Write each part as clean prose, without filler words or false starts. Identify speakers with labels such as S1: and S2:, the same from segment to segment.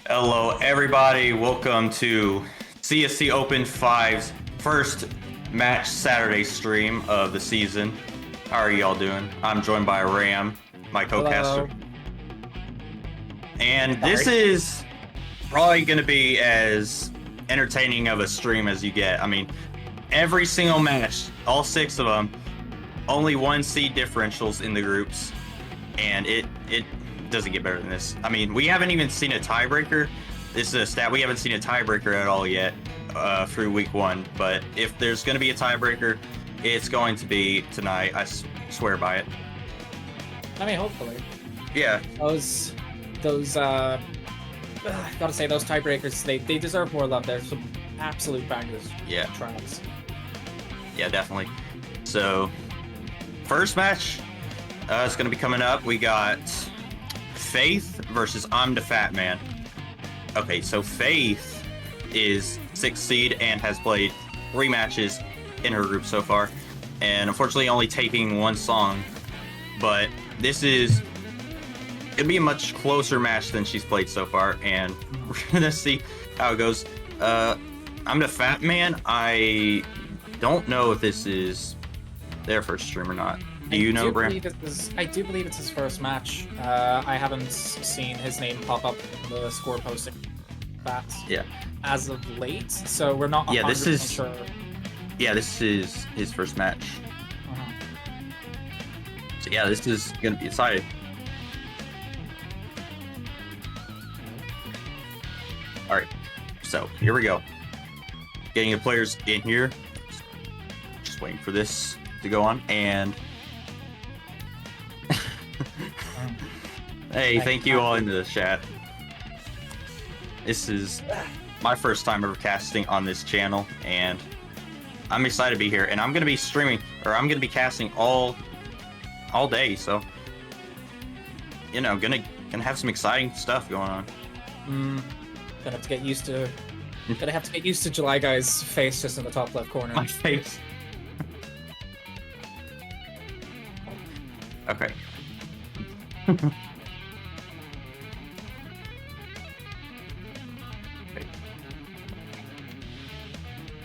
S1: Hello, everybody. Welcome to CSC Open 5's first match Saturday stream of the season. How are y'all doing? I'm joined by Ram, my co-caster. And this is probably going to be as entertaining of a stream as you get. I mean, every single match, all 6 of them, only 1 seed differentials in the groups. And it doesn't get better than this. I mean, we haven't even seen a tiebreaker. This is a stat. We haven't seen a tiebreaker at all yet through week 1. But if there's going to be a tiebreaker, it's going to be tonight. I swear by it.
S2: I mean, hopefully.
S1: Yeah.
S2: Those gotta say, those tiebreakers, they deserve more love. There's some absolute bangers.
S1: Yeah.
S2: Trials.
S1: Yeah, definitely. So, first match is going to be coming up. We got Faith versus lmdafatman. Okay, so Faith is 6th seed and has played 3 matches in her group so far, and unfortunately only taking 1 song. But this is it'll be a much closer match than she's played so far, and we're gonna see how it goes. lmdafatman, I don't know if this is their first stream or not. Do you know, Bram?
S2: I do believe it's his first match. I haven't seen his name pop up in the score posting as of late, so we're not 100% sure.
S1: Yeah, this is his first match. So yeah, this is gonna be exciting. All right, so here we go. Getting the players in here. Just waiting for this to go on, and hey, thank you all in the chat. This is my first time ever casting on this channel, and I'm excited to be here. And I'm gonna be streaming, or I'm gonna be casting all day. So, you know, gonna have some exciting stuff going on.
S2: Gonna have to get used to. Gonna have to get used to July Guy's face just in the top left corner.
S1: My face. Okay.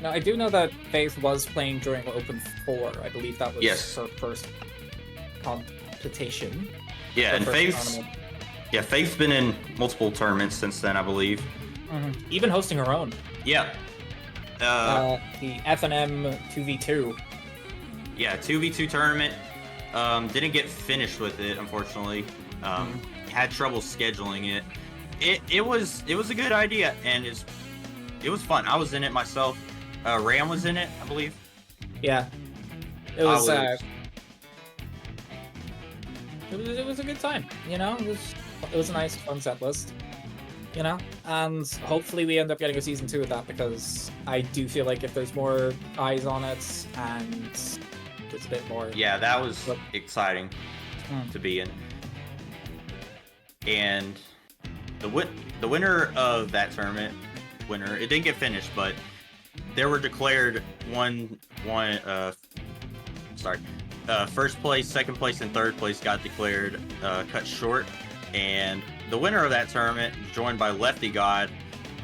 S2: Now, I do know that Faith was playing during Open 4. I believe that was her first competition.
S1: Yeah, and Faith's been in multiple tournaments since then, I believe.
S2: Even hosting her own.
S1: Yeah.
S2: The FNM 2v2.
S1: Yeah, 2v2 tournament. Didn't get finished with it, unfortunately. Had trouble scheduling it. It was a good idea, and it was fun. I was in it myself. Ram was in it, I believe.
S2: Yeah, it was a good time. You know, it was a nice, fun set list. You know, and hopefully we end up getting a season 2 of that, because I do feel like if there's more eyes on it and it's a bit more.
S1: Yeah, that was exciting to be in. And the winner of that tournament, it didn't get finished, but there were declared first place, second place, and third place got declared cut short. And the winner of that tournament, joined by Lefty God,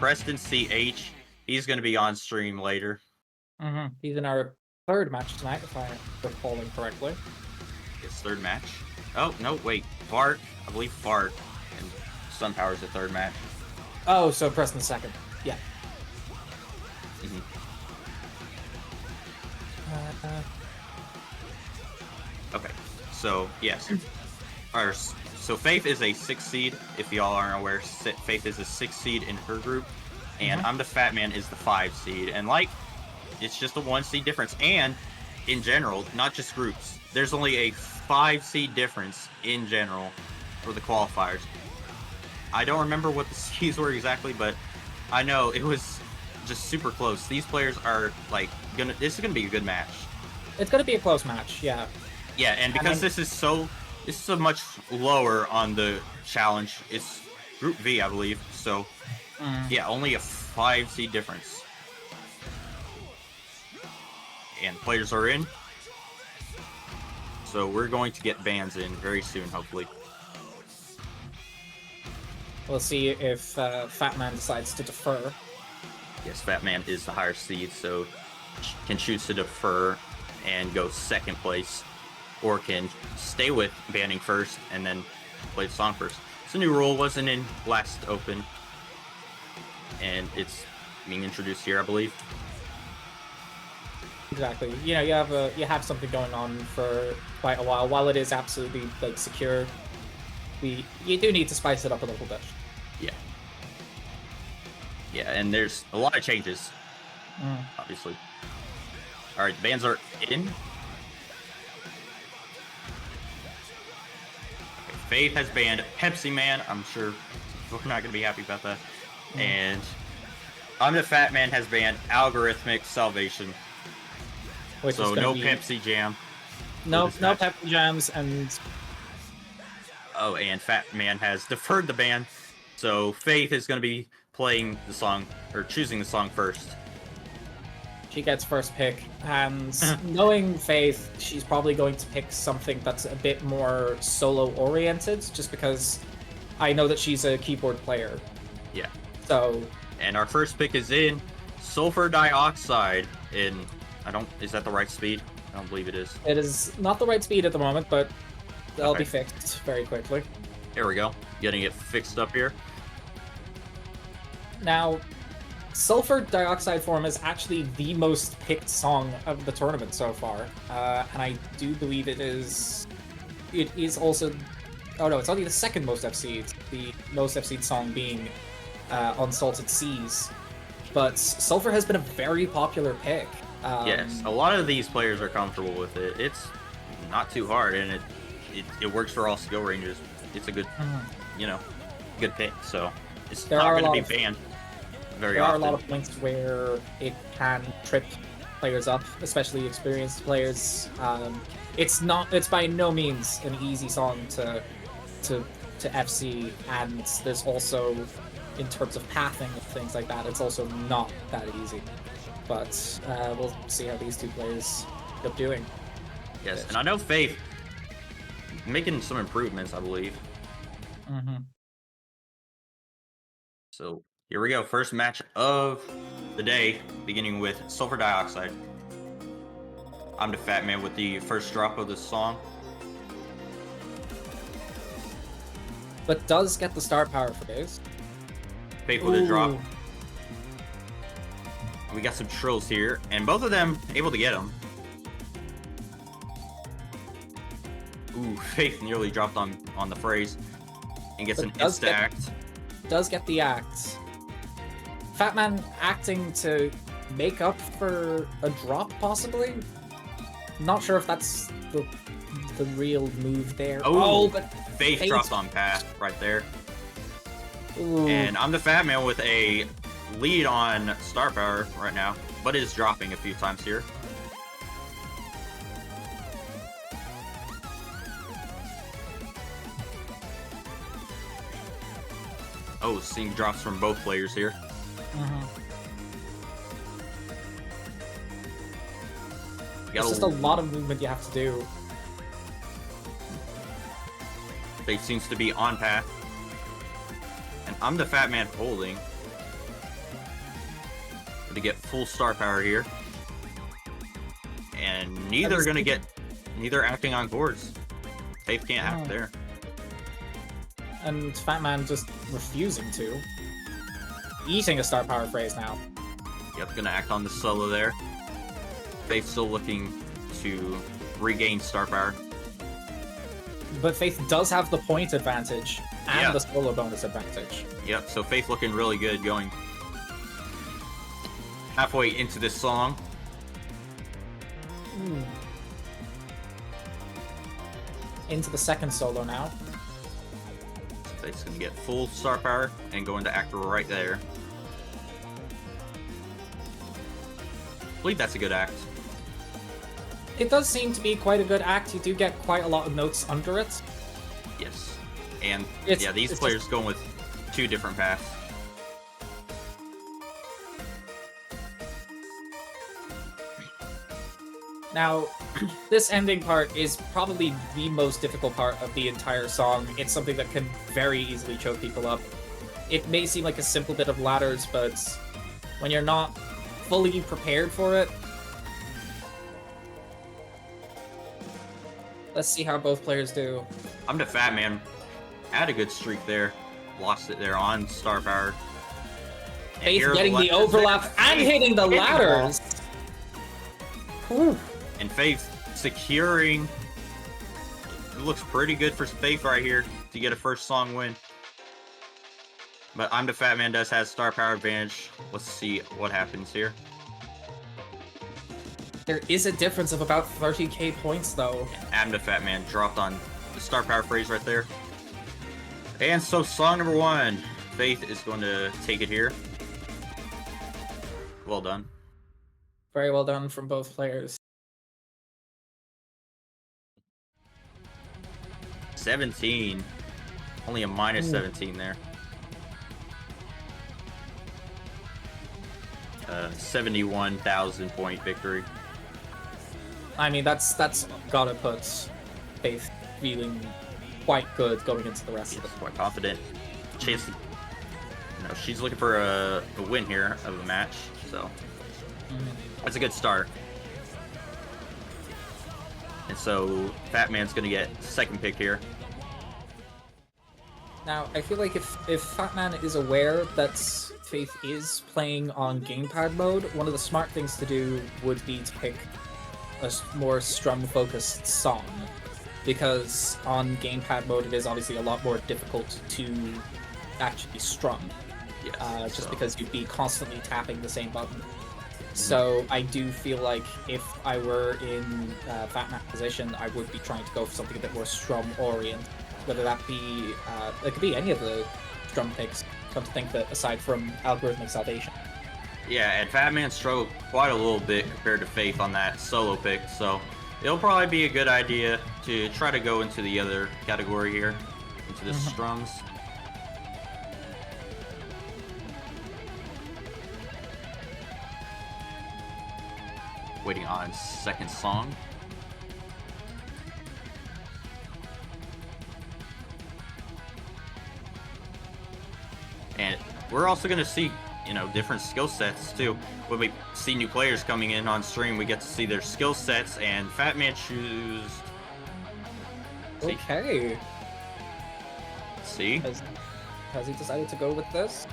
S1: PrsTnCH. He's going to be on stream later.
S2: He's in our 3rd match tonight, if I'm recalling correctly.
S1: His 3rd match? Oh, no, wait. Vark, I believe Vark and SunPower's the 3rd match.
S2: Oh, so Preston's 2nd. Yeah.
S1: Okay, so yes. So Faith is a 6th seed. If y'all aren't aware, Faith is a 6th seed in her group, and lmdafatman is the 5 seed. And it's just a 1 seed difference. And in general, not just groups, there's only a 5 seed difference in general for the qualifiers. I don't remember what the seeds were exactly, but I know it was just super close. These players are this is gonna be a good match.
S2: It's gonna be a close match, yeah.
S1: Yeah, and because this is so much lower on the challenge. It's Group V, I believe. So yeah, only a 5 seed difference. And players are in. So we're going to get bans in very soon, hopefully.
S2: We'll see if Fat Man decides to defer.
S1: Yes, Fat Man is the higher seed, so can choose to defer and go second place, or can stay with banning first and then play the song first. It's a new rule, wasn't in last open, and it's being introduced here, I believe.
S2: Exactly. You know, you have something going on for quite a while. While it is absolutely like secure, you do need to spice it up a little bit.
S1: Yeah. Yeah, and there's a lot of changes, obviously. All right, the bans are in. Okay, Faith has banned Pepsi Man. I'm sure we're not going to be happy about that. And I'm the Fat Man has banned Algorithmic Salvation.
S2: Which
S1: so
S2: is
S1: no
S2: be...
S1: Pepsi Jam.
S2: No Pepsi Jams, and...
S1: Oh, and Fat Man has deferred the ban. So Faith is going to be playing the song, or choosing the song first.
S2: She gets first pick, and knowing Faith, she's probably going to pick something that's a bit more solo-oriented, just because I know that she's a keyboard player.
S1: Yeah.
S2: So...
S1: And our first pick is in Sulfur Dioxide in... Is that the right speed? I don't believe it is.
S2: It is not the right speed at the moment, but that'll be fixed very quickly.
S1: There we go. Getting it fixed up here.
S2: Now, Sulfur Dioxide Form is actually the most picked song of the tournament so far, and I do believe it is also... Oh no, it's only the second most FC'd, the most FC'd song being Unsalted Seas, but Sulfur has been a very popular pick.
S1: Yes, a lot of these players are comfortable with it. It's not too hard, and it works for all skill ranges. It's a good, good pick. So it's not going to be banned very often.
S2: There are a lot of points where it can trip players up, especially experienced players. It's by no means an easy song to FC, and there's also, in terms of pathing and things like that, it's also not that easy. But we'll see how these two players end up doing.
S1: Yes, and I know Faith making some improvements, I believe. So here we go. First match of the day, beginning with Sulfur Dioxide. I'm the Fat Man with the first drop of this song.
S2: But does get the star power for this.
S1: Faith with a drop. We got some trills here, and both of them able to get them. Ooh, Faith nearly dropped on the phrase and gets an insta act.
S2: Does get the act. Fat Man acting to make up for a drop, possibly? Not sure if that's the real move there.
S1: Oh, but Faith dropped on path right there. Ooh. And I'm the Fat Man with a lead on star power right now, but is dropping a few times here. Oh, seeing drops from both players here.
S2: It's just a lot of movement you have to do.
S1: Faith seems to be on path. And I'm the Fat Man holding. To get full star power here, and neither acting on boards. Faith can't act there,
S2: and Fat Man just refusing to, eating a star power phrase now.
S1: Yep, gonna act on the solo there. Faith still looking to regain star power,
S2: but Faith does have the point advantage and the solo bonus advantage.
S1: Yep, so Faith looking really good going halfway into this song.
S2: Into the second solo now.
S1: Faith's gonna get full star power and go into act right there. I believe that's a good act.
S2: It does seem to be quite a good act. You do get quite a lot of notes under it.
S1: Yes. And these players going with two different paths.
S2: Now, this ending part is probably the most difficult part of the entire song. It's something that can very easily choke people up. it may seem like a simple bit of ladders, but when you're not fully prepared for it, let's see how both players do.
S1: lmdafatman had a good streak there, lost it there on star power.
S2: Faith getting the overlap and hitting the ladders.
S1: And Faith securing. It looks pretty good for Faith right here to get a first song win. But lmdafatman does have star power advantage. Let's see what happens here.
S2: There is a difference of about 30k points, though.
S1: lmdafatman dropped on the star power phrase right there. And so song number 1, Faith is going to take it here. Well done.
S2: Very well done from both players.
S1: 17. Only a minus 17 there. 71,000 point victory.
S2: I mean, that's gotta put Faith feeling quite good going into the rest of the
S1: Quite confident. Chance to, she's looking for a win here of a match, so that's a good start. And so Fatman's gonna get second pick here.
S2: Now, I feel like if Fatman is aware that Faith is playing on gamepad mode, one of the smart things to do would be to pick a more strum-focused song. Because on gamepad mode, it is obviously a lot more difficult to actually strum.
S1: Yes,
S2: just because you'd be constantly tapping the same button. So I do feel like if I were in Fatman's position, I would be trying to go for something a bit more strum-oriented. Whether that be, it could be any of the strum picks, come to think that aside from Algorithmic Salvation.
S1: Yeah, and Fatman struggled quite a little bit compared to Faith on that solo pick, so it'll probably be a good idea to try to go into the other category here, into the strums. Waiting on second song. And we're also going to see, different skill sets too. When we see new players coming in on stream, we get to see their skill sets, and Fatman choose.
S2: Okay.
S1: See?
S2: Has he decided to go with this?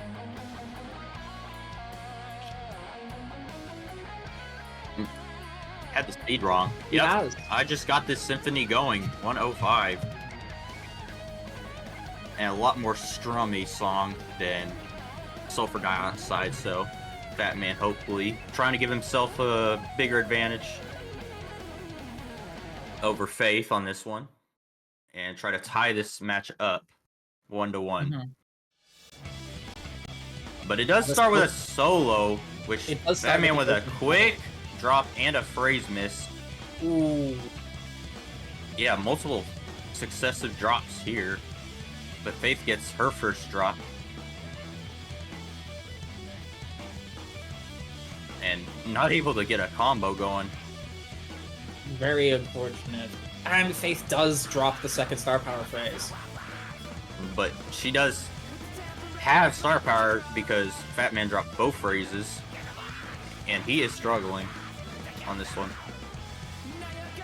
S1: Had the speed wrong.
S2: He
S1: Yep.
S2: has.
S1: I just got this symphony going. 105. And a lot more strummy song than Sulfur Dioxide, so Fatman hopefully trying to give himself a bigger advantage over Faith on this one and try to tie this match up 1-1. But it does start with a solo, which Fatman with a quick drop and a phrase miss.
S2: Ooh.
S1: Yeah, multiple successive drops here. But Faith gets her first drop. And not able to get a combo going.
S2: Very unfortunate. And Faith does drop the second star power phrase.
S1: But she does have star power because Fatman dropped both phrases. And he is struggling on this one.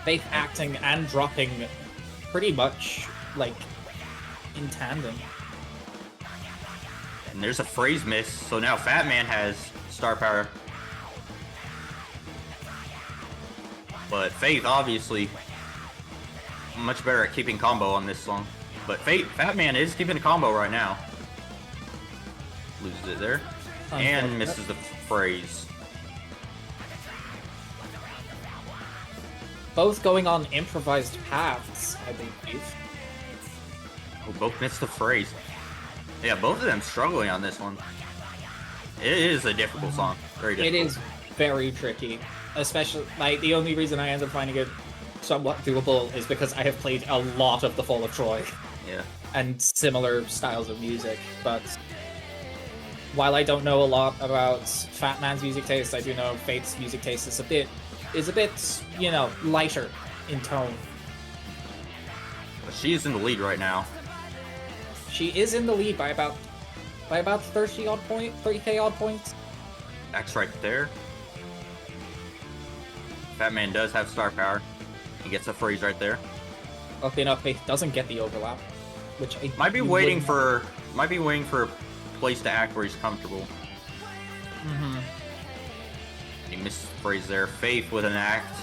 S2: Faith acting and dropping pretty much, like, in tandem.
S1: And there's a phrase miss, so now Fatman has star power. But Faith, obviously, much better at keeping combo on this song. But Fatman is keeping a combo right now. Loses it there. And misses the phrase.
S2: Both going on improvised paths, I believe.
S1: Oh, both missed the phrase. Yeah, both of them struggling on this one. It is a difficult song. Very difficult.
S2: It is very tricky. Especially, like, the only reason I end up finding it somewhat doable is because I have played a lot of The Fall of Troy.
S1: Yeah.
S2: And similar styles of music, but while I don't know a lot about Fatman's music taste, I do know Faith's music taste is a bit, lighter in tone.
S1: But she is in the lead right now.
S2: She is in the lead by about by about 30k odd points.
S1: X right there. Fatman does have star power. He gets a freeze right there.
S2: Okay, no, Faith doesn't get the overlap, which
S1: might be waiting for a place to act where he's comfortable. He missed the phrase there. Faith with an act.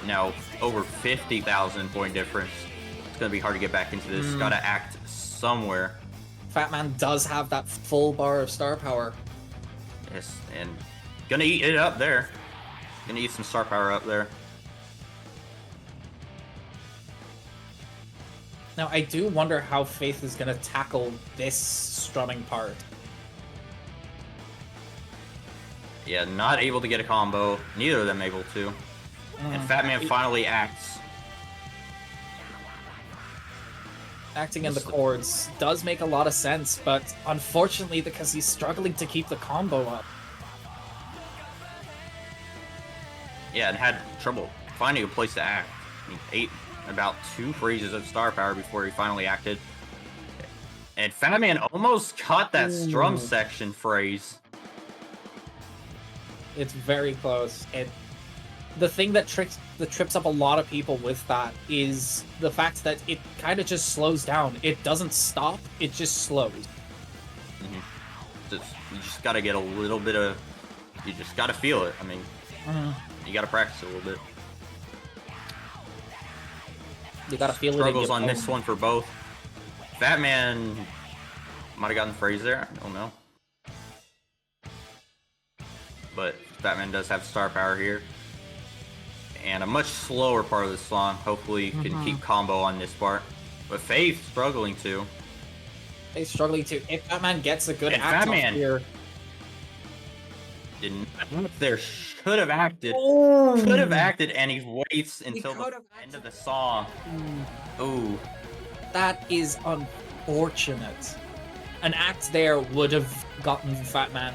S1: Now over 50,000 point difference. It's gonna be hard to get back into this. Gotta act somewhere.
S2: Fatman does have that full bar of star power.
S1: Yes, and gonna eat it up there. Gonna eat some star power up there.
S2: Now, I do wonder how Faith is gonna tackle this strumming part.
S1: Yeah, not able to get a combo. Neither of them able to. And Fatman finally acts.
S2: Acting in the chords does make a lot of sense, but unfortunately, because he's struggling to keep the combo up.
S1: Yeah, and had trouble finding a place to act. He ate about 2 phrases of star power before he finally acted. And Fatman almost caught that strum section phrase.
S2: It's very close. The thing that trips up a lot of people with that is the fact that it kind of just slows down. It doesn't stop, it just slows.
S1: You just gotta get a little bit of... You just gotta feel it. I mean, you gotta practice a little bit.
S2: You gotta feel
S1: Struggles
S2: it.
S1: on this one for both. Fatman might have gotten the phrase there. I don't know. But Fatman does have star power here. And a much slower part of the song. Hopefully can keep combo on this part. But Faith struggling to.
S2: Faith struggling to. If Fatman gets a good act off here.
S1: Didn't there should have acted. Could have acted, and he waits until the end of the song. Ooh.
S2: That is unfortunate. An act there would have gotten Fatman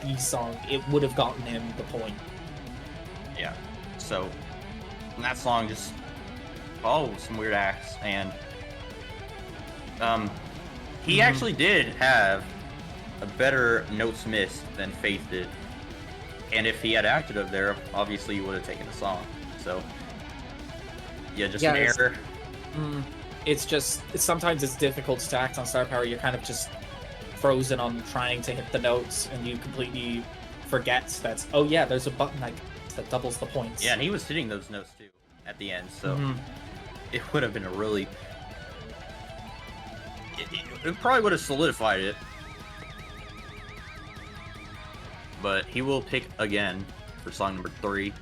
S2: the song. It would have gotten him the point.
S1: Yeah. So that song just some weird acts, and he actually did have a better notes missed than Faith did. And if he had acted up there, obviously he would have taken the song. So yeah, just an error.
S2: It's just sometimes it's difficult to act on star power. You're kind of just frozen on trying to hit the notes, and you completely forget that, oh yeah, there's a button that doubles the points.
S1: Yeah, and he was hitting those notes too at the end, so it would have been a really... It probably would have solidified it. But he will pick again for song number 3.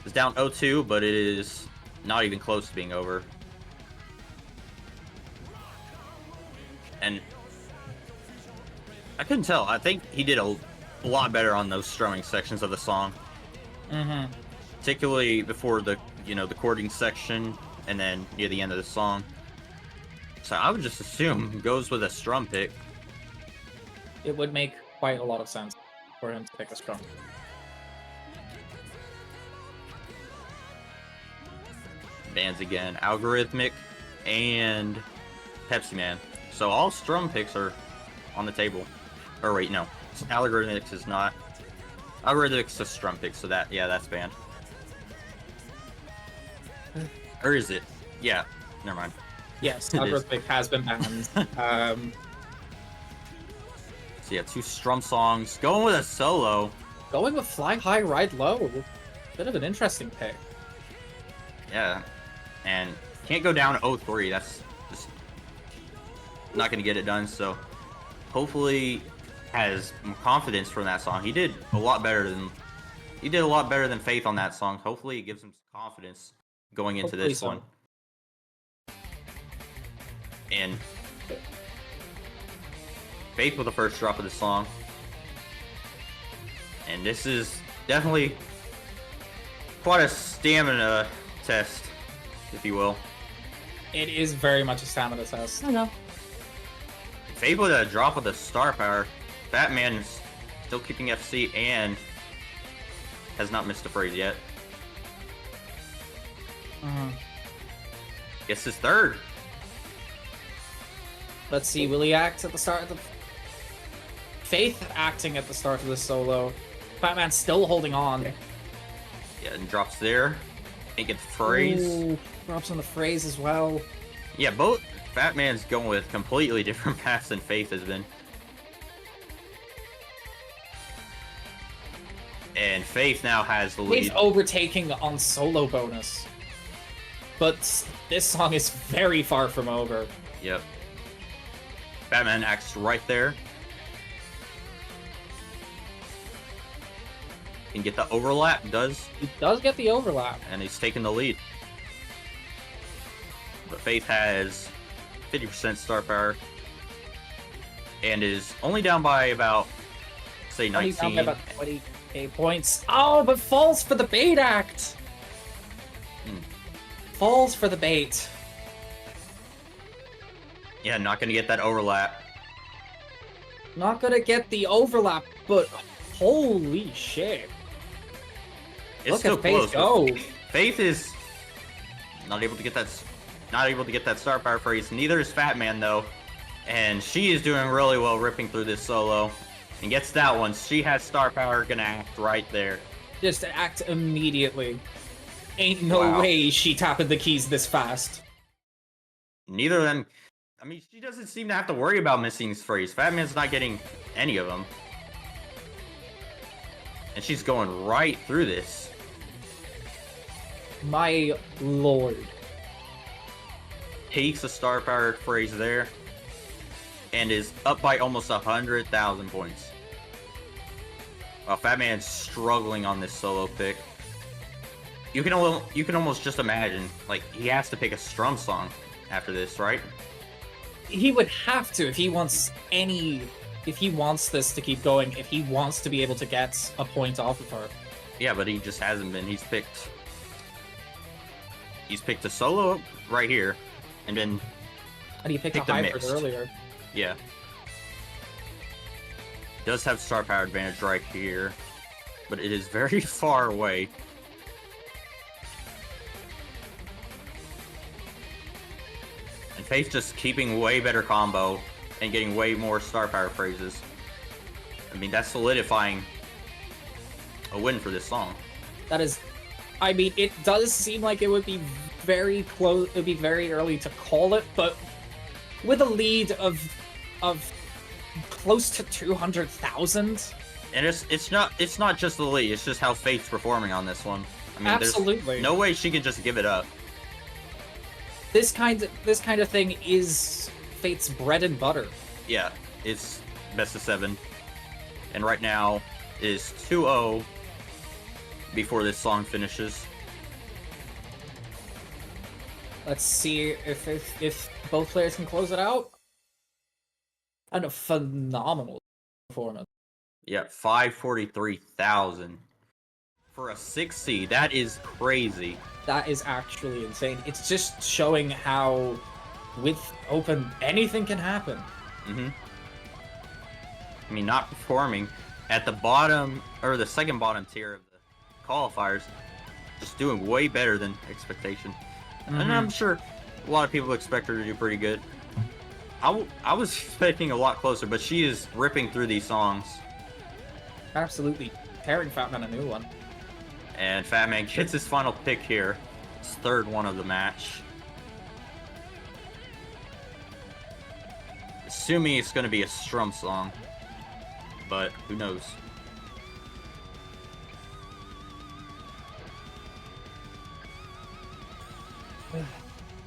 S1: It's down 0-2, but it is not even close to being over. And I couldn't tell. I think he did a lot better on those strumming sections of the song. Particularly before the the chording section and then near the end of the song. So I would just assume goes with a strum pick.
S2: It would make quite a lot of sense for him to pick a strum.
S1: Bands again, Algorithmic and Pepsi Man. So all strum picks are on the table. Or wait, no. Algorithmic is not. Algorithmic's a strum pick, so that's banned. Or is it? Yeah, never mind.
S2: Yes, Algorithmic has been banned.
S1: So yeah, 2 strum songs. Going with a solo.
S2: Going with Fly High, Ride Low. Bit of an interesting pick.
S1: Yeah. And can't go down 0-3. That's just not going to get it done. So hopefully has confidence from that song. He did a lot better than Faith on that song. Hopefully it gives him some confidence going into this one. And Faith with the first drop of the song. And this is definitely quite a stamina test, if you will.
S2: It is very much a stamina test.
S3: I know.
S1: Faith with a drop of the star power. Batman is still keeping FC and has not missed a phrase yet. Gets his third.
S2: Let's see, will he act at the start of the... Faith acting at the start of the solo. Fatman still holding on.
S1: Yeah, and drops there. Can't get the phrase.
S2: Ooh, drops on the phrase as well.
S1: Yeah, both Fatman's going with completely different paths than Faith has been. And Faith now has the lead.
S2: Faith overtaking on solo bonus. But this song is very far from over.
S1: Yep. Fatman acts right there. Can get the overlap, does.
S2: He does get the overlap.
S1: And he's taking the lead. But Faith has 50% star power. And is only down by about, say, 19.
S2: Down by about 28 points. Oh, but falls for the bait act! Falls for the bait.
S1: Yeah, not gonna get that overlap.
S2: Not gonna get the overlap, but holy shit.
S1: It's
S2: Look
S1: still
S2: at Faith
S1: close.
S2: go.
S1: Faith is not able to get that star power phrase. Neither is Fatman though. And she is doing really well ripping through this solo. And gets that one. She has star power, gonna act right there.
S2: Just act immediately. Ain't no way she tapping the keys this fast.
S1: Neither of them. I mean, she doesn't seem to have to worry about missing his phrase. Fatman's not getting any of them. And she's going right through this.
S2: My lord.
S1: Takes a star power phrase there. And is up by almost 100,000 points. While Fatman's struggling on this solo pick. You can almost just imagine, like, he has to pick a strum song after this, right?
S2: He would have to if he wants this to keep going, if he wants to be able to get a point off of her.
S1: Yeah, but he just hasn't been. He's picked a solo right here, and then
S2: And he picked a hybrid
S1: mixed
S2: earlier.
S1: Yeah. Does have star power advantage right here, but it is very far away. And Faith just keeping way better combo and getting way more star power phrases. I mean, that's solidifying a win for this song.
S2: That is, I mean, it does seem like it would be very close. It would be very early to call it, but with a lead of close to 200,000.
S1: And it's not just the lead. It's just how Faith's performing on this one. I mean,
S2: Absolutely.
S1: There's no way she can just give it up.
S2: This kind of thing is Fate's bread and butter.
S1: Yeah, it's best of 7. And right now is 2-0 before this song finishes.
S2: Let's see if both players can close it out. And a phenomenal performance.
S1: Yeah, 543,000 for a 6 seed. That is crazy.
S2: That is actually insane. It's just showing how with open anything can happen.
S1: I mean, not performing at the bottom or the second bottom tier of the qualifiers, just doing way better than expectation. And I'm sure a lot of people expect her to do pretty good. I was expecting a lot closer, but she is ripping through these songs.
S2: Absolutely tearing Fatman a new one.
S1: And Fatman gets his final pick here. His third one of the match. Assuming it's going to be a strum song. But who knows?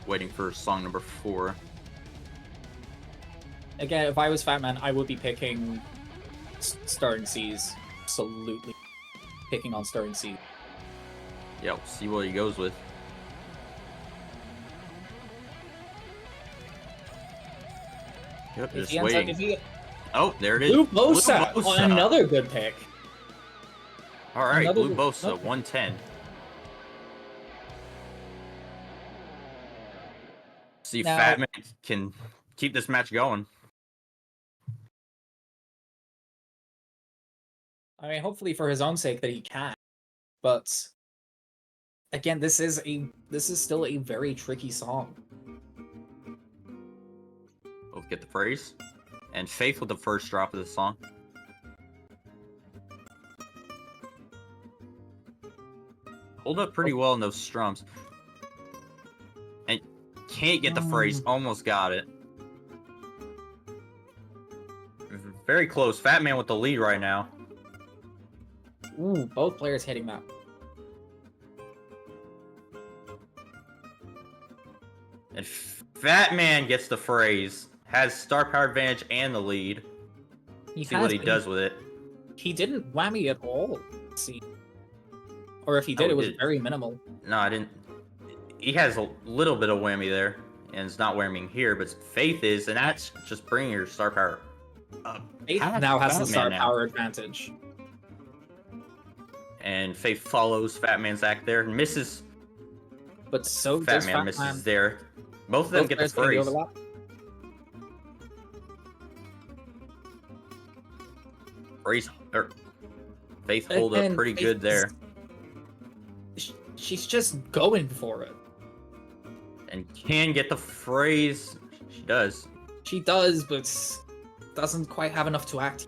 S1: Waiting for song number 4.
S2: Again, if I was Fatman, I would be picking Starring Seas. Absolutely picking on Starring Seas.
S1: Yeah, we'll see what he goes with. Yep, just waiting. Oh, there it is.
S2: Blue Bosa! Oh, another good pick.
S1: Alright, Blue Bosa, 110. See if Fatman can keep this match going.
S2: I mean, hopefully for his own sake that he can. But again, this is still a very tricky song.
S1: Both get the phrase. And Faith with the first drop of the song. Hold up pretty well in those strums. And can't get the phrase. Almost got it. Very close. Fat Man with the lead right now.
S2: Ooh, both players hitting that.
S1: And Fat Man gets the phrase. Has star power advantage and the lead. See what he does with it.
S2: He didn't whammy at all. Let's see. Or if he did, it was very minimal.
S1: No, I didn't. He has a little bit of whammy there. And it's not whammying here, but Faith is, and that's just bringing your star power up.
S2: Faith now has the star power advantage.
S1: And Faith follows Fat Man's act there and misses.
S2: But so
S1: Fat
S2: does
S1: Man misses there. Both of them get the phrase. Phrase, Faith hold up pretty good there.
S2: She's just going for it.
S1: And can get the phrase. She does.
S2: She does, but doesn't quite have enough to act.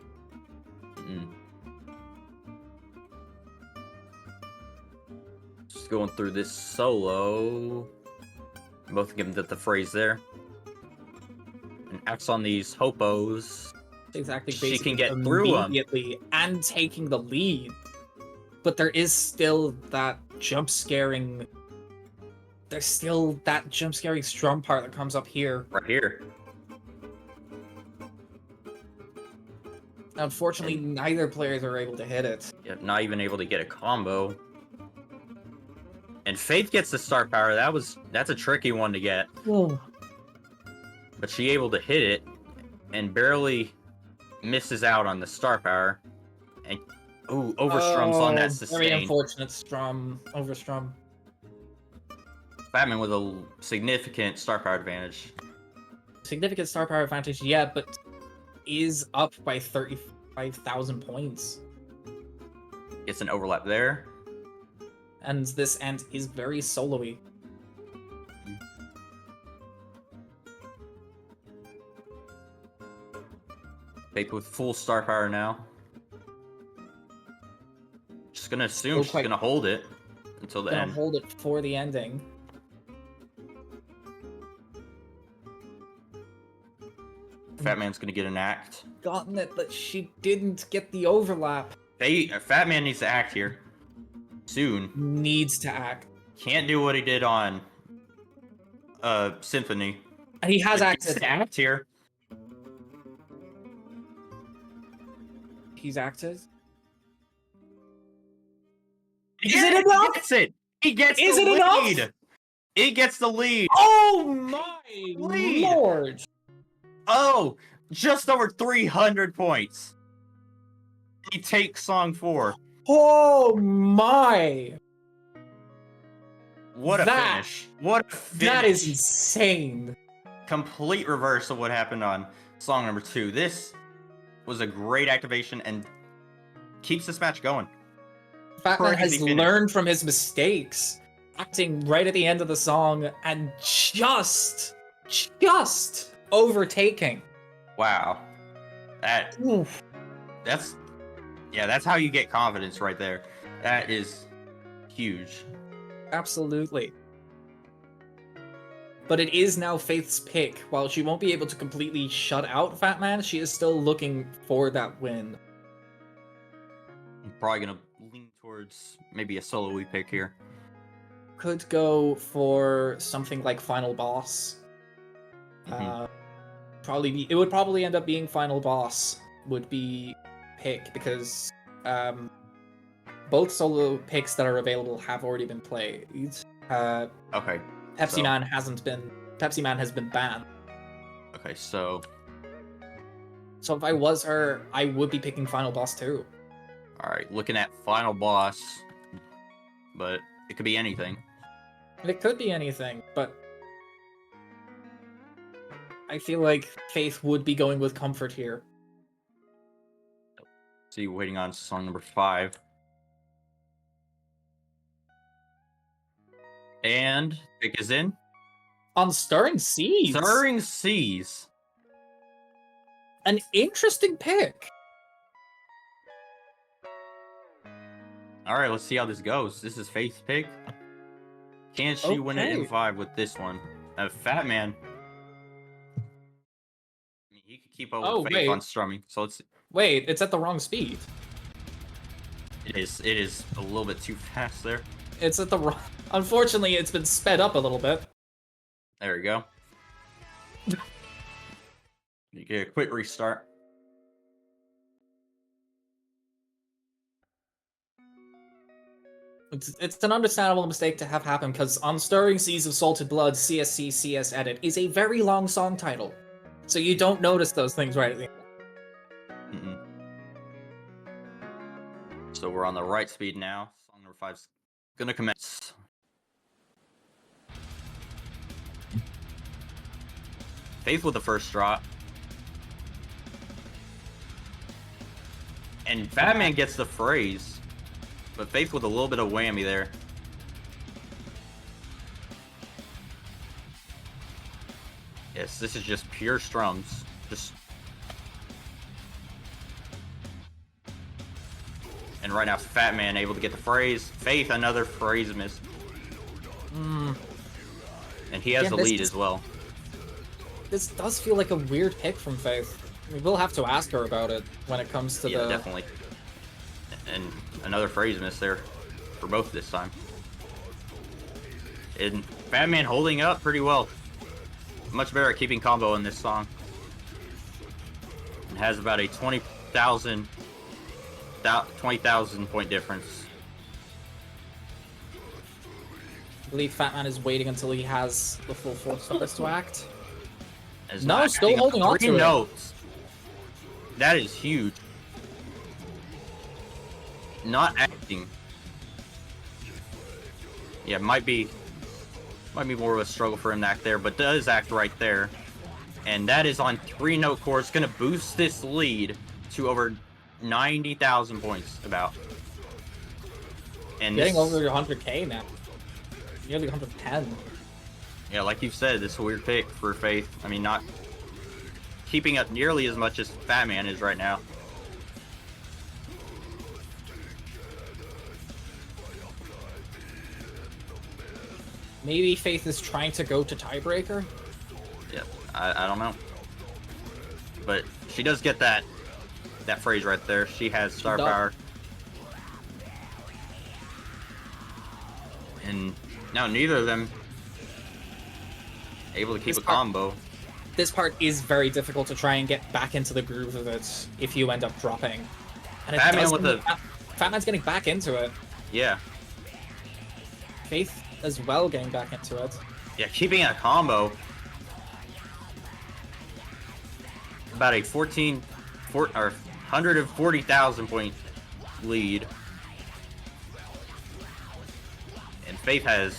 S1: Just going through this solo. Both of them get the phrase there. And acts on these hopos.
S2: Exactly.
S1: She can get through them
S2: immediately and taking the lead. But there is still that jump scaring. There's still that jump scaring strum part that comes up here.
S1: Right here.
S2: Unfortunately, neither players are able to hit it.
S1: Yeah, not even able to get a combo. And Faith gets the star power. That's a tricky one to get.
S2: Whoa.
S1: But she able to hit it and barely misses out on the star power. And overstrums on that sustain.
S2: Very unfortunate strum, overstrum.
S1: Batman with a significant star power advantage.
S2: Significant star power advantage, yeah, but is up by 35,000 points.
S1: Gets an overlap there.
S2: And this end is very solo-y.
S1: Faith with full star power now. Just gonna assume she's gonna hold it until the end.
S2: Hold it for the ending.
S1: Fat Man's gonna get an act.
S2: Gotten it, but she didn't get the overlap.
S1: Fat Man needs to act here. Soon.
S2: Needs to act.
S1: Can't do what he did on Symphony.
S2: And he has acted.
S1: To act here.
S2: He's acted.
S1: Is it enough? He gets it. He gets the lead. Enough? He gets the lead.
S2: Oh my lord.
S1: Oh, just over 300 points. He takes song 4.
S2: Oh my!
S1: What a finish. What a finish.
S2: That is insane.
S1: Complete reverse of what happened on song number 2. This was a great activation and keeps this match going.
S2: Fatman has learned from his mistakes, acting right at the end of the song and just overtaking.
S1: Wow. That's how you get confidence right there. That is huge.
S2: Absolutely. But it is now Faith's pick. While she won't be able to completely shut out Fat Man, she is still looking for that win.
S1: I'm probably gonna lean towards maybe a solo-y pick here.
S2: Could go for something like Final Boss. It would probably end up being Final Boss would be pick because both solo picks that are available have already been played.
S1: Okay.
S2: Pepsi Man has been banned.
S1: Okay, so
S2: if I was her, I would be picking Final Boss too.
S1: Alright, looking at Final Boss, but it could be anything.
S2: It could be anything, but I feel like Faith would be going with comfort here.
S1: See, waiting on song number 5. And pick is in.
S2: On Stirring Seas.
S1: Stirring Seas.
S2: An interesting pick.
S1: All right, let's see how this goes. This is Faith's pick. Can she win an
S2: Okay.
S1: M5 with this one? Fat Man. I mean, he could keep up
S2: Oh,
S1: with Faith on
S2: wait.
S1: strumming. So let's.
S2: Wait, it's at the wrong speed.
S1: It is a little bit too fast there.
S2: It's at the wrong... Unfortunately, it's been sped up a little bit.
S1: There we go. You get a quick restart.
S2: It's an understandable mistake to have happen, because On Stirring Seas of Salted Blood, CSC CS Edit is a very long song title. So you don't notice those things right at the end.
S1: So we're on the right speed now. Song number 5's gonna commence. Faith with the first drop. And Fat Man gets the phrase. But Faith with a little bit of whammy there. Yes, this is just pure strums. And right now, Fat Man able to get the phrase. Faith, another phrase miss. And he has the lead as well.
S2: This does feel like a weird pick from Faith. We will have to ask her about it when it comes to the...
S1: definitely. And another phrase miss there for both this time. And Fat Man holding up pretty well. Much better at keeping combo in this song. It has about a 20,000 point difference.
S2: I believe Fat Man is waiting until he has the full 4 stars to act.
S1: As
S2: No,
S1: not
S2: still
S1: acting
S2: holding on to
S1: 3
S2: it.
S1: notes. That is huge. Not acting. Yeah, might be more of a struggle for him to act there, but does act right there. And that is on 3-note chords, gonna boost this lead to over 90,000 points about. And
S2: Getting over 100k now. Nearly 110.
S1: Yeah, like you said, this is a weird pick for Faith. I mean, not keeping up nearly as much as Fat Man is right now.
S2: Maybe Faith is trying to go to Tiebreaker?
S1: Yeah, I don't know. But she does get that phrase right there. She has star power. And now neither of them able to keep a combo.
S2: This part is very difficult to try and get back into the groove of it if you end up dropping. And Fat Man's getting back into it.
S1: Yeah.
S2: Faith as well getting back into it.
S1: Yeah, keeping a combo. About a 140,000 point lead. And Faith has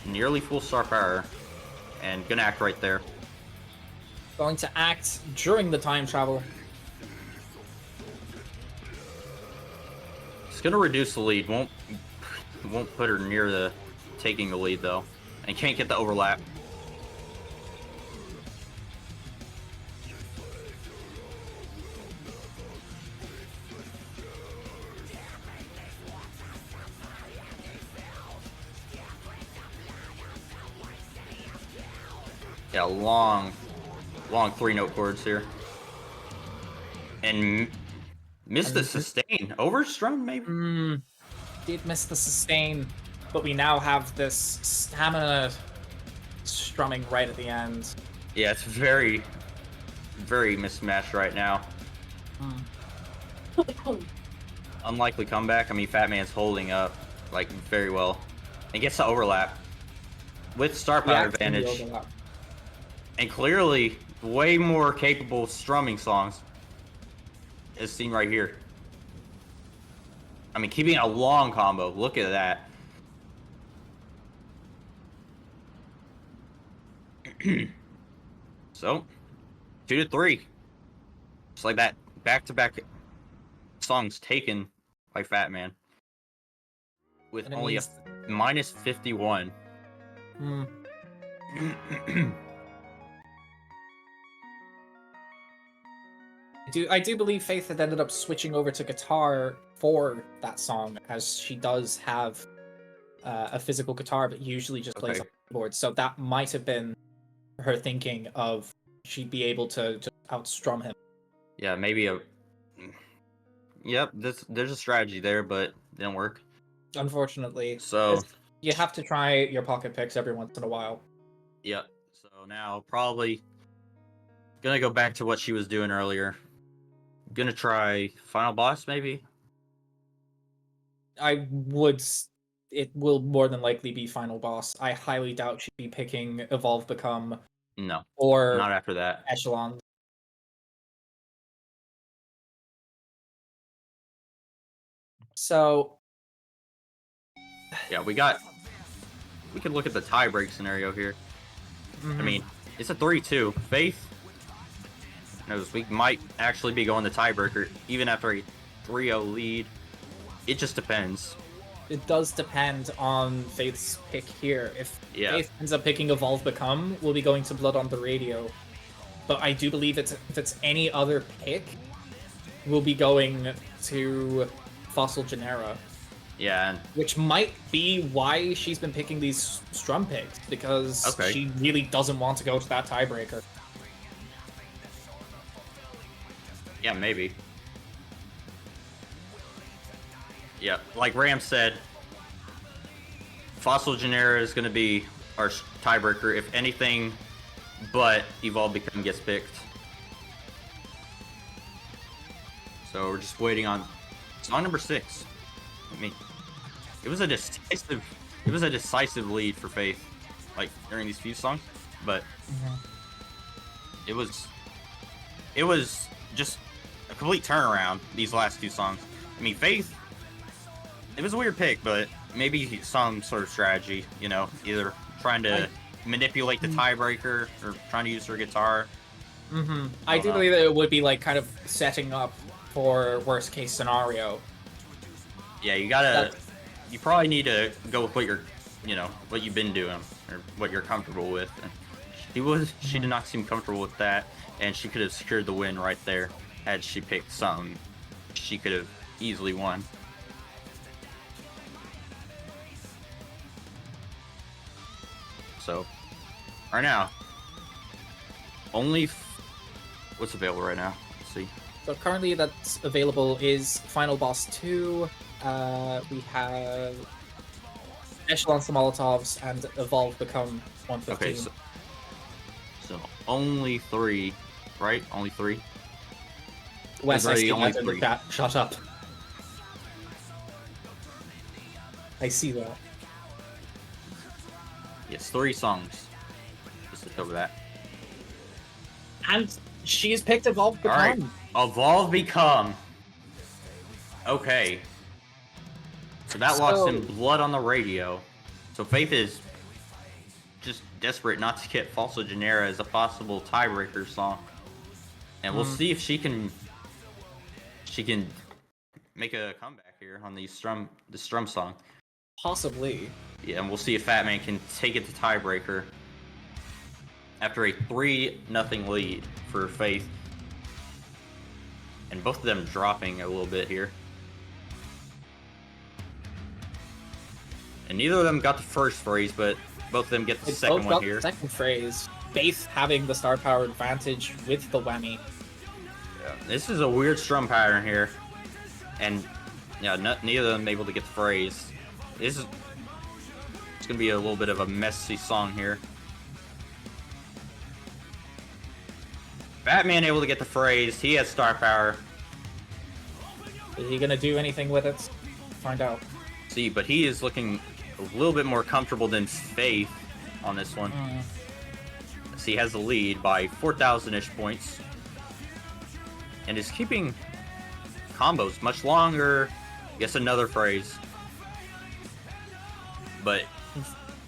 S1: nearly full star power. And gonna act right there.
S2: Going to act during the time travel.
S1: It's gonna reduce the lead. Won't put her near the taking the lead though. And can't get the overlap. Yeah, long 3-note chords here. And missed the sustain. Overstrummed, maybe?
S2: Did miss the sustain, but we now have this stamina strumming right at the end.
S1: Yeah, it's very, very mismatched right now. Unlikely comeback. I mean, Fat Man's holding up, like, very well. And gets the overlap. With star power advantage. And clearly, way more capable of strumming songs. As seen right here. I mean, keeping a long combo. Look at that. So, 2-3. Just like that, back-to-back songs taken by Fat Man. With only a minus 51.
S2: do believe Faith had ended up switching over to guitar for that song, as she does have a physical guitar, but usually just plays on the keyboard. So that might have been her thinking of she'd be able to just outstrum him.
S1: Yeah, maybe a. Yep, there's a strategy there, but it didn't work.
S2: Unfortunately,
S1: so
S2: you have to try your pocket picks every once in a while.
S1: Yep. So now probably gonna go back to what she was doing earlier. Gonna try final boss maybe.
S2: It will more than likely be final boss. I highly doubt she'd be picking Evolve Become.
S1: No.
S2: Or
S1: not after that.
S2: Echelon. So
S1: yeah, we can look at the tiebreak scenario here. I mean, it's a 3-2. Faith knows we might actually be going to tiebreaker even after a 3-0 lead. It just depends.
S2: It does depend on Faith's pick here. If Faith ends up picking Evolve Become, we'll be going to Blood on the Radio. But I do believe if it's any other pick, we'll be going to Fossil Genera.
S1: Yeah.
S2: Which might be why she's been picking these strum picks, because she really doesn't want to go to that tiebreaker.
S1: Yeah, maybe. Yeah, like Ram said, Fossil Genera is going to be our tiebreaker if anything but Evolve Become gets picked. So we're just waiting on song number 6. I mean, it was a decisive lead for Faith, like during these few songs, but it was just a complete turnaround these last 2 songs. I mean, Faith, it was a weird pick, but maybe some sort of strategy, you know, either trying to manipulate the tiebreaker or trying to use her guitar.
S2: I do believe that it would be like kind of setting up for worst case scenario.
S1: Yeah, you probably need to go with what you've been doing or what you're comfortable with. She did not seem comfortable with that, and she could have secured the win right there had she picked something she could have easily won. So, right now, only what's available right now? Let's see.
S2: So currently that's available is Final Boss 2, we have Echelon some Molotovs, and Evolve Become 115.
S1: Okay, so only 3, right? Only 3?
S2: Wes, I see that in the chat. Shut up. I see that.
S1: Yes, 3 songs. Just to cover that.
S2: And she's picked Evolve Become.
S1: Alright, Evolve Become. Okay. So that locks in Blood on the Radio. So Faith is just desperate not to get Fossil Genera as a possible tiebreaker song. And we'll see if she can make a comeback here on the strum song.
S2: Possibly.
S1: Yeah, and we'll see if Fat Man can take it to tiebreaker after a 3-0 lead for Faith. And both of them dropping a little bit here. And neither of them got the first phrase, but both of them get the second one here.
S2: Second phrase. Faith having the star power advantage with the whammy.
S1: Yeah, this is a weird strum pattern here. And yeah, neither of them able to get the phrase. It's gonna be a little bit of a messy song here. Batman able to get the phrase. He has star power.
S2: Is he gonna do anything with it? Find out.
S1: See, but he is looking a little bit more comfortable than Faith on this one. So he has the lead by 4,000-ish points. And is keeping combos much longer. Guess another phrase. But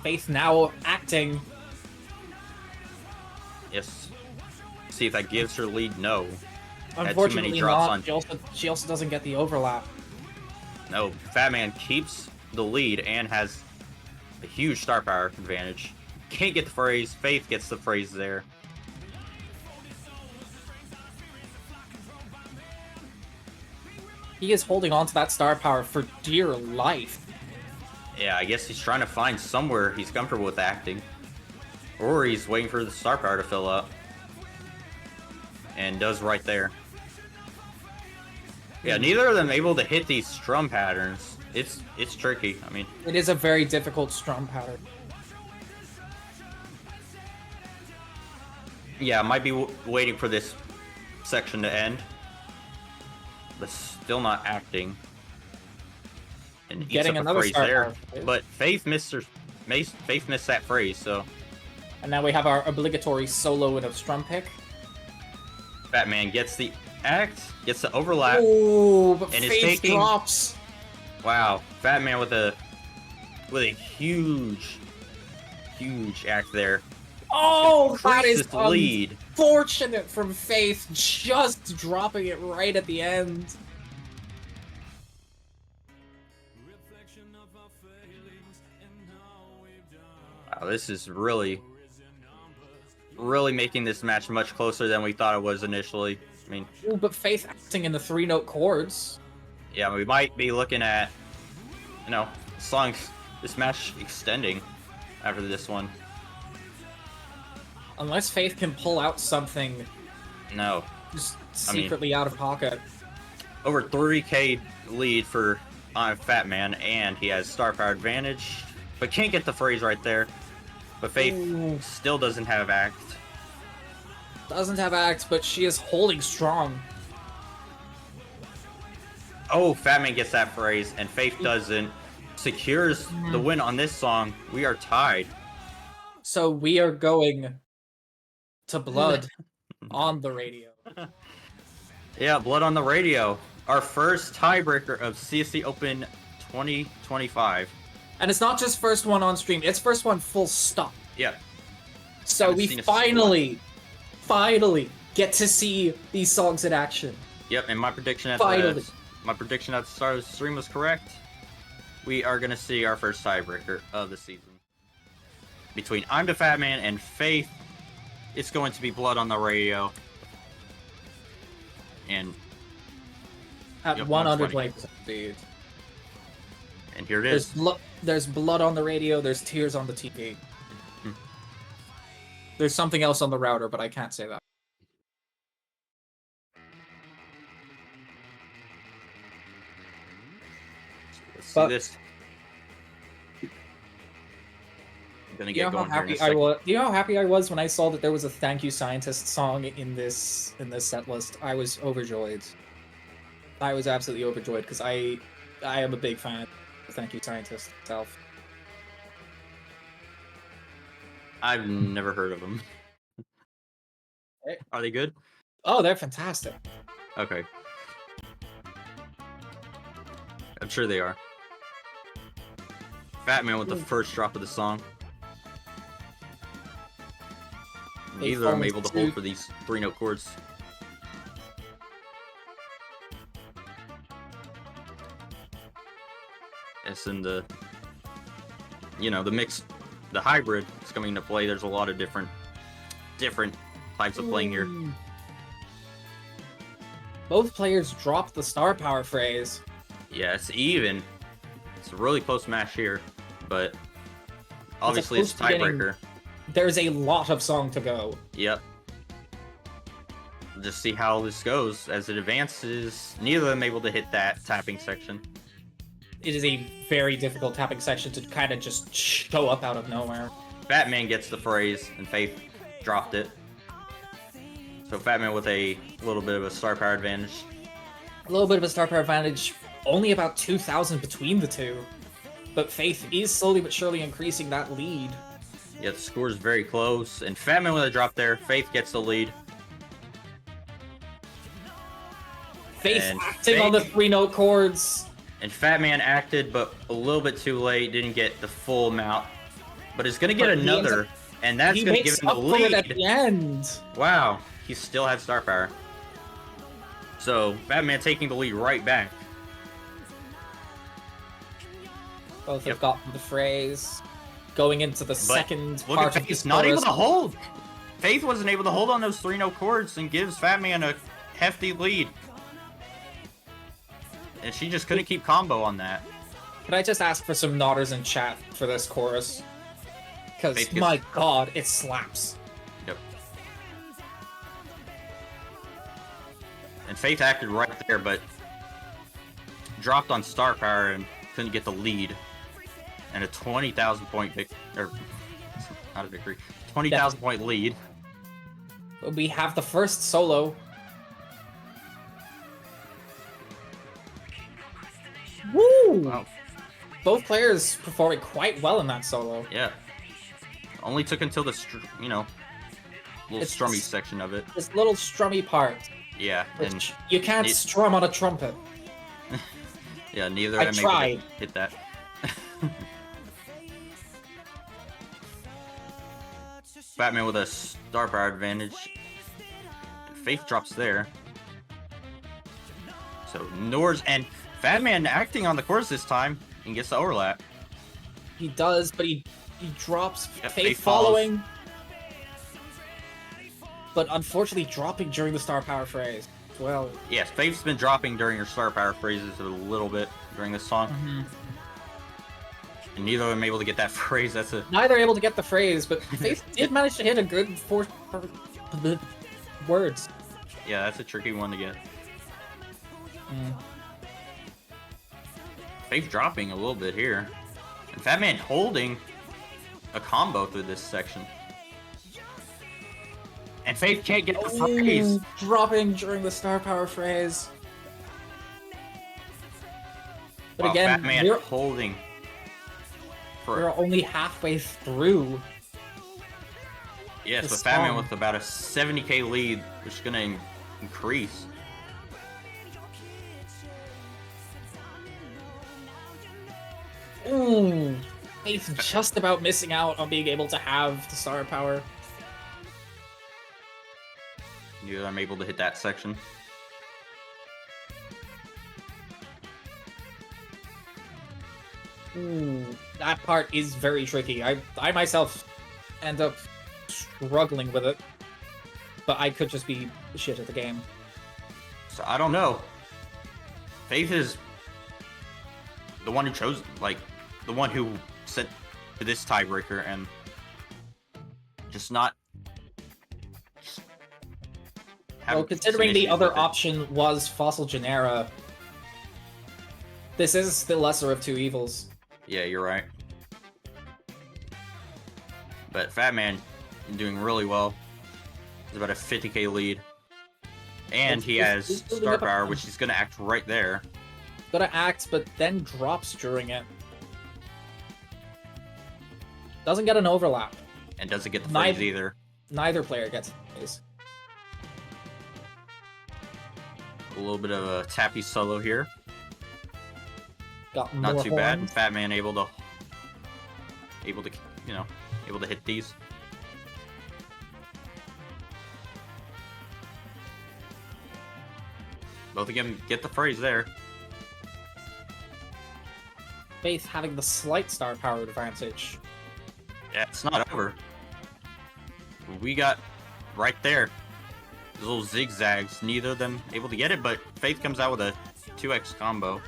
S2: Faith now acting.
S1: Yes. See if that gives her lead. No.
S2: Unfortunately,
S1: too many drops
S2: not. She also doesn't get the overlap.
S1: No, Fat Man keeps the lead and has a huge star power advantage. Can't get the phrase. Faith gets the phrase there.
S2: He is holding on to that star power for dear life.
S1: Yeah, I guess he's trying to find somewhere he's comfortable with acting. Or he's waiting for the star power to fill up. And does right there. Yeah, neither of them able to hit these strum patterns. It's tricky. I mean,
S2: it is a very difficult strum pattern.
S1: Yeah, I might be waiting for this section to end. But still not acting. And
S2: Getting another
S1: phrase
S2: star
S1: there.
S2: power.
S1: But Faith missed that phrase, so.
S2: And now we have our obligatory solo and a strum pick.
S1: Batman gets the act, gets the overlap.
S2: Oh, but
S1: and
S2: Faith drops.
S1: Wow, Batman with a huge act there.
S2: Oh, that is
S1: lead.
S2: Unfortunate from Faith, just dropping it right at the end.
S1: Wow, this is really making this match much closer than we thought it was initially. I mean,
S2: ooh, but Faith acting in the 3-note chords.
S1: Yeah, we might be looking at, this match extending after this one.
S2: Unless Faith can pull out something.
S1: No.
S2: Just secretly out of pocket.
S1: Over 3k lead for Fat Man, and he has star power advantage, but can't get the phrase right there. But Faith still doesn't have act.
S2: Doesn't have act, but she is holding strong.
S1: Oh, Fat Man gets that phrase, and Faith doesn't. Secures the win on this song. We are tied.
S2: So we are going to Blood on the radio.
S1: Yeah, Blood on the radio. Our first tiebreaker of CSC Open 2025.
S2: And it's not just first one on stream, it's first one full stop.
S1: Yeah.
S2: So we finally get to see these songs in action.
S1: Yep, and my prediction at the start of the stream was correct. We are going to see our first tiebreaker of the season. Between I'm the Fat Man and Faith, it's going to be Blood on the radio. And
S2: at 120% speed.
S1: And here it is.
S2: There's blood on the radio, there's tears on the TV. There's something else on the router, but I can't say that.
S1: Let's see this. I'm gonna get going here in a second.
S2: Do you know how happy I was when I saw that there was a Thank You Scientist song in this set list? I was overjoyed. I was absolutely overjoyed because I am a big fan of Thank You Scientist itself.
S1: I've never heard of them. Are they good?
S2: Oh, they're fantastic.
S1: Okay. I'm sure they are. Fat Man with the first drop of the song. Neither of them able to hold for these 3-note chords. Yes, and the mix, the hybrid is coming into play. There's a lot of different types of playing here.
S2: Both players dropped the star power phrase.
S1: Yeah, it's even. It's a really close match here, but obviously it's tiebreaker.
S2: There's a lot of song to go.
S1: Yep. We'll just see how this goes as it advances. Neither of them able to hit that tapping section.
S2: It is a very difficult tapping section to kind of just show up out of nowhere.
S1: Batman gets the phrase, and Faith dropped it. So Batman with a little bit of a star power advantage.
S2: A little bit of a star power advantage. Only about 2,000 between the two. But Faith is slowly but surely increasing that lead.
S1: Yeah, the score is very close. And Fatman with a drop there. Faith gets the lead.
S2: Faith acting on the 3-note chords.
S1: And Fat Man acted, but a little bit too late. Didn't get the full amount. But is going to get another. And that's going to give him the lead.
S2: At the end.
S1: Wow. He still had star power. So, Batman taking the lead right back.
S2: Both have gotten the phrase. Going into the second
S1: look
S2: part
S1: at
S2: of this
S1: Faith not able to hold. Faith wasn't able to hold on those 3-note chords and gives Fat Man a hefty lead. And she just couldn't keep combo on that.
S2: Could I just ask for some nodders in chat for this chorus? Because, my god, it slaps.
S1: Yep. And Faith acted right there, but dropped on star power and couldn't get the lead. And a 20,000 point or not a victory, 20,000 point lead.
S2: We have the first solo. Woo!
S1: Wow.
S2: Both players performing quite well in that solo.
S1: Yeah. Only took until the, little strummy section of it.
S2: This little strummy part.
S1: Yeah.
S2: And you can't strum on a trumpet.
S1: Yeah, neither
S2: I tried.
S1: Hit that. Batman with a star power advantage. Faith drops there. So Norz and Fatman acting on the course this time and gets the overlap.
S2: He does, but he drops.
S1: Yep,
S2: Faith following. But unfortunately dropping during the star power phrase. Well.
S1: Yes, Faith's been dropping during her star power phrases a little bit during this song.
S2: Mm-hmm.
S1: And neither of them able to get that phrase. That's a
S2: neither able to get the phrase, but Faith did manage to hit a good 4 words.
S1: Yeah, that's a tricky one to get. Faith dropping a little bit here. And Fatman holding a combo through this section. And Faith can't get the phrase.
S2: Dropping during the star power phrase. But
S1: wow,
S2: again,
S1: Fatman holding.
S2: We're only halfway through.
S1: Yes, but Fatman with about a 70k lead, which is going to increase.
S2: Ooh, Faith just about missing out on being able to have the star power.
S1: Yeah, I'm able to hit that section.
S2: Ooh, that part is very tricky. I myself end up struggling with it, but I could just be shit at the game.
S1: So I don't know. Faith is the one who chose, the one who sent to this tiebreaker, and just not.
S2: Well, considering the other option was Fossil Genera, this is the lesser of two evils.
S1: Yeah, you're right. But Fatman doing really well. He's about a 50k lead. And he has star power, which he's going to act right there.
S2: Gonna act, but then drops during it. Doesn't get an overlap.
S1: And doesn't get the phrase either.
S2: Neither player gets the phrase.
S1: A little bit of a tappy solo here.
S2: Got
S1: not too bad.
S2: horns.
S1: Fatman able to hit these. Both of them get the phrase there.
S2: Faith having the slight star power advantage.
S1: Yeah, it's not over. We got right there. Those little zigzags. Neither of them able to get it, but Faith comes out with a 2x combo.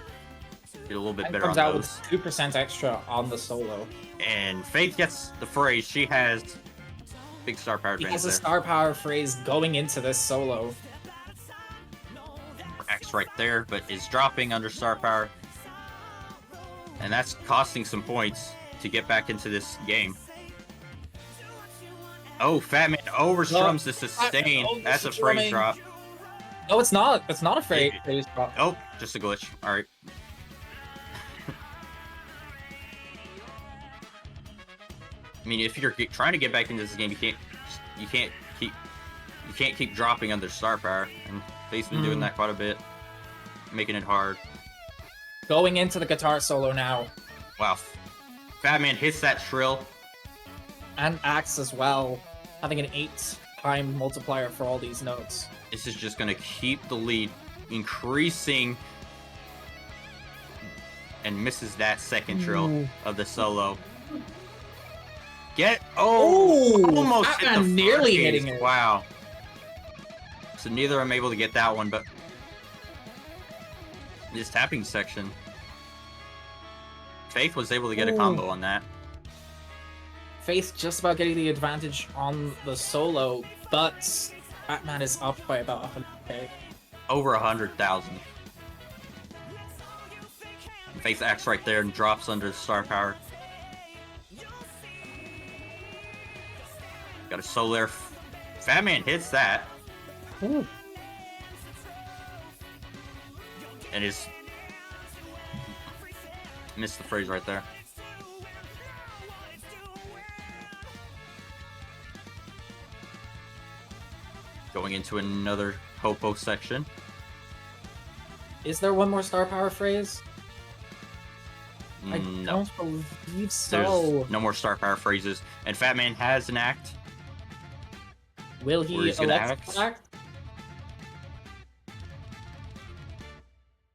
S1: Did a little bit better on
S2: comes out
S1: those.
S2: with 2% extra on the solo.
S1: And Faith gets the phrase. She has big star power
S2: He
S1: advantage
S2: has a
S1: there.
S2: star power phrase going into this solo.
S1: X right there, but is dropping under star power. And that's costing some points to get back into this game. Oh, Fatman overstrums the sustain. That's a phrase drop.
S2: No, it's not. It's not a phrase drop.
S1: Oh, just a glitch. All right. I mean, if you're trying to get back into this game, you can't keep dropping under star power. And Faith's been doing that quite a bit, making it hard.
S2: Going into the guitar solo now.
S1: Wow, Fatman hits that shrill.
S2: And acts as well, having an 8-time multiplier for all these notes.
S1: This is just going to keep the lead increasing, and misses that second trill of the solo. Almost hit the
S2: nearly
S1: phrase.
S2: hitting it.
S1: Wow. So neither of them able to get that one, but this tapping section. Faith was able to get a combo on that.
S2: Faith just about getting the advantage on the solo, but Batman is up by about 100k.
S1: Over 100,000. Faith acts right there and drops under the star power. Got a solo there. Fat Man hits that.
S2: Ooh.
S1: And is missed the phrase right there. Going into another Hopo section.
S2: Is there one more star power phrase? I
S1: No.
S2: don't believe so.
S1: There's no more star power phrases. And Fat Man has an act.
S2: Will
S1: Where
S2: he
S1: he's gonna
S2: elect
S1: act?
S2: act?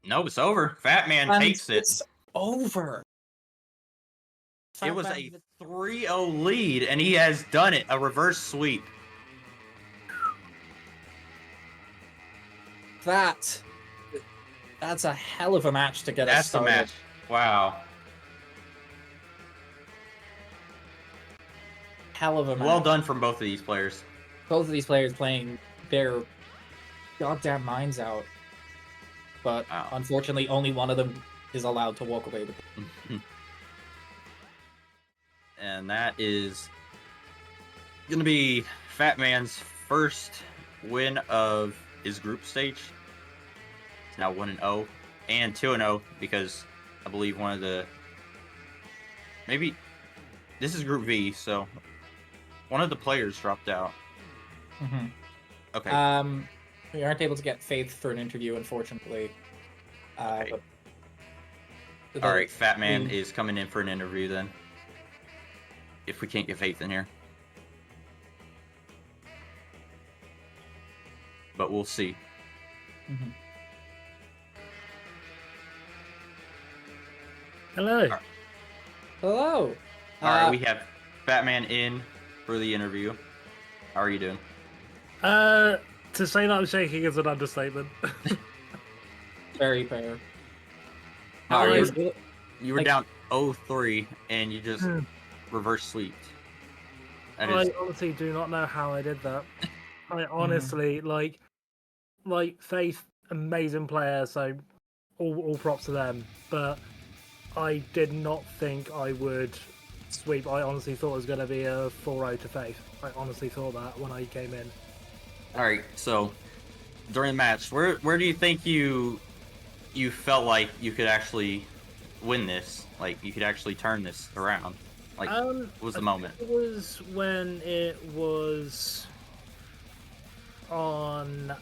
S1: No, it's over. Fat Man
S2: And
S1: takes it.
S2: it's over.
S1: It was a 3-0 lead, and he has done it. A reverse sweep.
S2: That's a hell of a match to get us
S1: That's the
S2: started.
S1: match. Wow.
S2: Hell of a match.
S1: Well done from both of these players.
S2: Both of these players playing their goddamn minds out. But
S1: Wow.
S2: unfortunately, only one of them is allowed to walk away with it.
S1: And that is going to be Fat Man's first win of his group stage. It's now 1-0 and 2-0 because I believe one of the... Maybe... This is Group V, so one of the players dropped out.
S2: Mm-hmm.
S1: Okay.
S2: We aren't able to get Faith for an interview, unfortunately.
S1: Okay.
S2: But
S1: All right, Fat Man is coming in for an interview then. If we can't get Faith in here. But we'll see.
S2: Mm-hmm.
S3: Hello.
S1: All right.
S2: Hello.
S1: All right, we have Fat Man in for the interview. How are you doing?
S3: To say that I'm shaking is an understatement.
S2: Very fair.
S1: All
S2: How
S1: right,
S2: are you?
S1: You were
S2: Like-
S1: down 0-3 and you just reverse sweeped. That
S3: I
S1: is,
S3: honestly do not know how I did that. I honestly like Faith, amazing player, so all props to them. But I did not think I would sweep. I honestly thought it was going to be a 4-0 to Faith. I honestly thought that when I came in.
S1: all right, so during the match, where do you think you felt like you could actually win this? Like you could actually turn this around? Like what was the moment?
S3: It was when it was on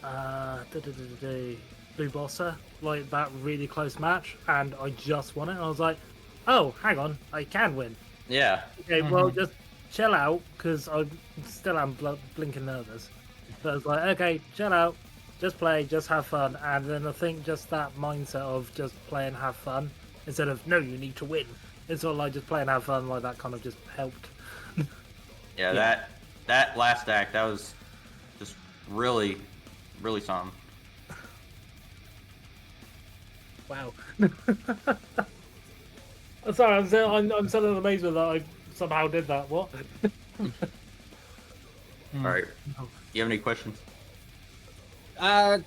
S3: Blue Bossa, like that really close match, and I just won it. I was like, oh, hang on, I can win.
S1: Yeah.
S3: Okay, well, just chill out, because I still am blinking nervous. But I was like, okay, chill out, just play, just have fun. And then I think just that mindset of just play and have fun, instead of, no, you need to win. It's sort of like just play and have fun, like that kind of just helped.
S1: Yeah, that last act, that was just really, really something.
S3: Wow. I'm sorry, I'm still in amazement that I somehow did that. What?
S1: All right. You have any questions?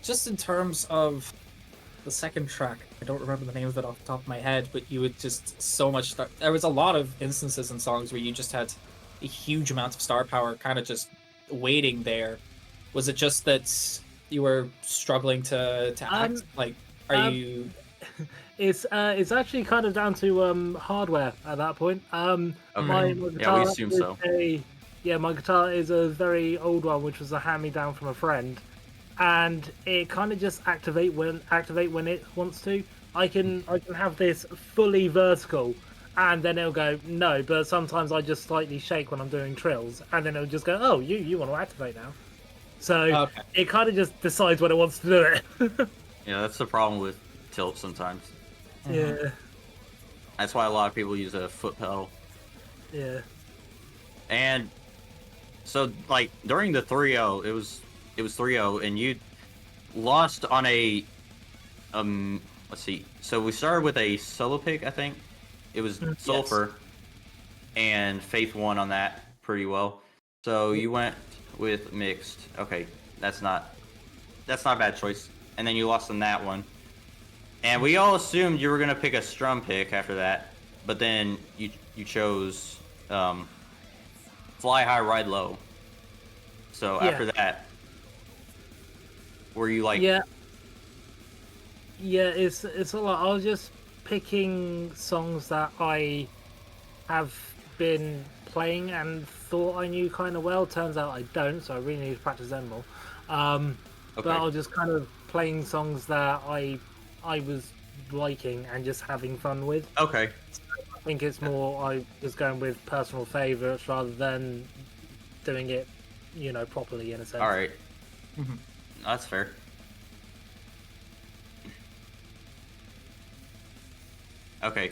S2: Just in terms of the second track, I don't remember the name of it off the top of my head, but you would just so much there was a lot of instances in songs where you just had a huge amount of star power kind of just waiting there. Was it just that you were struggling to act? Like, are you...
S3: It's actually kind of down to hardware at that point.
S1: Okay.
S3: My
S1: Yeah,
S3: guitar
S1: we assume
S3: is
S1: so.
S3: my guitar is a very old one, which was a hand-me-down from a friend, and it kind of just activate when it wants to. I can have this fully vertical, and then it'll go no. But sometimes I just slightly shake when I'm doing trills, and then it'll just go, oh, you want to activate now. So it kind of just decides when it wants to do it.
S1: Yeah, that's the problem with tilt sometimes.
S3: Yeah.
S1: That's why a lot of people use a foot pedal.
S3: Yeah.
S1: And so, like, during the 3-0, it was 3-0, and you lost on a let's see. So we started with a solo pick, I think. It was Sulfur, and Faith won on that pretty well. So you went with mixed. Okay, that's not a bad choice. And then you lost on that one. And we all assumed you were gonna pick a strum pick after that, but then you chose Fly High, Ride Low. So after that, were you like?
S3: Yeah, it's a lot. I was just picking songs that I have been playing and thought I knew kind of well. Turns out I don't, so I really need to practice them more. But I was just kind of playing songs that I was liking and just having fun with.
S1: Okay.
S3: So I think it's more I was going with personal favourites rather than doing it, properly in a sense.
S1: All right. That's fair. Okay.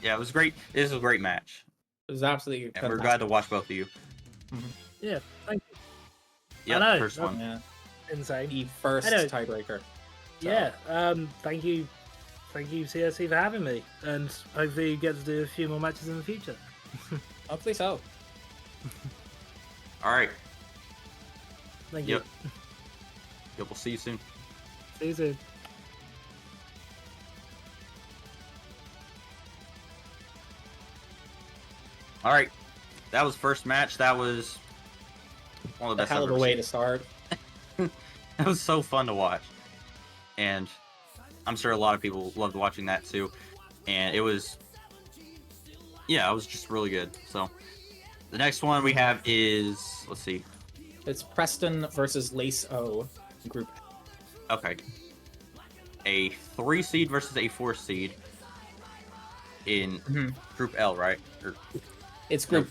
S1: Yeah, it was great. This was a great match.
S2: It was absolutely.
S1: And we're glad to watch both of you.
S3: Yeah, thank you.
S1: Yeah,
S3: I know,
S1: first one.
S2: Yeah.
S3: Insane.
S2: The first tiebreaker. So.
S3: Yeah. Thank you, CSC, for having me, and hopefully you get to do a few more matches in the future.
S2: Hopefully so.
S1: All right.
S3: Thank you.
S1: Yep. We'll see you soon.
S3: See you soon.
S1: All right. That was first match. That was one of the best.
S2: Hell of a way to start.
S1: It was so fun to watch, and I'm sure a lot of people loved watching that too. And it was, it was just really good. So the next one we have is, let's see.
S2: It's Preston versus LaceOh group.
S1: Okay. A 3 seed versus a 4 seed in Group L, right? Or,
S2: it's Group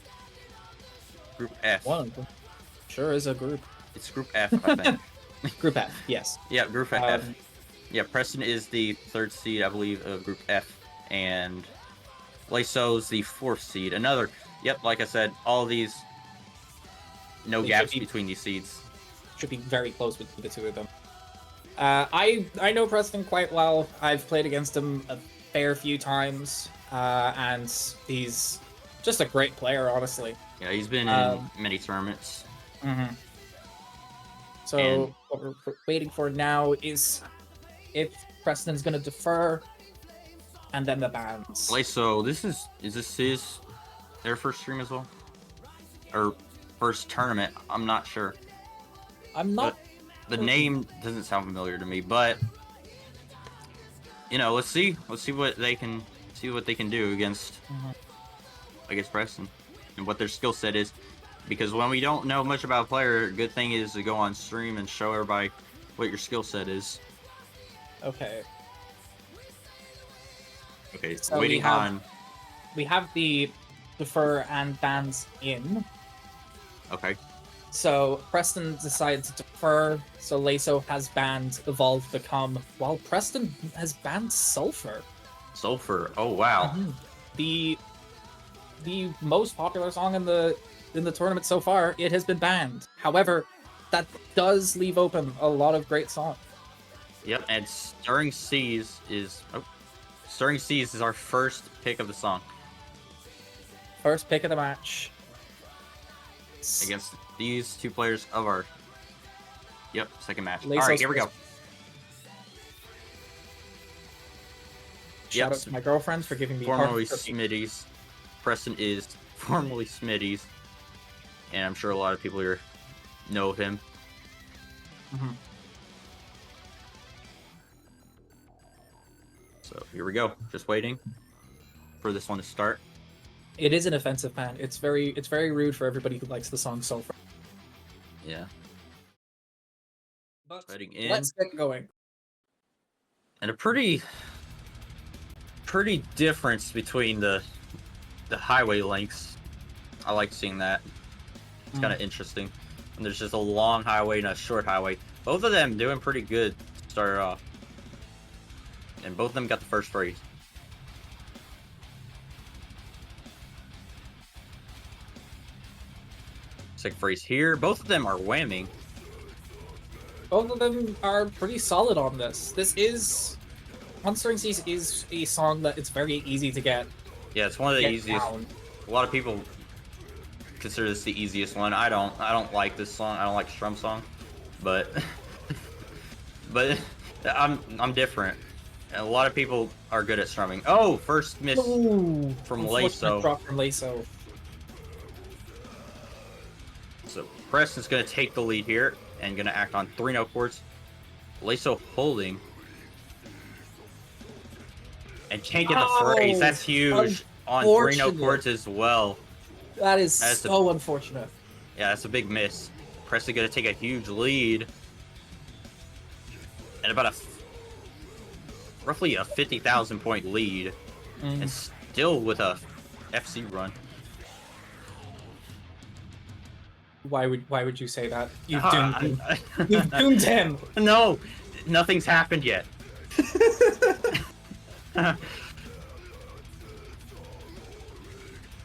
S1: Group F.
S2: One of them. Sure is a group.
S1: It's Group F, I think.
S2: Group F, yes.
S1: Yeah, Group F. Yeah, Preston is the 3rd seed, I believe, of Group F, and LaceOh's the 4th seed. Another, like I said, all of these, no gaps between these seeds.
S2: Should be very close with the two of them. I know Preston quite well. I've played against him a fair few times, and he's just a great player, honestly.
S1: Yeah, he's been in many tournaments.
S2: So what we're waiting for now is if Preston's going to defer, and then the bans.
S1: LaceOh, is this their first stream as well? Or first tournament? I'm not sure.
S2: I'm not.
S1: But the name doesn't sound familiar to me, but let's see what they can do against Preston and what their skill set is. Because when we don't know much about a player, a good thing is to go on stream and show everybody what your skill set is.
S2: Okay.
S1: Okay,
S2: So
S1: waiting on.
S2: We have the defer and bans in.
S1: Okay.
S2: So Preston decided to defer, so LaceOh has banned Evolve Become, while Preston has banned Sulfur.
S1: Sulfur, oh wow.
S2: The most popular song in the tournament so far, it has been banned. However, that does leave open a lot of great songs.
S1: Yep, and Stirring Seas is our first pick of the song.
S2: First pick of the match.
S1: Against these two players of our second match.
S2: LaceOh's
S1: Alright, here we go.
S2: Shout out to my girlfriends for giving me
S1: formerly Smitty's. Preston is formerly Smitty's. And I'm sure a lot of people here know of him. So here we go. Just waiting for this one to start.
S2: It is an offensive ban. It's very rude for everybody who likes the song Sulfur.
S1: Yeah.
S2: But
S1: Heading in.
S2: let's get going.
S1: And a pretty difference between the highway lengths. I like seeing that. It's kind of interesting. And there's just a long highway and a short highway. Both of them doing pretty good to start off. And both of them got the first phrase. Second phrase here. Both of them are whamming.
S2: both of them are pretty solid on this. This is PrsTnCH is a song that it's very easy to get.
S1: Yeah, it's one of the
S2: Get
S1: easiest.
S2: down.
S1: A lot of people consider this the easiest one. I don't. I don't like this song. I don't like Strum song, but but I'm different. And a lot of people are good at strumming. Oh, first miss
S2: Ooh,
S1: from
S2: unfortunate
S1: LaceOh.
S2: drop from LaceOh.
S1: So Preston's gonna take the lead here and gonna act on 3-note chords. LaceOh holding. And can't get the phrase. That's huge. On 3-note chords as well.
S2: That is
S1: That's
S2: so unfortunate.
S1: Yeah, that's a big miss. Preston gonna take a huge lead. And about roughly a 50,000 point lead. And still with a FC run.
S2: Why would you say that? You've doomed him. You've doomed him.
S1: No, nothing's happened yet.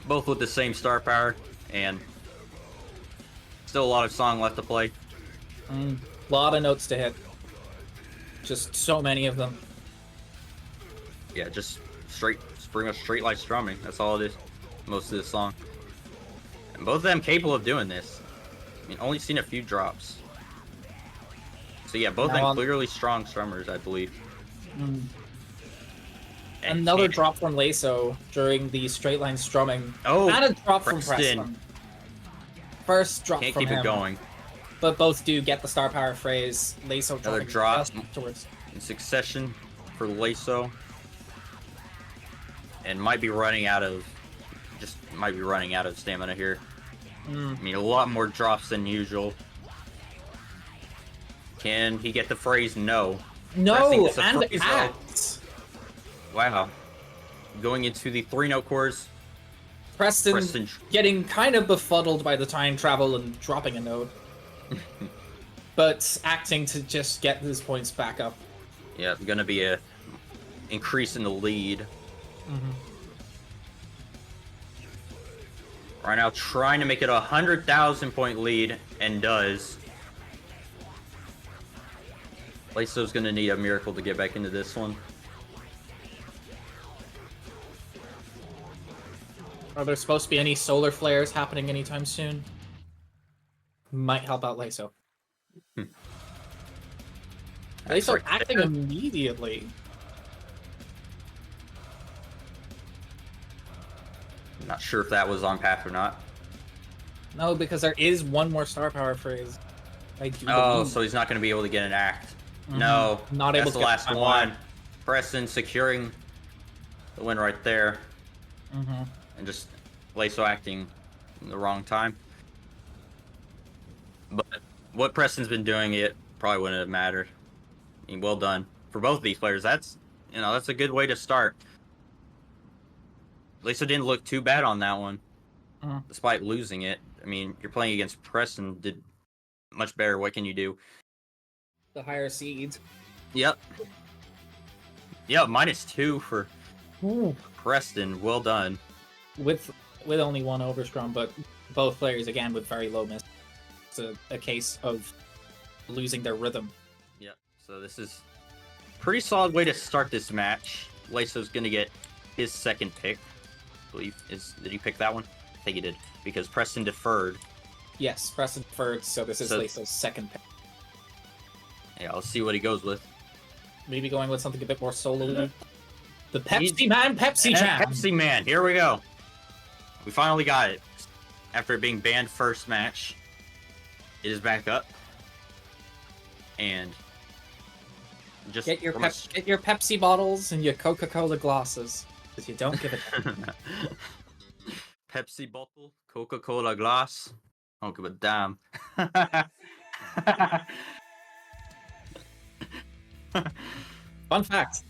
S1: Both with the same star power, and still a lot of song left to play.
S2: A lot of notes to hit. Just so many of them.
S1: Yeah, just pretty much straight line strumming. That's all it is. Most of this song. And both of them capable of doing this. I mean, only seen a few drops. So yeah, both of them clearly strong strummers, I believe.
S2: Another drop from LaceOh during the straight line strumming.
S1: Oh,
S2: and a drop from
S1: Preston.
S2: Preston. First drop
S1: Can't
S2: from
S1: keep
S2: him.
S1: it going.
S2: But both do get the star power phrase. LaceOh
S1: Another
S2: dropping
S1: drop
S2: just afterwards.
S1: in succession for LaceOh. And might be running out of stamina here. I mean, a lot more drops than usual. Can he get the phrase? No.
S2: No,
S1: Pressing
S2: and
S1: the phrase,
S2: act.
S1: Wow. Going into the 3-note chords.
S2: Preston getting kind of befuddled by the time travel and dropping a note. But acting to just get his points back up.
S1: Yeah, gonna be a increase in the lead. Right now, trying to make it a 100,000 point lead, and does. LaceOh's gonna need a miracle to get back into this one.
S2: Are there supposed to be any solar flares happening anytime soon? Might help out LaceOh. LaceOh
S1: right
S2: acting
S1: there.
S2: immediately.
S1: Not sure if that was on path or not.
S2: No, because there is one more star power phrase. I do
S1: Oh,
S2: believe.
S1: so he's not going to be able to get an act. No,
S2: Not able
S1: that's
S2: to
S1: the
S2: get
S1: last
S2: the
S1: one.
S2: line.
S1: Preston securing the win right there. And just LaceOh acting in the wrong time. But what Preston's been doing, it probably wouldn't have mattered. I mean, well done for both of these players. That's a good way to start. LaceOh didn't look too bad on that one, despite losing it. I mean, you're playing against Preston, did much better. What can you do?
S2: The higher seeds.
S1: Yep. Yep, -2 for Preston. Well done.
S2: With only one overstrum, but both players again with very low miss. It's a case of losing their rhythm.
S1: Yep. So this is a pretty solid way to start this match. LaceOh's gonna get his second pick. I believe did he pick that one? I think he did, because Preston deferred.
S2: Yes, Preston deferred, so this is LaceOh's second pick.
S1: Yeah, let's see what he goes with.
S2: Maybe going with something a bit more solo. The Pepsi Man, Pepsi Jam.
S1: Pepsi Man, here we go. We finally got it. After it being banned first match, it is back up. And just
S2: Get your Pepsi bottles and your Coca-Cola glasses, because you don't give it.
S1: Pepsi bottle, Coca-Cola glass. I don't give a damn.
S2: Fun fact: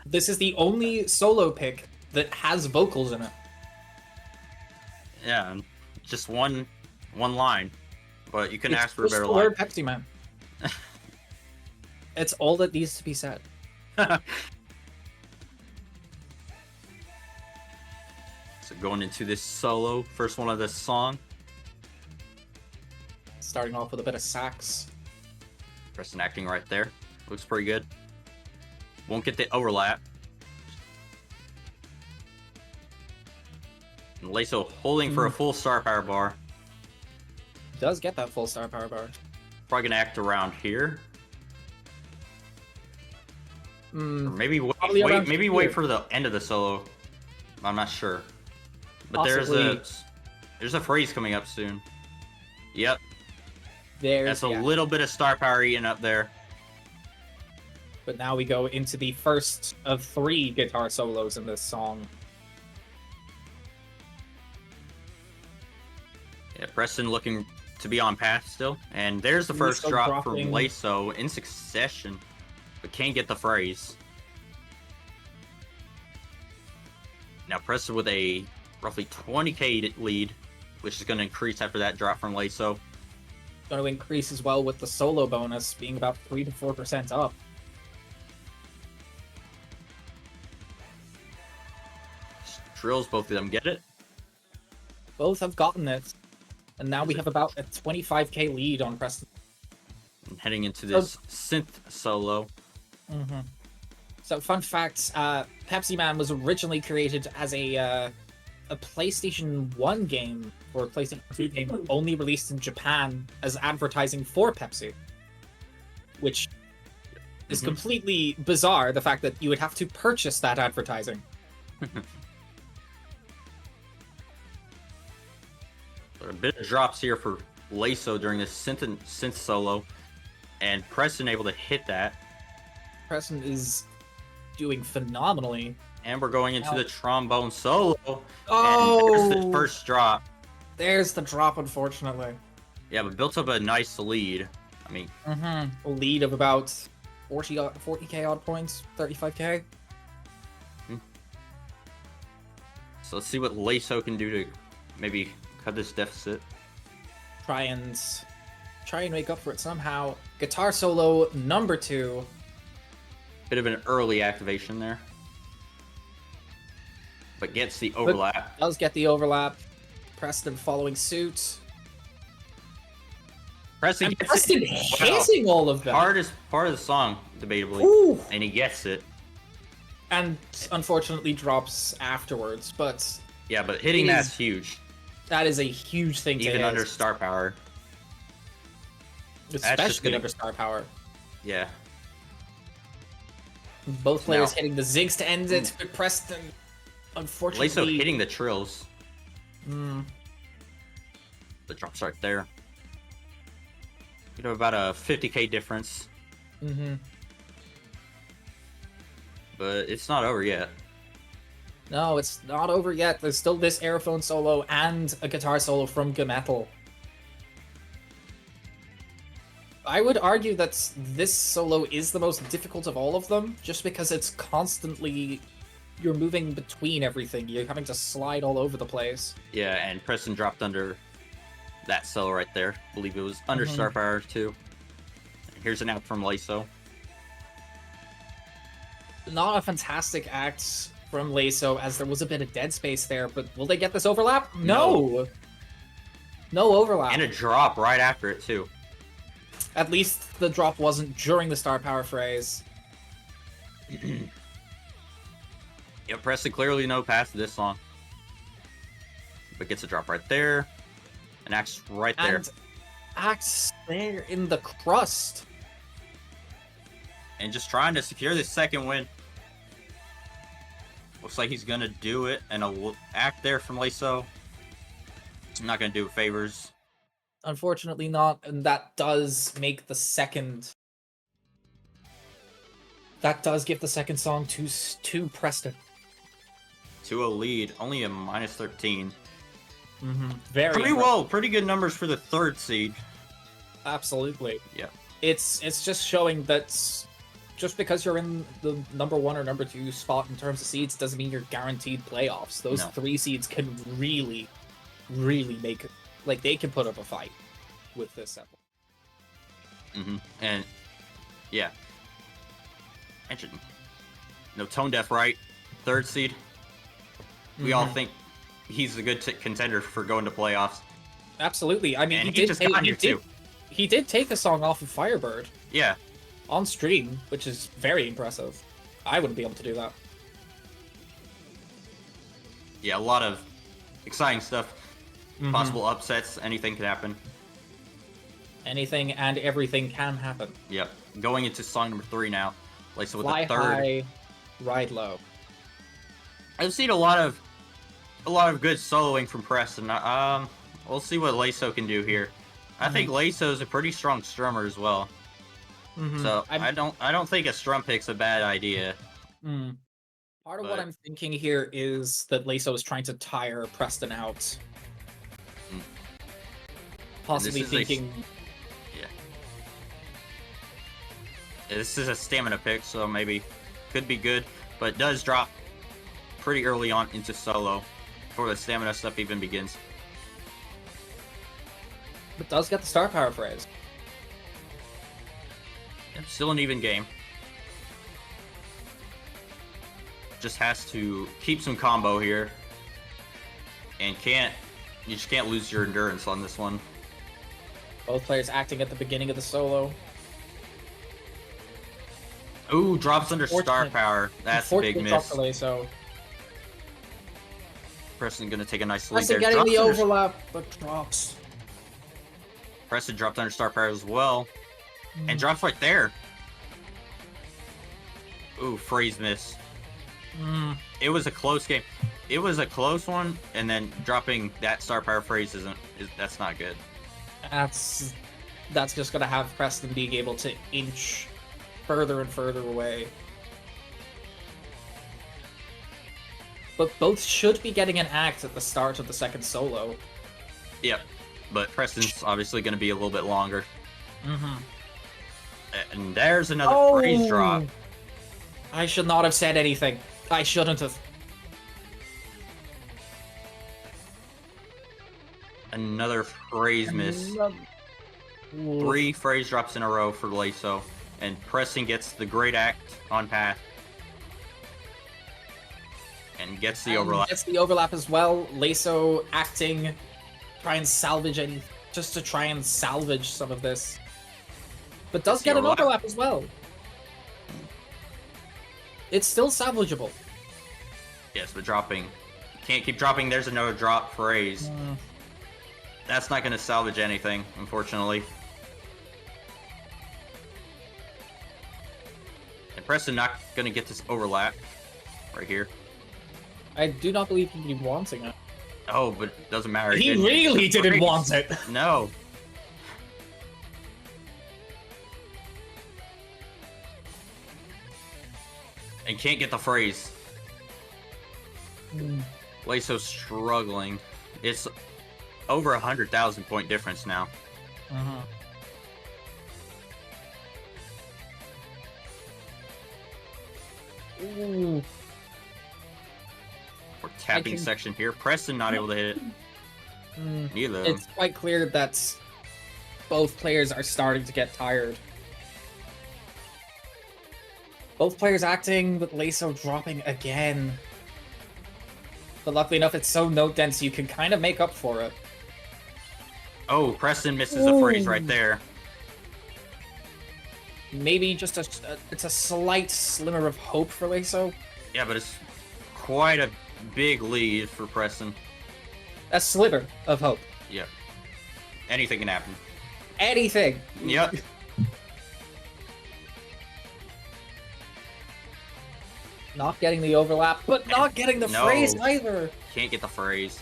S2: this is the only solo pick that has vocals in it.
S1: Yeah, just one line, but you can
S2: It's
S1: ask for a
S2: just
S1: better
S2: the
S1: line.
S2: word Pepsi Man. It's all that needs to be said.
S1: So going into this solo, first one of this song.
S2: Starting off with a bit of sax.
S1: Preston acting right there. Looks pretty good. Won't get the overlap. And LaceOh holding for a full star power bar.
S2: Does get that full star power bar.
S1: Probably gonna act around here. Or maybe wait for the end of the solo. I'm not sure. But
S2: Possibly.
S1: there's a phrase coming up soon. Yep.
S2: There's
S1: That's a little bit of star power eating up there.
S2: But now we go into the first of 3 guitar solos in this song.
S1: Yeah, Preston looking to be on path still. And there's the first
S2: LaceOh
S1: drop from
S2: dropping-
S1: LaceOh in succession. But can't get the phrase. Now Preston with a roughly 20k lead, which is going to increase after that drop from LaceOh.
S2: Going to increase as well with the solo bonus being about 3 to 4% up.
S1: Drills, both of them get it.
S2: Both have gotten it. And now we have about a 25k lead on Preston.
S1: And heading into this synth solo.
S2: So, fun fact, Pepsi Man was originally created as a PlayStation 1 game, or a PlayStation 2 game, only released in Japan as advertising for Pepsi. Which is completely bizarre, the fact that you would have to purchase that advertising.
S1: A bit of drops here for LaceOh during this synth solo. And Preston able to hit that.
S2: Preston is doing phenomenally.
S1: And we're going into the trombone solo.
S2: Oh!
S1: And there's the first drop.
S2: There's the drop, unfortunately.
S1: Yeah, but built up a nice lead. I mean,
S2: A lead of about 40k odd points, 35k.
S1: so let's see what LaceOh can do to maybe cut this deficit.
S2: Try and make up for it somehow. Guitar solo number 2.
S1: Bit of an early activation there. But gets the overlap.
S2: Does get the overlap. Preston following suit.
S1: Preston
S2: And
S1: gets
S2: Preston
S1: it.
S2: hitting all of them.
S1: Hardest part of the song, debatably.
S2: Ooh.
S1: And he gets it.
S2: And unfortunately drops afterwards, but
S1: Yeah, but hitting
S2: It is-
S1: that's huge.
S2: that is a huge thing to
S1: Even
S2: hit,
S1: under star power.
S2: especially
S1: gonna-
S2: under star power.
S1: Yeah.
S2: Both players
S1: Now-
S2: hitting the zigs to end it, but Preston, unfortunately...
S1: LaceOh hitting the trills.
S2: Hmm.
S1: The drops right there. You know, about a 50k difference. But it's not over yet.
S2: No, it's not over yet. There's still this aerophone solo and a guitar solo from Gametal. I would argue that this solo is the most difficult of all of them, just because it's constantly... You're moving between everything. You're having to slide all over the place.
S1: Yeah, and Preston dropped under that solo right there. I believe it was under star power too. Here's an out from LaceOh.
S2: Not a fantastic act from LaceOh, as there was a bit of dead space there, but will they get this overlap? No! No overlap.
S1: And a drop right after it too.
S2: At least the drop wasn't during the star power phrase.
S1: Yeah, Preston clearly no path to this song. But gets a drop right there. And acts right there.
S2: And acts there in the crust.
S1: And just trying to secure this second win. Looks like he's gonna do it. And a act there from LaceOh. I'm not gonna do it favors.
S2: Unfortunately not, and that does make the second... That does give the second song to Preston.
S1: To a lead, only a -13.
S2: Very
S1: Pretty
S2: impressive.
S1: well, pretty good numbers for the third seed.
S2: Absolutely.
S1: Yeah.
S2: It's just showing that just because you're in the number 1 or number 2 spot in terms of seeds doesn't mean you're guaranteed playoffs. Those
S1: No.
S2: 3 seeds can really, really make it. Like, they can put up a fight with this set.
S1: And yeah. Mentioned. No tone deaf, right? Third seed. We all think he's a good contender for going to playoffs.
S2: Absolutely. I mean,
S1: And
S2: he
S1: he
S2: did
S1: just
S2: take,
S1: got here, too.
S2: he did take a song off of Firebird.
S1: Yeah.
S2: On stream, which is very impressive. I wouldn't be able to do that.
S1: Yeah, a lot of exciting stuff.
S2: Mhm.
S1: Possible upsets, anything could happen.
S2: Anything and everything can happen.
S1: Yep. Going into song number 3 now. LaceOh with
S2: Fly
S1: the third.
S2: high, ride low.
S1: I've seen a lot of good soloing from Preston. We'll see what LaceOh can do here. I think LaceOh is a pretty strong strummer as well. So I don't think a strum pick's a bad idea.
S2: Part of what I'm thinking here is that LaceOh is trying to tire Preston out. Possibly thinking...
S1: This is a stamina pick, so maybe could be good, but it does drop pretty early on into solo before the stamina stuff even begins.
S2: But does get the star power phrase.
S1: Still an even game. Just has to keep some combo here, and you just can't lose your endurance on this one.
S2: Both players acting at the beginning of the solo.
S1: Ooh, drops under star power. That's a big miss.
S2: LaceOh.
S1: Preston gonna take a nice lead
S2: Preston
S1: there.
S2: getting the overlap, but drops.
S1: Preston dropped under star power as well, and drops right there. Ooh, phrase miss. It was a close game. It was a close one, and then dropping that star power phrase that's not good.
S2: That's just gonna have Preston being able to inch further and further away. But both should be getting an act at the start of the second solo.
S1: Yep, but Preston's obviously going to be a little bit longer. And there's another phrase drop.
S2: I should not have said anything. I shouldn't have.
S1: Another phrase miss. 3 phrase drops in a row for LaceOh. And Preston gets the great act on path. And gets the overlap.
S2: Gets the overlap as well. LaceOh acting, try and salvage just to try and salvage some of this. But does get an overlap as well. It's still salvageable.
S1: Yes, but dropping. Can't keep dropping. There's another drop phrase. That's not going to salvage anything, unfortunately. And Preston not going to get this overlap right here.
S2: I do not believe he'd be wanting it.
S1: Oh, but it doesn't matter.
S2: He really didn't want it.
S1: No. And can't get the phrase. LaceOh struggling. It's over 100,000 point difference now.
S2: Ooh.
S1: Or tapping section here. Preston not able to hit it. Neither.
S2: It's quite clear that both players are starting to get tired. Both players acting, but LaceOh dropping again. But luckily enough, it's so note dense you can kind of make up for it.
S1: Oh, Preston misses a phrase right there.
S2: Maybe just it's a slight slimmer of hope for LaceOh.
S1: Yeah, but it's quite a big lead for Preston.
S2: A sliver of hope.
S1: Yep. Anything can happen.
S2: Anything.
S1: Yep.
S2: Not getting the overlap, but not getting the phrase either.
S1: Can't get the phrase.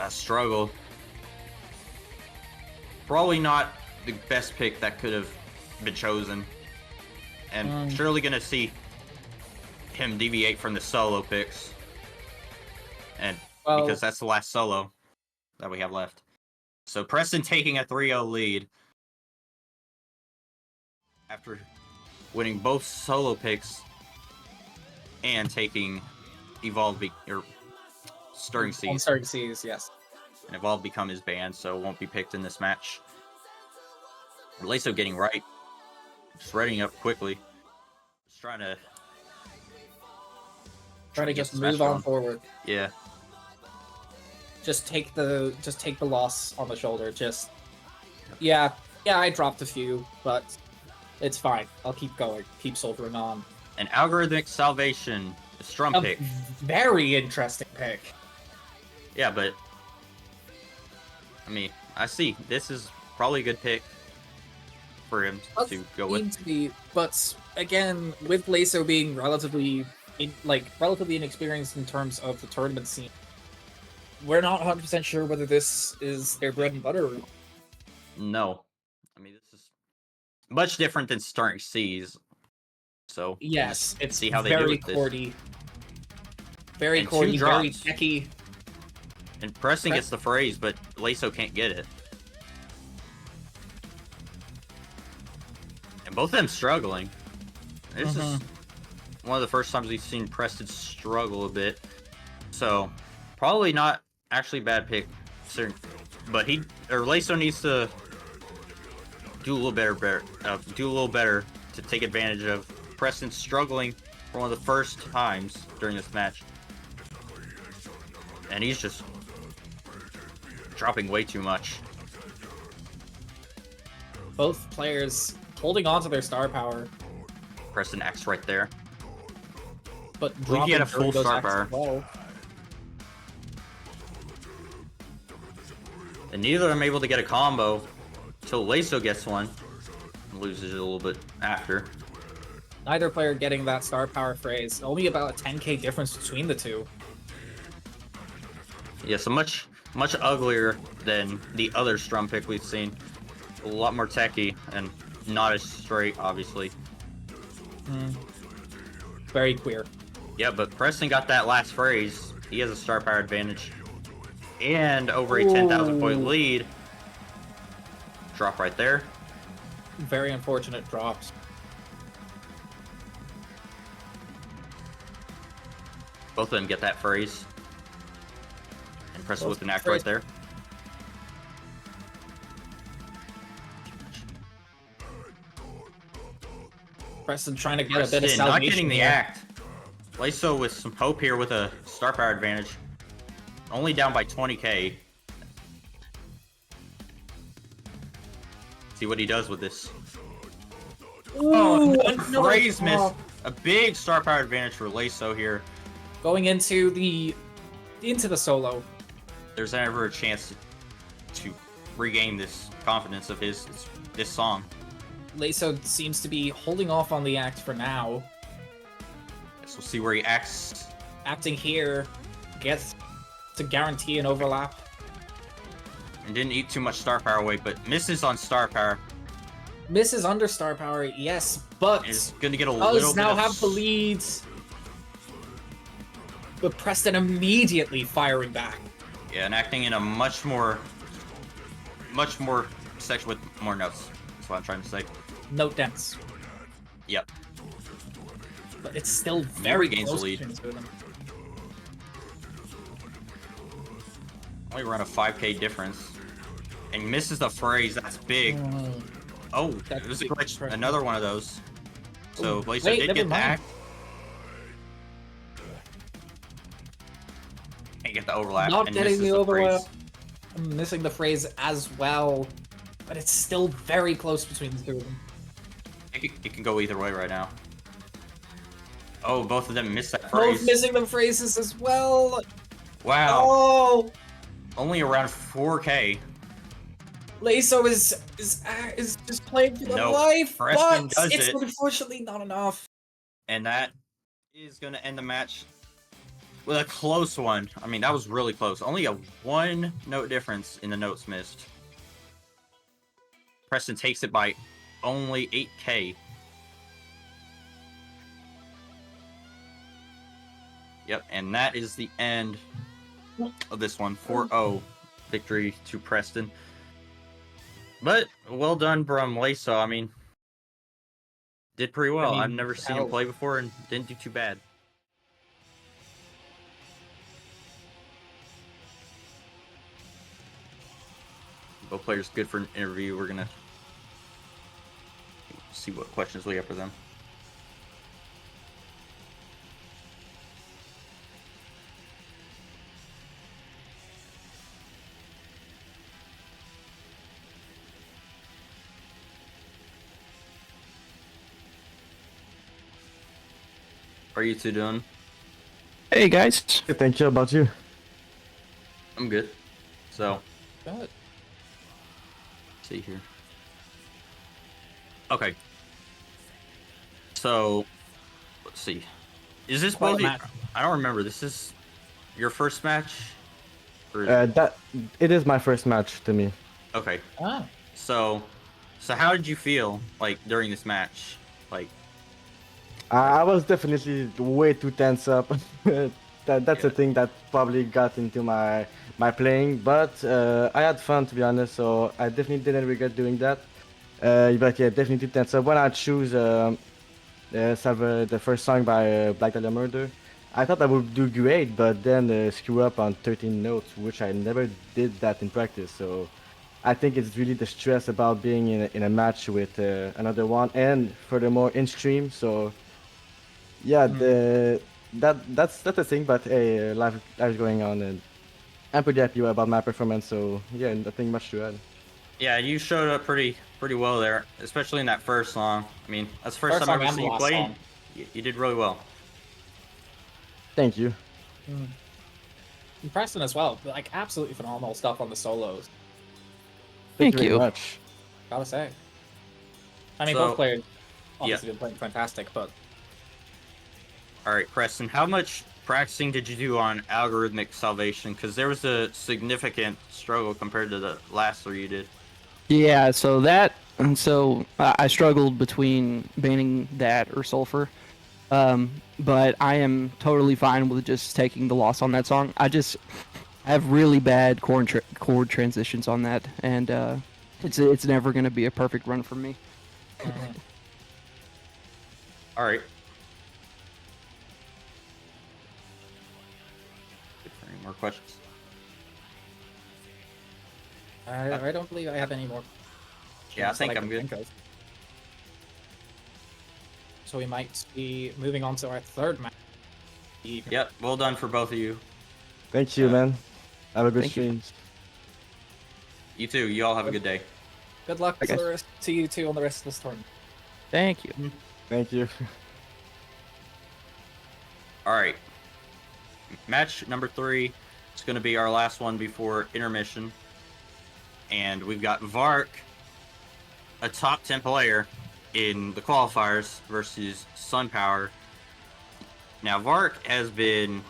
S1: Struggle. Probably not the best pick that could have been chosen. And surely gonna see him deviate from the solo picks. And because that's the last solo that we have left. So Preston taking a 3-0 lead after winning both solo picks and taking Stirring Seas.
S2: Stirring Seas, yes.
S1: And Evolve become his band, so it won't be picked in this match. LaceOh getting right. Just readying up quickly. Just trying to
S2: just move on forward.
S1: Yeah.
S2: Just take the loss on the shoulder. Just Yeah, I dropped a few, but it's fine. I'll keep going, keep soldiering on.
S1: An algorithmic salvation, a strum
S2: A
S1: pick.
S2: very interesting pick.
S1: Yeah, but I mean, I see this is probably a good pick for him to go with.
S2: To be, but again, with LaceOh being relatively inexperienced in terms of the tournament scene, we're not 100% sure whether this is their bread and butter or not.
S1: No, I mean this is much different than starting C's. So
S2: yes, it's
S1: see how they do
S2: very
S1: with this.
S2: cordy, very
S1: And
S2: cordy, very
S1: drops.
S2: techy.
S1: And Preston gets the phrase, but LaceOh can't get it. And both of them struggling. This is one of the first times we've seen Preston struggle a bit. So probably not actually a bad pick, but LaceOh needs to do a little better to take advantage of Preston struggling for one of the first times during this match. And he's just dropping way too much.
S2: Both players holding on to their star power,
S1: Preston acts right there.
S2: but
S1: We
S2: dropping
S1: get a
S2: during
S1: full
S2: those
S1: star
S2: acts
S1: power.
S2: as well.
S1: And neither of them able to get a combo until LaceOh gets one and loses it a little bit after.
S2: Neither player getting that star power phrase. Only about a 10k difference between the two.
S1: Yeah, so much uglier than the other strum pick we've seen. A lot more techy and not as straight, obviously.
S2: Very queer.
S1: Yeah, but Preston got that last phrase. He has a star power advantage. And over a 10,000 point lead. Drop right there.
S2: Very unfortunate drops.
S1: Both of them get that phrase. And Preston with an act
S2: phrase.
S1: right there.
S2: Preston trying to get a
S1: Preston
S2: bit of
S1: not
S2: salvation
S1: getting the
S2: here.
S1: act. LaceOh with some hope here with a star power advantage. Only down by 20k. See what he does with this.
S2: Ooh,
S1: One phrase miss. A big star power advantage for LaceOh here.
S2: Going into the solo.
S1: There's never a chance to regain this confidence of this song.
S2: LaceOh seems to be holding off on the act for now.
S1: So we'll see where he acts.
S2: Acting here gets to guarantee an overlap.
S1: And didn't eat too much star power away, but misses on star power.
S2: Misses under star power, yes, but
S1: Is going to get a little
S2: does
S1: bit
S2: now
S1: of...
S2: have the lead. But Preston immediately firing back.
S1: Yeah, and acting in a much more section with more notes. That's what I'm trying to say.
S2: Note dense.
S1: Yep.
S2: But it's still very
S1: gains the
S2: close
S1: lead.
S2: between the two of them.
S1: Only around a 5k difference. And misses the phrase. That's big. Oh,
S2: That's
S1: it was a
S2: big.
S1: glitch. Another one of those. So LaceOh
S2: wait,
S1: did
S2: never
S1: get the
S2: mind.
S1: act. Can't get the overlap.
S2: Not
S1: and
S2: getting
S1: misses
S2: the overlap.
S1: phrase.
S2: I'm missing the phrase as well. But it's still very close between the two of them.
S1: It can go either way right now. Oh, both of them missed that phrase.
S2: Both missing the phrases as well.
S1: Wow.
S2: Oh,
S1: Only around 4k.
S2: LaceOh is just playing for the
S1: No,
S2: life,
S1: Preston
S2: but
S1: does
S2: it's
S1: it.
S2: unfortunately not enough.
S1: And that is going to end the match with a close one. I mean, that was really close. Only a 1 note difference in the notes missed. Preston takes it by only 8k. Yep, and that is the end of this one. 4-0 victory to Preston. But well done from LaceOh. I mean, did pretty well.
S2: I mean,
S1: I've never seen him play before and didn't do too bad. Both players good for an interview. We're gonna see what questions we have for them. How are you two doing?
S4: Hey guys.
S5: Good, thank you. How about you?
S1: I'm good. So,
S2: Good.
S1: let's see here. Okay. So, let's see. Is this
S2: Quite a
S1: both?
S2: match.
S1: I don't remember. This is your first match? Or is
S5: It is my first match to me.
S1: Okay.
S2: Ah.
S1: So how did you feel like during this match? Like,
S5: I was definitely way too tense up. That's a
S1: Yeah.
S5: thing that probably got into my playing, but I had fun, to be honest. So I definitely didn't regret doing that. But yeah, definitely tense up. When I choose the first song by Black Dahlia Murder, I thought I would do great, but then screw up on 13 notes, which I never did that in practice. So I think it's really the stress about being in a match with another one, and furthermore in stream. So yeah, that's the thing. But hey, life is going on, and I'm pretty happy about my performance. So yeah, nothing much to add.
S1: yeah, you showed up pretty well there, especially in that first song. I mean, that's the first
S2: First
S1: time I've
S2: song
S1: ever
S2: and
S1: seen you
S2: last
S1: play.
S2: song.
S1: You did really well.
S5: Thank you.
S2: And Preston as well. Like, absolutely phenomenal stuff on the solos.
S4: Thank
S5: you very
S4: you.
S5: much.
S2: Gotta say. I mean,
S1: So-
S2: both players obviously been playing fantastic, but
S1: All right, Preston, how much practicing did you do on algorithmic salvation? Because there was a significant struggle compared to the last three you did.
S4: Yeah, so I struggled between banning that or sulfur. But I am totally fine with just taking the loss on that song. I have really bad chord transitions on that, and it's never gonna be a perfect run for me.
S1: All right. If there are any more questions?
S2: I don't believe I have any more.
S1: Yeah, I
S2: questions that
S1: think I'm
S2: can
S1: good.
S2: think of. So we might be moving on to our third match.
S1: Yep, well done for both of you.
S5: Thank you, man. Have a good
S4: Thank you.
S5: stream.
S1: You too. You all have a good day.
S2: Good luck
S4: I
S2: to,
S4: guess.
S2: to you two on the rest of this tournament.
S4: Thank you.
S5: Thank you.
S1: All right. Match number 3 is going to be our last one before intermission. And we've got Vark, a top 10 player in the qualifiers, versus SunPower. Now, Vark has been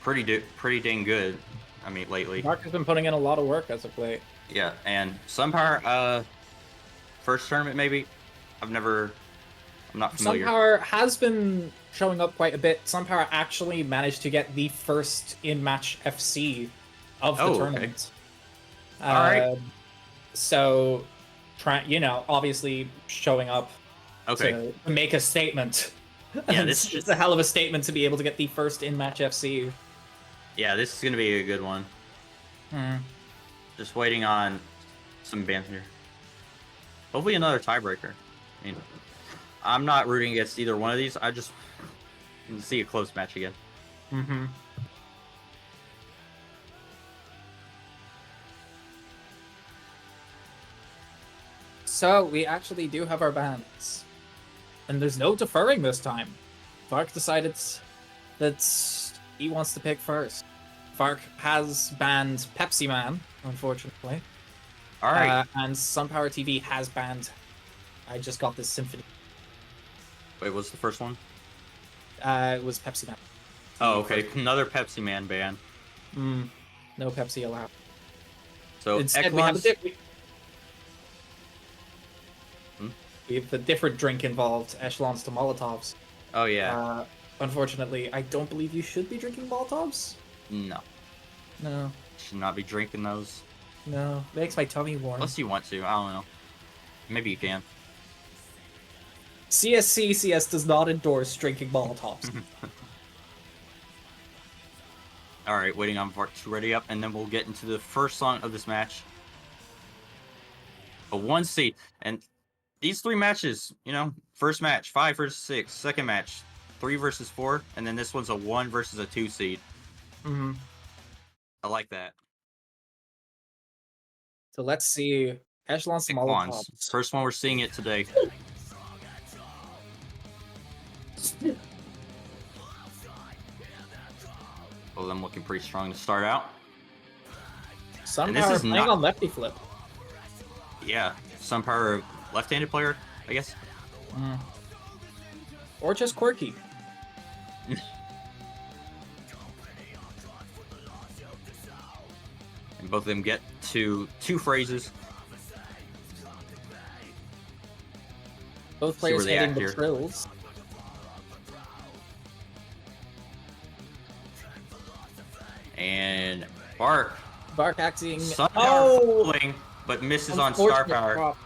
S1: pretty dang good, I mean, lately.
S2: Mark has been putting in a lot of work as of late.
S1: Yeah, and SunPower, first tournament maybe? I'm not familiar.
S2: SunPower has been showing up quite a bit. SunPower actually managed to get the first in-match FC of the
S1: Oh, okay.
S2: tournament.
S1: Alright.
S2: So, obviously showing up
S1: Okay.
S2: to make a statement.
S1: Yeah,
S2: And
S1: this
S2: it's a hell of a statement to be able to get the first in-match FC.
S1: Yeah, this is going to be a good one. Just waiting on some banter. Hopefully another tiebreaker. I mean, I'm not rooting against either one of these. I just want to see a close match again.
S2: So, we actually do have our bans. And there's no deferring this time. Vark decided that he wants to pick first. Vark has banned Pepsi Man, unfortunately.
S1: All right.
S2: And SunPowerTV has banned I Just Got This Symphony.
S1: Wait, what's the first one?
S2: It was Pepsi Man.
S1: Oh, okay. Another Pepsi Man ban.
S2: No Pepsi allowed.
S1: So
S2: Instead, we have,
S1: Eklund's-
S2: we have the different drink involved, Echelons to Molotovs.
S1: Oh, yeah.
S2: Unfortunately, I don't believe you should be drinking Molotovs.
S1: No.
S2: No,
S1: Should not be drinking those.
S2: no. Makes my tummy warm.
S1: Unless you want to. I don't know. Maybe you can.
S2: CS does not endorse drinking Molotovs.
S1: All right, waiting on Vark to ready up, and then we'll get into the first song of this match. A 1 seed. And these 3 matches, first match, 5 versus 6. Second match, 3 versus 4. And then this one's a 1 versus a 2 seed. I like that.
S2: So let's see. Echelons to
S1: Eklund's.
S2: Molotovs.
S1: First one we're seeing it today. Both of them looking pretty strong to start out.
S2: Some
S1: this
S2: power
S1: is
S2: playing
S1: not-
S2: on lefty flip.
S1: Yeah, SunPower left-handed player, I guess.
S2: Or just quirky.
S1: And both of them get to 2 phrases.
S2: Both
S1: See where
S2: players
S1: they
S2: hitting
S1: act
S2: the
S1: here.
S2: trills.
S1: And Vark,
S2: Vark acting.
S1: SunPower falling, but misses on Star
S2: Unfortunate
S1: Power.
S2: drop.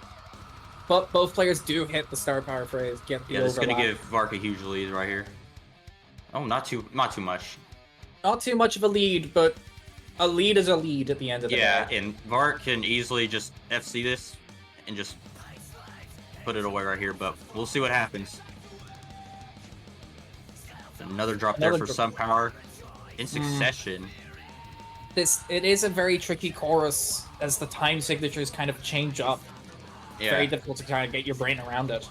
S2: But both players do hit the star power phrase. Get the
S1: Yeah, this is gonna
S2: overlap.
S1: give Vark a huge lead right here. Oh, not too much.
S2: Not too much of a lead, but a lead is a lead at the end of the
S1: Yeah,
S2: day.
S1: and Vark can easily just FC this and just put it away right here, but we'll see what happens. Another drop there
S2: Another
S1: for
S2: drop.
S1: SunPower in succession.
S2: It is a very tricky chorus as the time signatures kind of change up.
S1: Yeah,
S2: Very difficult to kind of get your brain around it.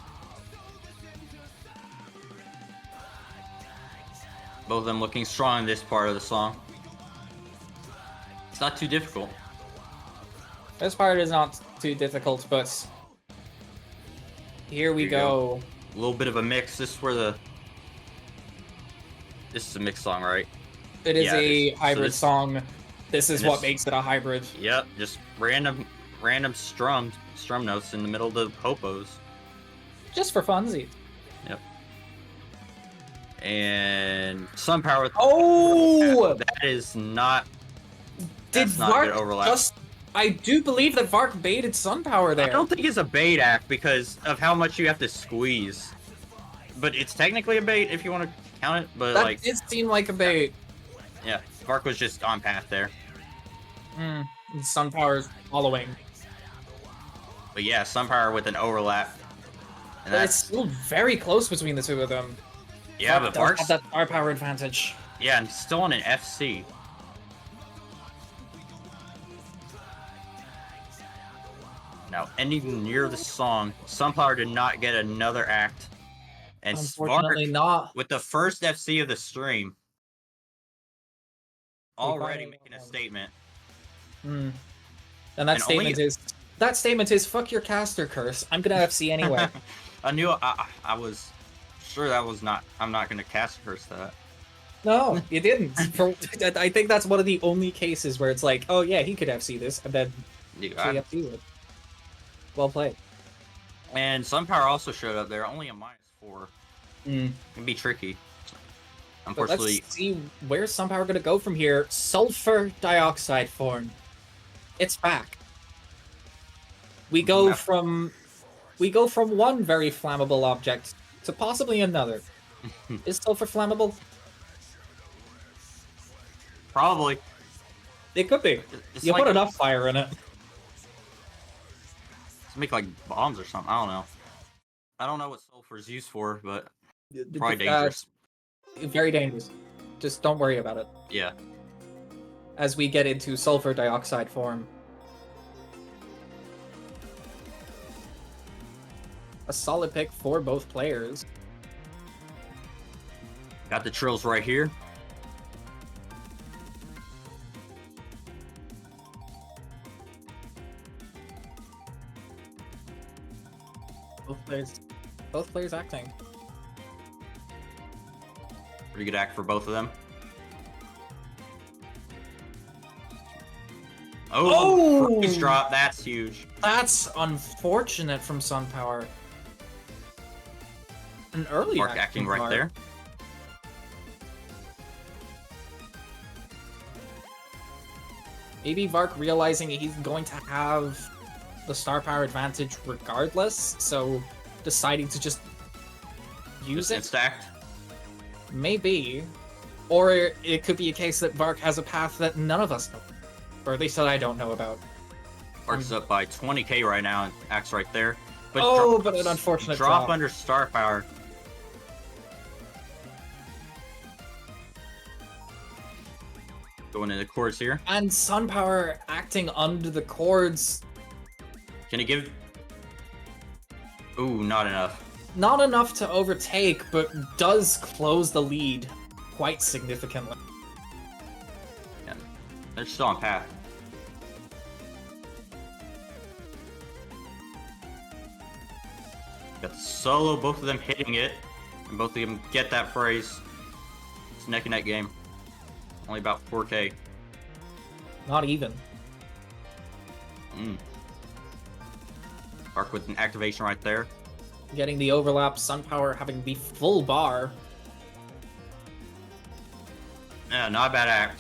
S1: both of them looking strong in this part of the song. It's not too difficult.
S2: This part is not too difficult, but here we
S1: Here you
S2: go.
S1: A little bit of a mix. This is a mixed song, right?
S2: It is
S1: Yeah,
S2: a
S1: it is. So
S2: hybrid
S1: this-
S2: song. This is
S1: and
S2: what
S1: this-
S2: makes it a hybrid.
S1: Yep, just random strum notes in the middle of the popos.
S2: Just for funsies.
S1: Yep. And SunPower.
S2: Oh!
S1: That is not.
S2: Did
S1: That's not a good
S2: Vark
S1: overlap.
S2: just... I do believe that Vark baited SunPower there.
S1: I don't think it's a bait act because of how much you have to squeeze. But it's technically a bait if you want to count it. But
S2: That
S1: like,
S2: did seem like a bait.
S1: yeah, Vark was just on path there.
S2: And SunPower's following.
S1: But yeah, SunPower with an overlap. And
S2: But it's
S1: that's
S2: still very close between the two of them.
S1: yeah,
S2: Vark
S1: but
S2: does
S1: Vark's
S2: have that star power advantage.
S1: yeah, and still on an FC. Now, ending near the song, SunPower did not get another act. And
S2: Unfortunately
S1: Vark,
S2: not.
S1: with the first FC of the stream, already
S2: finally
S1: making a
S2: won.
S1: statement.
S2: And that
S1: And only-
S2: statement is fuck your caster curse. I'm gonna FC anyway.
S1: I knew I was sure that was not. I'm not going to cast curse that.
S2: No, you didn't. I think that's one of the only cases where it's like, oh yeah, he could FC this, and then
S1: You
S2: he
S1: got it.
S2: FC'd it. Well played.
S1: And SunPower also showed up there, only a -4.
S2: Mm.
S1: It'd be tricky.
S2: But
S1: Unfortunately,
S2: let's see where's SunPower gonna go from here. Sulfur dioxide form. It's back. We go
S1: Yep.
S2: from one very flammable object to possibly another. Is sulfur flammable?
S1: probably.
S2: It could be.
S1: It's
S2: You
S1: like,
S2: put enough fire in it.
S1: to make like bombs or something. I don't know. I don't know what sulfur is used for, but probably dangerous.
S2: Very dangerous. Just don't worry about it.
S1: Yeah.
S2: As we get into sulfur dioxide form. A solid pick for both players.
S1: Got the trills right here.
S2: Both players acting.
S1: Pretty good act for both of them.
S2: Oh!
S1: Freeze drop. That's huge.
S2: That's unfortunate from SunPower. An early
S1: Vark acting right
S2: card.
S1: there.
S2: Maybe Vark realizing he's going to have the star power advantage regardless, so deciding to just use it.
S1: Stacked.
S2: Maybe. Or it could be a case that Vark has a path that none of us know. Or at least that I don't know about.
S1: Vark's up by 20k right now and acts right there. But
S2: Oh, but an unfortunate
S1: drop
S2: drop.
S1: under star power. Going into chords here.
S2: And SunPower acting under the chords.
S1: Can he give? Ooh, not enough.
S2: Not enough to overtake, but does close the lead quite significantly.
S1: Yeah, they're still on path. Got the solo, both of them hitting it, and both of them get that phrase. It's a neck and neck game. Only about 4K.
S2: Not even.
S1: Vark with an activation right there.
S2: Getting the overlap, SunPower having the full bar.
S1: Yeah, not a bad act.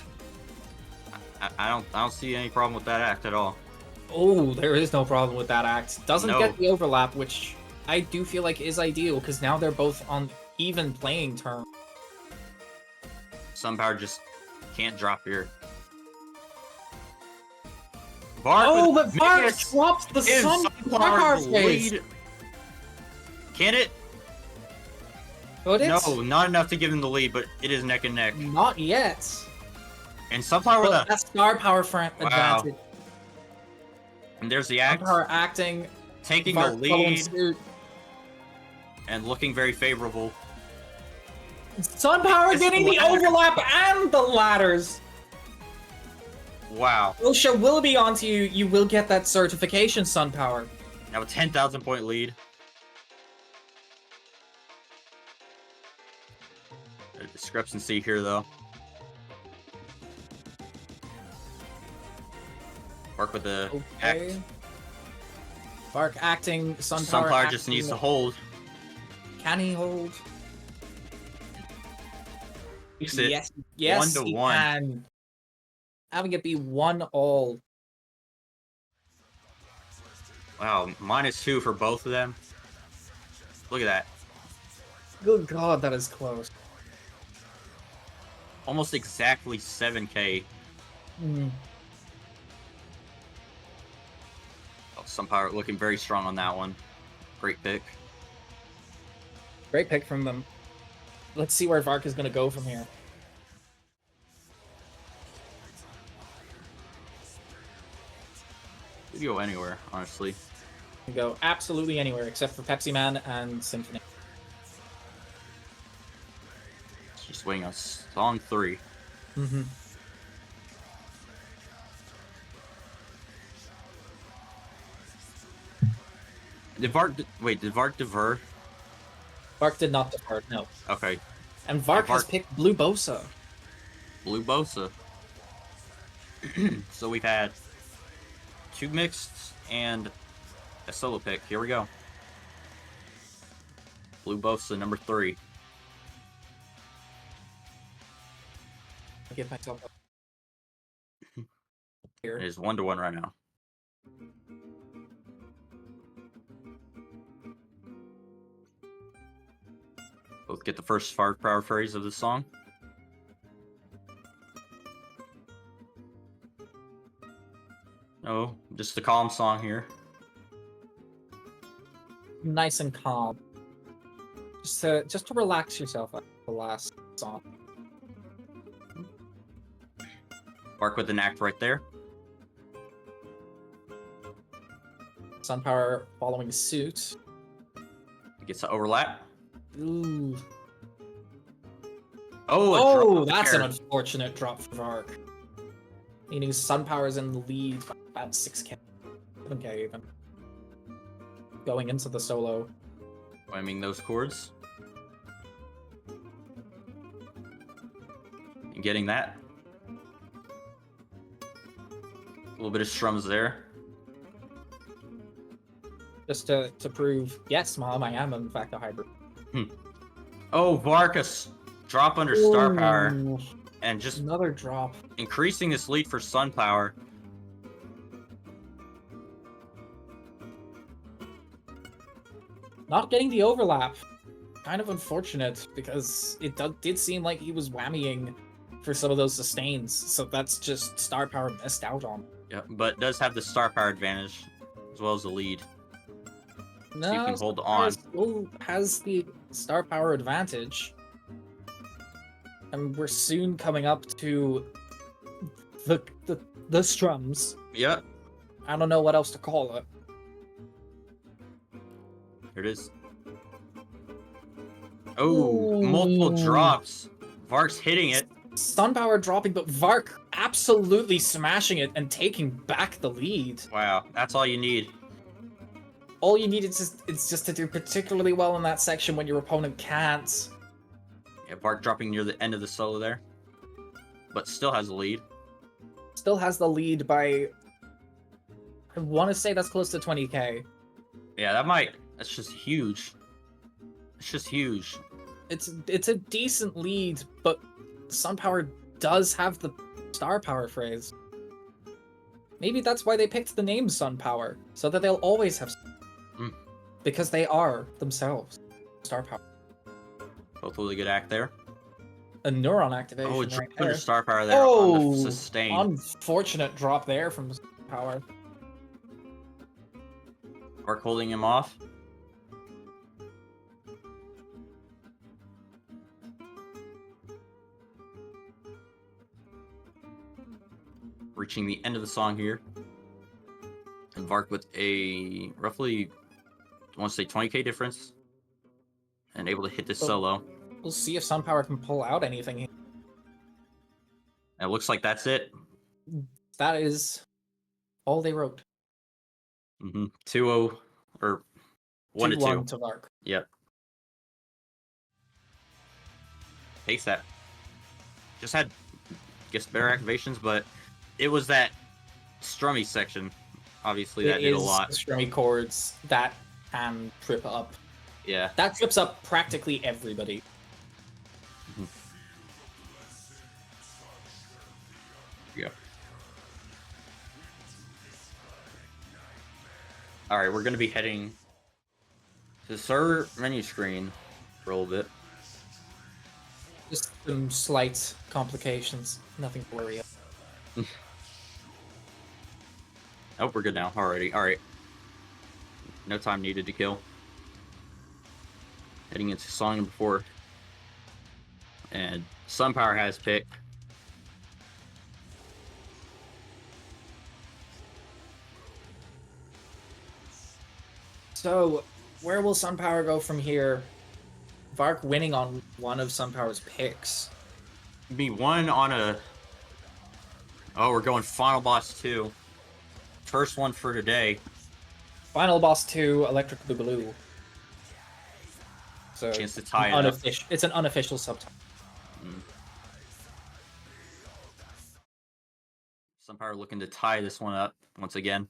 S1: I don't see any problem with that act at all.
S2: Oh, there is no problem with that act. Doesn't
S1: No.
S2: get the overlap, which I do feel like is ideal, because now they're both on even playing terms.
S1: SunPower just can't drop here. Vark
S2: Oh,
S1: with
S2: but Vark
S1: Mix
S2: swaps the
S1: gives
S2: SunPower
S1: the
S2: phase!
S1: lead. Can it?
S2: But it's
S1: No, not enough to give him the lead, but it is neck and neck.
S2: not yet.
S1: And SunPower with
S2: But
S1: a...
S2: that's star power for advantage.
S1: And there's the act,
S2: SunPower acting,
S1: taking the
S2: Vark following
S1: lead,
S2: suit.
S1: and looking very favorable.
S2: SunPower
S1: It's
S2: getting the
S1: ladder.
S2: overlap and the ladders.
S1: Wow.
S2: Osha will be onto you. You will get that certification, SunPower.
S1: Now a 10,000 point lead. A discrepancy here, though. Vark with the
S2: Okay.
S1: act.
S2: Vark acting, SunPower
S1: SunPower just needs to hold.
S2: Can he hold?
S1: Makes it
S2: Yes,
S1: 1-1.
S2: he can. Having it be 1-all.
S1: Wow, -2 for both of them. Look at that.
S2: Good God, that is close.
S1: Almost exactly 7K.
S2: Mm.
S1: Oh, SunPower looking very strong on that one. Great pick.
S2: Great pick from them. Let's see where Vark is going to go from here.
S1: Could go anywhere, honestly.
S2: You go absolutely anywhere except for Pepsi Man and Symphony.
S1: Just waiting on song 3.
S2: Mm-hmm.
S1: Did Vark defer?
S2: Vark did not defer, no.
S1: Okay.
S2: And Vark has
S1: Vark-
S2: picked Blue Bosa.
S1: Blue Bosa. So we've had 2 mixed and a solo pick. Here we go. Blue Bosa, number 3.
S2: I'll get myself up
S1: It
S2: here.
S1: is 1-1 right now. Both get the first power phrase of the song. No, just a calm song here.
S2: Nice and calm. Just to relax yourself after the last song.
S1: Vark with an act right there.
S2: SunPower following suit.
S1: Gets the overlap.
S2: Ooh.
S1: Oh,
S2: Oh, that's an unfortunate drop for Vark. Meaning SunPower's in the lead by about 6K. 7K even. Going into the solo.
S1: Whamming those chords. And getting that. A little bit of strums there.
S2: Just to prove, yes, Mom, I am in fact a hybrid.
S1: Oh, Varkas. Drop under star power.
S2: Ooh,
S1: And just
S2: another drop.
S1: increasing this lead for SunPower.
S2: Not getting the overlap. Kind of unfortunate, because it did seem like he was whammying for some of those sustains, so that's just star power missed out on.
S1: Yeah, but does have the star power advantage as well as the lead.
S2: No,
S1: you can hold
S2: Star
S1: on.
S2: Power still has the star power advantage. And we're soon coming up to the strums.
S1: Yep,
S2: I don't know what else to call it.
S1: here it is. Oh, multiple
S2: Ooh.
S1: drops. Vark's hitting it.
S2: SunPower dropping, but Vark absolutely smashing it and taking back the lead.
S1: Wow, that's all you need.
S2: All you need is just to do particularly well in that section when your opponent can't.
S1: Yeah, Vark dropping near the end of the solo there. But still has the lead.
S2: Still has the lead by... I want to say that's close to 20k.
S1: Yeah, that's just huge. It's just huge.
S2: It's a decent lead, but SunPower does have the star power phrase. Maybe that's why they picked the name SunPower, so that they'll always have... Because they are, themselves, star power.
S1: Both really good act there.
S2: A neuron activation
S1: Oh,
S2: right
S1: under
S2: there.
S1: star power there on the
S2: Oh,
S1: sustain.
S2: unfortunate drop there from SunPower.
S1: Vark holding him off. Reaching the end of the song here. And Vark with a roughly, I want to say 20k difference. And able to hit this solo.
S2: We'll see if SunPower can pull out anything here.
S1: And it looks like that's it.
S2: That is all they wrote.
S1: 2-0, or 1-2.
S2: 2-1 to Vark.
S1: Yep. Takes that. Just had, guess, better activations, but it was that strummy section, obviously, that did a lot.
S2: It is strummy chords that can trip up.
S1: Yeah.
S2: That trips up practically everybody.
S1: Yeah. Alright, we're going to be heading to the server menu screen for a little bit.
S2: Just some slight complications. Nothing to worry about.
S1: Oh, we're good now. Alrighty. Alright. No time needed to kill. Heading into song number 4. And SunPower has picked.
S2: So, where will SunPower go from here? Vark winning on one of SunPower's picks.
S1: Be one on a... Oh, we're going Final Boss 2. First one for today.
S2: Final Boss 2, Electric Boogaloo. So,
S1: Chance to tie it up.
S2: It's an unofficial subtitle.
S1: SunPower looking to tie this one up once again.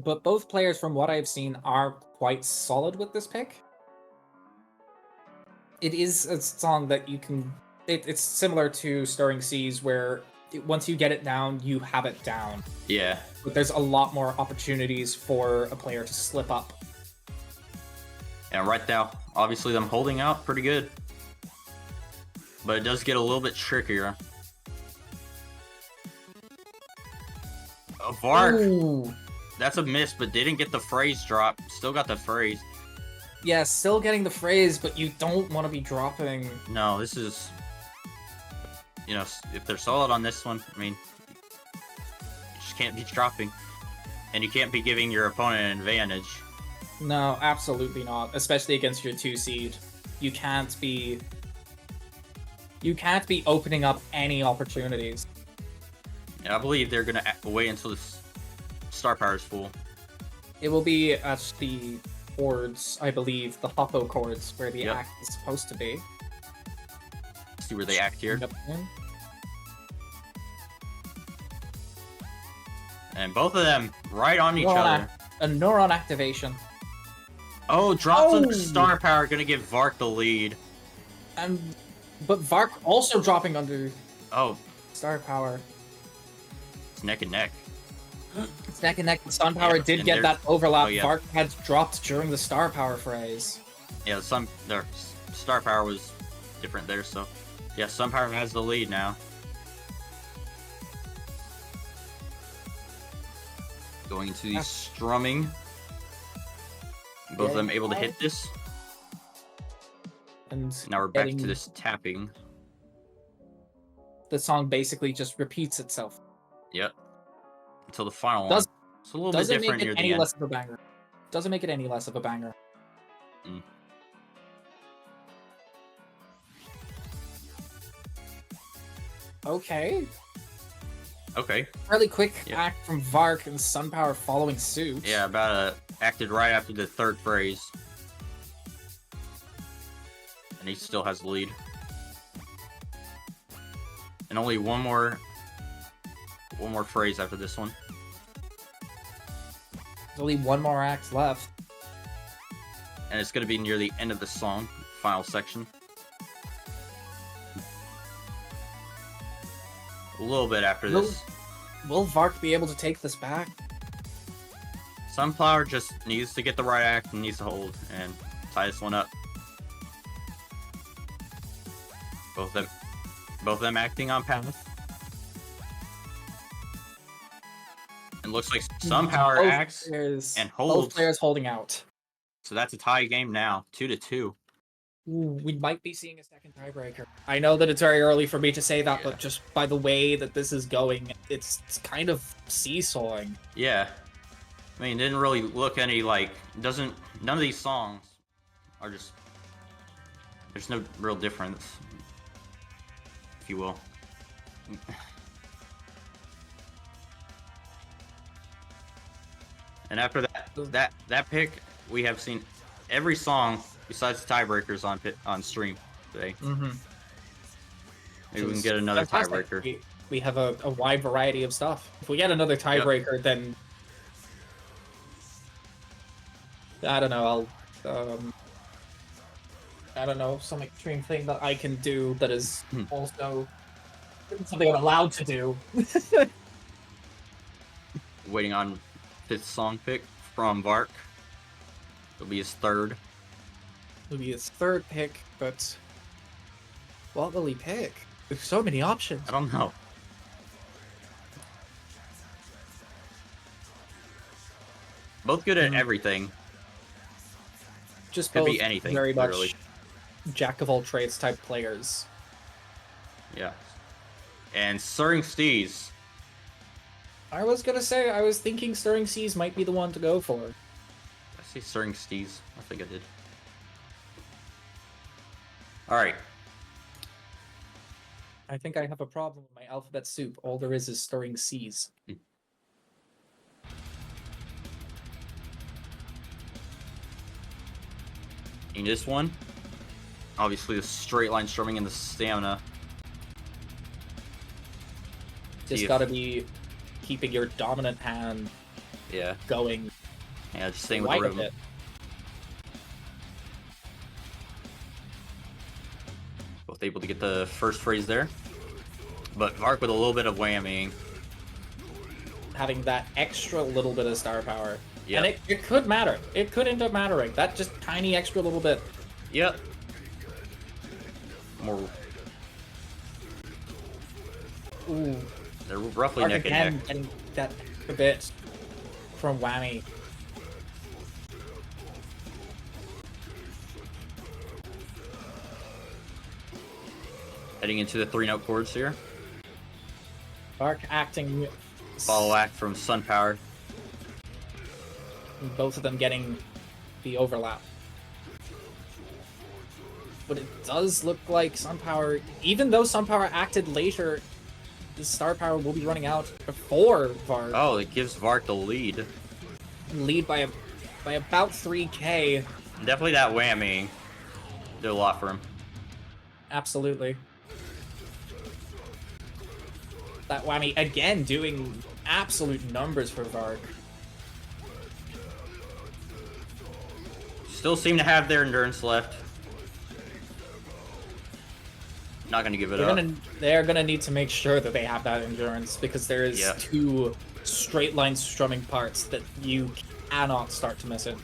S2: But both players, from what I've seen, are quite solid with this pick. It is a song that you can... It's similar to Stirring Seas, where once you get it down, you have it down.
S1: Yeah.
S2: But there's a lot more opportunities for a player to slip up.
S1: And right now, obviously them holding out pretty good. But it does get a little bit trickier. Oh, Vark!
S2: Ooh.
S1: That's a miss, but didn't get the phrase drop. Still got the phrase.
S2: Yeah, still getting the phrase, but you don't want to be dropping...
S1: No, this is... You know, if they're solid on this one, I mean... You just can't be dropping. And you can't be giving your opponent an advantage.
S2: No, absolutely not. Especially against your 2 seed. You can't be opening up any opportunities.
S1: And I believe they're gonna wait until this star power is full.
S2: It will be at the chords, I believe, the Hoppo chords, where the act is supposed to be.
S1: See where they act here.
S2: Yep.
S1: And both of them right on each other.
S2: A neuron activation.
S1: Oh, drops under star power, gonna give Vark the lead.
S2: But Vark also dropping under star power.
S1: It's neck and neck.
S2: It's neck and neck. SunPower did get that overlap.
S1: Oh, yeah.
S2: Vark had dropped during the star power phrase.
S1: Yeah, their star power was different there, so yeah, SunPower has the lead now. Going into the strumming. Both of them able to hit this.
S2: And
S1: now we're back to this tapping.
S2: The song basically just repeats itself.
S1: Yep. Until the final one. It's a little bit different near the end.
S2: Less of a banger. Doesn't make it any less of a banger.
S1: Mm.
S2: Okay.
S1: Okay.
S2: Really quick
S1: Yeah.
S2: act from Vark and SunPower following suit.
S1: Yeah, acted right after the third phrase. And he still has the lead. And only one more phrase after this one.
S2: There's only one more act left.
S1: And it's gonna be near the end of the song, final section. A little bit after this.
S2: Will Vark be able to take this back?
S1: SunPower just needs to get the right act and needs to hold and tie this one up. Both of them acting on path. And looks like SunPower
S2: Both
S1: acts
S2: players-
S1: and
S2: Both
S1: holds.
S2: players holding out.
S1: So that's a tie game now, 2-2.
S2: Ooh, we might be seeing a second tiebreaker. I know that it's very early for me to say that,
S1: Yeah.
S2: but just by the way that this is going, it's kind of seesawing.
S1: Yeah. I mean, it didn't really look any like none of these songs are just there's no real difference, if you will. And after that pick, we have seen every song besides the tiebreakers on stream today.
S2: Mm-hmm.
S1: Maybe we can get another tiebreaker.
S2: We have a wide variety of stuff. If we get another tiebreaker, then I don't know. I don't know, some extreme thing that I can do that is also something I'm allowed to do.
S1: Waiting on 5th song pick from Vark. It'll be his third.
S2: It'll be his third pick, but what will he pick? There's so many options.
S1: I don't know. Both good at everything.
S2: Just
S1: Could
S2: both
S1: be anything,
S2: very much
S1: literally.
S2: jack of all trades type players.
S1: Yeah. And Stirring Steez.
S2: I was thinking Stirring Seas might be the one to go for.
S1: Did I say Stirring Steez? I think I did. Alright.
S2: I think I have a problem with my alphabet soup. All there is Stirring Seas.
S1: In this one, obviously the straight line strumming and the stamina.
S2: Just gotta be keeping your dominant hand going.
S1: Yeah, just staying with
S2: Right
S1: the
S2: a
S1: rhythm.
S2: bit.
S1: Both able to get the first phrase there. But Vark with a little bit of whammying.
S2: Having that extra little bit of star power.
S1: Yep.
S2: And it could matter. It could end up mattering. That just tiny extra little bit.
S1: Yep. More.
S2: Ooh.
S1: They're roughly
S2: Vark
S1: neck and
S2: again
S1: neck.
S2: getting that extra bit from Whammy.
S1: Heading into the 3-note chords here.
S2: Vark acting.
S1: Follow act from SunPower.
S2: Both of them getting the overlap. But it does look like SunPower, even though SunPower acted later, the star power will be running out before Vark.
S1: Oh, it gives Vark the lead.
S2: Lead by about 3k.
S1: Definitely that whammy did a lot for him.
S2: Absolutely. That Whammy again doing absolute numbers for Vark.
S1: Still seem to have their endurance left. Not gonna give it up.
S2: They're gonna need to make sure that they have that endurance because there is two straight line strumming parts that you cannot start to miss it.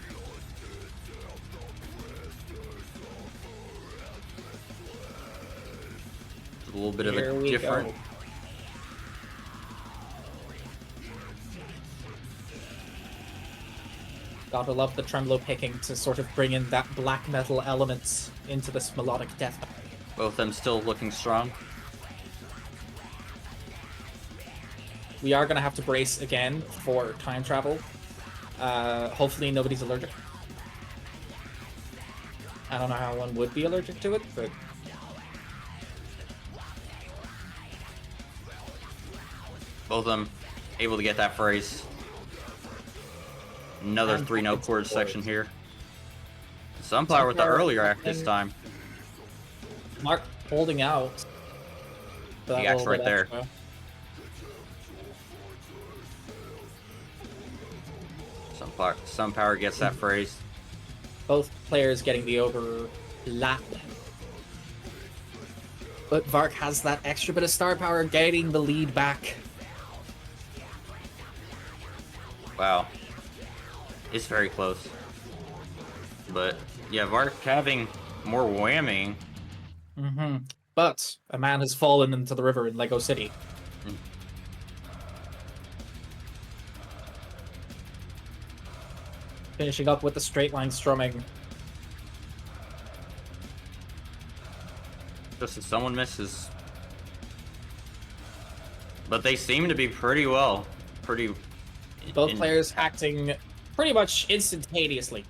S1: A little bit
S2: Here
S1: of a
S2: we
S1: different.
S2: go. Gotta love the tremolo picking to sort of bring in that black metal elements into this melodic death.
S1: Both of them still looking strong.
S2: We are gonna have to brace again for time travel. Hopefully nobody's allergic. I don't know how one would be allergic to it, but
S1: Both of them able to get that phrase. Another
S2: And
S1: 3-note chord
S2: chords.
S1: section here. SunPower with the
S2: SunPower
S1: earlier act this
S2: acting-
S1: time.
S2: Mark holding out. for that
S1: The axe
S2: little
S1: right
S2: bit
S1: there.
S2: extra.
S1: SunPower gets that phrase.
S2: Both players getting the overlap. But Vark has that extra bit of star power, getting the lead back.
S1: Wow. It's very close. But yeah, Vark having more whamming.
S2: Mm-hmm. But a man has fallen into the river in Lego City.
S1: Mm.
S2: Finishing up with the straight line strumming.
S1: Just as someone misses. But they seem to be pretty well.
S2: Both players acting pretty much instantaneously.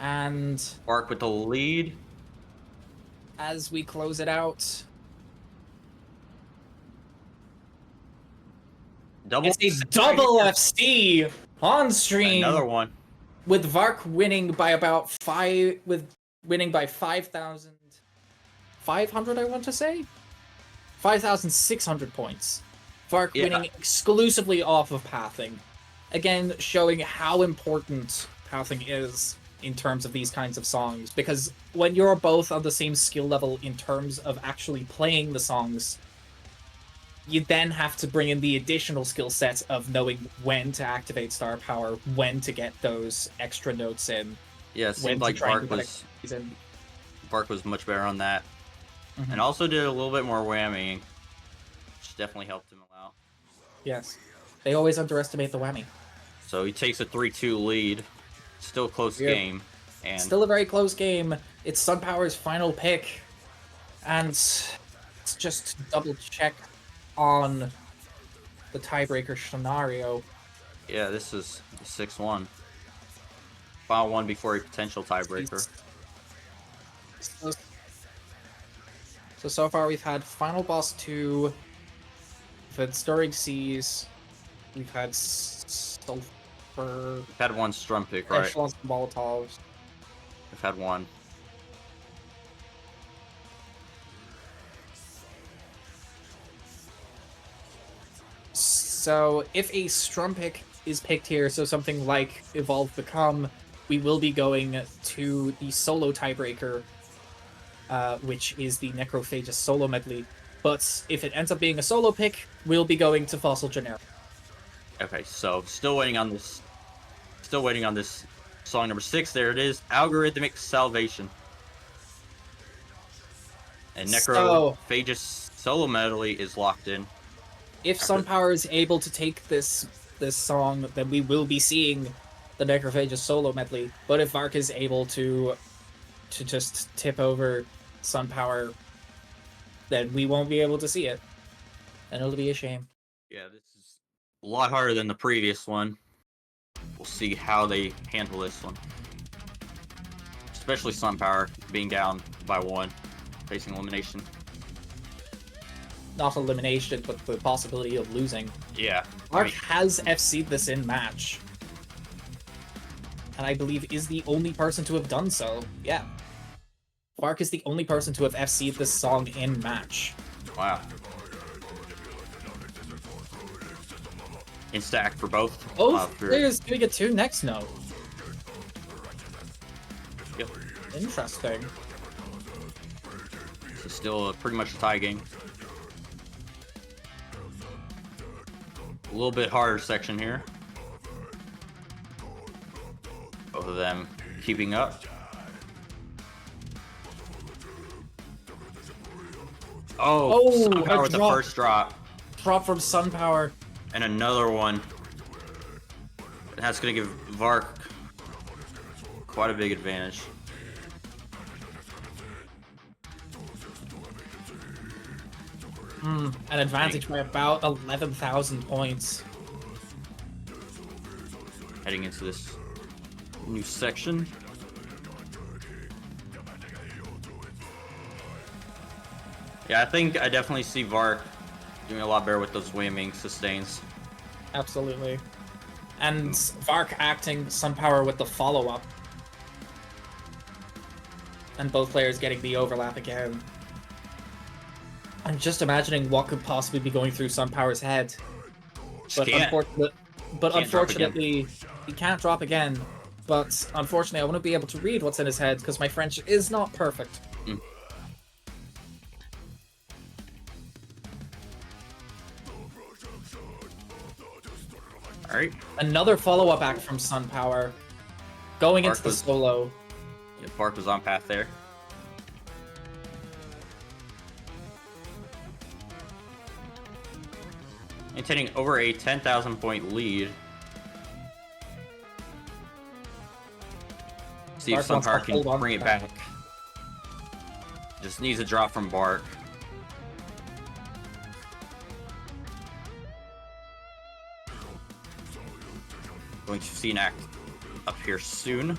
S2: And
S1: Vark with the lead.
S2: as we close it out, it's a double FC on stream.
S1: Another one.
S2: With Vark winning by about 5,500, I want to say? 5,600 points. Vark
S1: Yeah.
S2: winning exclusively off of pathing. Again, showing how important pathing is in terms of these kinds of songs. Because when you're both on the same skill level in terms of actually playing the songs, you then have to bring in the additional skill sets of knowing when to activate star power, when to get those extra notes in.
S1: Yeah, it
S2: when
S1: seemed
S2: to
S1: like
S2: try and
S1: Vark
S2: get
S1: was
S2: in.
S1: much better on that.
S2: Mhm.
S1: And also did a little bit more whammy, which definitely helped him out.
S2: Yes. They always underestimate the whammy.
S1: So he takes a 3-2 lead. Still a close
S2: Yeah.
S1: game. And
S2: Still a very close game. It's SunPower's final pick. And let's just double check on the tiebreaker scenario.
S1: yeah, this is 6-1. Final one before a potential tiebreaker.
S2: So far we've had Final Boss 2, we've had Stirring Seas, we've had Sulfur,
S1: We've had one strum pick, right?
S2: Echelons and Molotovs.
S1: We've had one.
S2: So if a strum pick is picked here, so something like Evolve Become, we will be going to the solo tiebreaker, which is the Necrophagus solo medley. But if it ends up being a solo pick, we'll be going to Fossil Generic.
S1: Okay, so still waiting on this. Still waiting on this song number 6. There it is. Algorithmic Salvation. And Necrophagus solo medley is locked in.
S2: If SunPower is able to take this song, then we will be seeing the Necrophagus solo medley. But if Vark is able to just tip over SunPower, then we won't be able to see it. And it'll be a shame.
S1: Yeah, this is a lot harder than the previous one. We'll see how they handle this one. Especially SunPower being down by 1, facing elimination.
S2: Not elimination, but the possibility of losing.
S1: Yeah.
S2: Vark has FC'd this in match. And I believe is the only person to have done so. Yeah. Vark is the only person to have FC'd this song in match.
S1: Wow. In stack for both.
S2: Both
S1: for-
S2: players doing a 2 next note.
S1: Yep.
S2: Interesting.
S1: So still pretty much a tie game. A little bit harder section here. Both of them keeping up. Oh, SunPower
S2: a
S1: with the
S2: drop.
S1: first drop.
S2: Drop from SunPower.
S1: And another one. That's going to give Vark quite a big advantage.
S2: An advantage by about 11,000 points.
S1: heading into this new section. Yeah, I think I definitely see Vark doing a lot better with those whaming sustains.
S2: Absolutely. And Vark acting SunPower with the follow-up. And both players getting the overlap again. I'm just imagining what could possibly be going through SunPower's head. But, unfortunately, he can't drop again. But unfortunately, I wouldn't be able to read what's in his head because my French is not perfect.
S1: Mm. Alright.
S2: Another follow-up act from SunPower. Going
S1: Vark
S2: into the solo.
S1: Yeah, Vark was on path there. Maintaining over a 10,000 point lead. See if
S2: Vark wants to
S1: SunPower
S2: hold on
S1: can bring
S2: to
S1: it
S2: that.
S1: back. Just needs a drop from Vark. Going to see an act up here soon.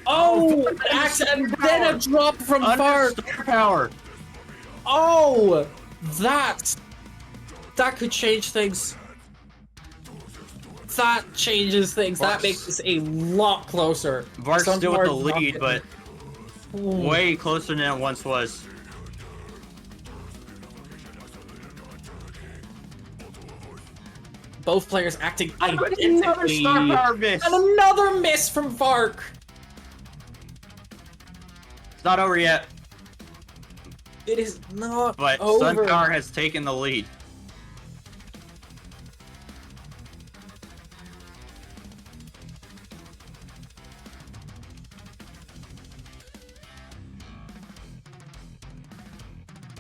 S2: Oh! An axe and then a drop from Vark!
S1: Power.
S2: Oh! That could change things. That changes things. That makes this a lot closer.
S1: Vark's still with the
S2: SunPower's not
S1: lead, but
S2: getting-
S1: way closer than it once was.
S2: Both players acting
S1: Another
S2: identically.
S1: star power miss.
S2: And another miss from Vark.
S1: It's not over yet,
S2: It is not
S1: but
S2: over.
S1: SunPower has taken the lead.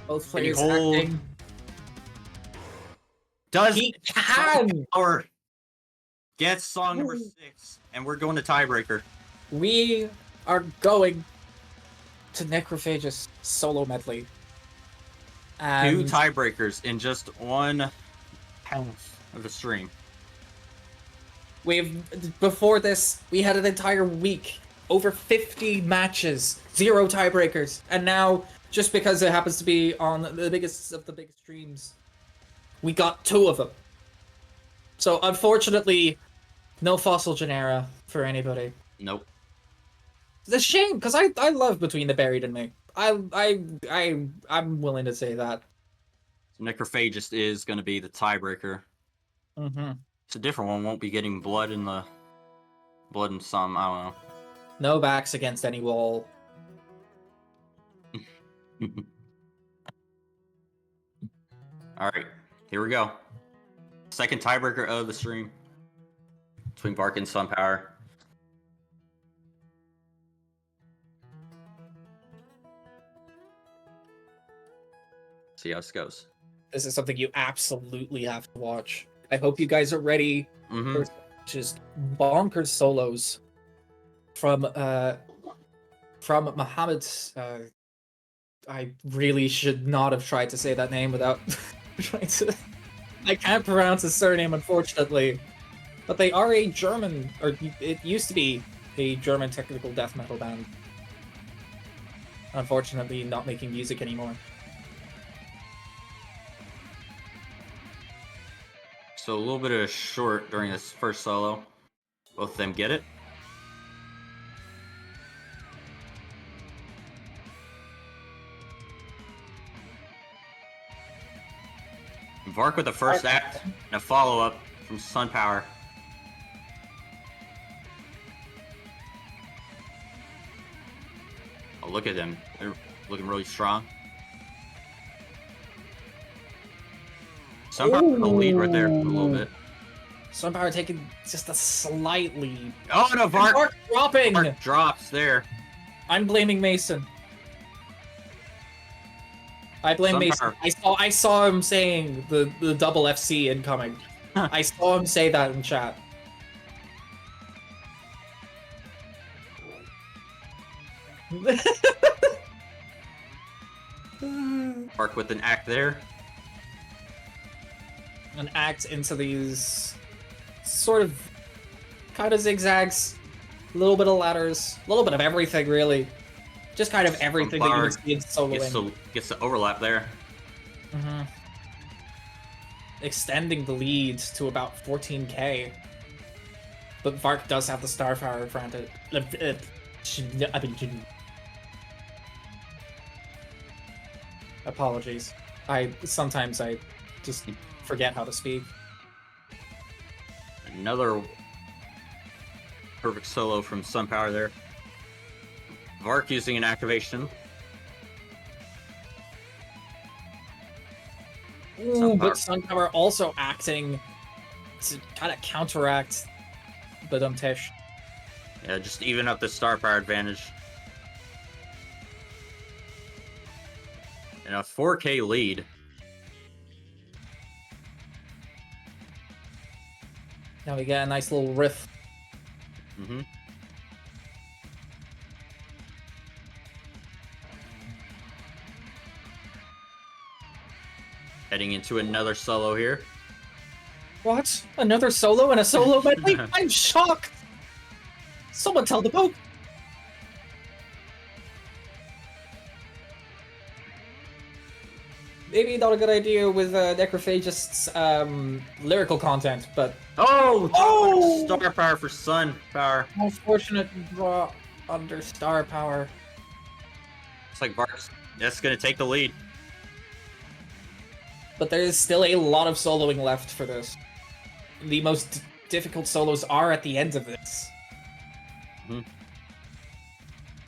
S2: Both
S1: Can he
S2: players
S1: hold?
S2: acting.
S1: Does
S2: He can.
S1: SunPower gets song number 6, and we're going to tiebreaker.
S2: We are going to Necrophagous solo medley.
S1: Two
S2: And
S1: tiebreakers in just one half of the stream.
S2: before this, we had an entire week, over 50 matches, 0 tiebreakers, and now, just because it happens to be on the biggest of the biggest streams, we got 2 of them. So unfortunately, no fossil genera for anybody.
S1: Nope.
S2: It's a shame, because I love Between the Buried and Me. I'm willing to say that.
S1: So Necrophagist is going to be the tiebreaker.
S2: Mm-hmm.
S1: It's a different one. Won't be getting blood in some. I don't know.
S2: No backs against any wall.
S1: All right, here we go. Second tiebreaker of the stream between Vark and SunPower. See how this goes.
S2: This is something you absolutely have to watch. I hope you guys are ready
S1: Mm-hmm.
S2: for just bonkers solos from Muhammad's. I really should not have tried to say that name without trying to. I can't pronounce his surname, unfortunately. But they are a German, or it used to be a German technical death metal band. Unfortunately, not making music anymore.
S1: So a little bit of a short during this first solo. Both of them get it. Vark with the first act and a follow-up from SunPower. Oh, look at them. They're looking really strong. SunPower with the lead right there a little bit.
S2: SunPower taking just a slight lead.
S1: Oh no, Vark!
S2: Vark dropping!
S1: Vark drops there.
S2: I'm blaming Mason. I blame Mason.
S1: SunPower.
S2: I saw him saying the double FC incoming. I saw him say that in chat.
S1: Vark with an act there.
S2: And act into these sort of, kind of zigzags, a little bit of ladders, a little bit of everything, really. Just kind of everything that you would see in soloing.
S1: Gets the overlap there.
S2: Mm-hmm. Extending the lead to about 14k. But Vark does have the star power advantage. Apologies. Sometimes I just forget how to speak.
S1: Another perfect solo from SunPower there. Vark using an activation.
S2: Ooh, but SunPower also acting to kind of counteract the Tish.
S1: Yeah, just even up the star power advantage. And a 4K lead.
S2: Now we get a nice little riff.
S1: Mm-hmm. Heading into another solo here.
S2: What? Another solo and a solo medley? I'm shocked! Someone tell the Pope! Maybe not a good idea with Necrophagist's lyrical content, but...
S1: Oh! Star power for SunPower.
S2: Unfortunate draw under star power.
S1: It's like Vark's. That's gonna take the lead.
S2: But there is still a lot of soloing left for this. The most difficult solos are at the end of this.
S1: Mm-hmm.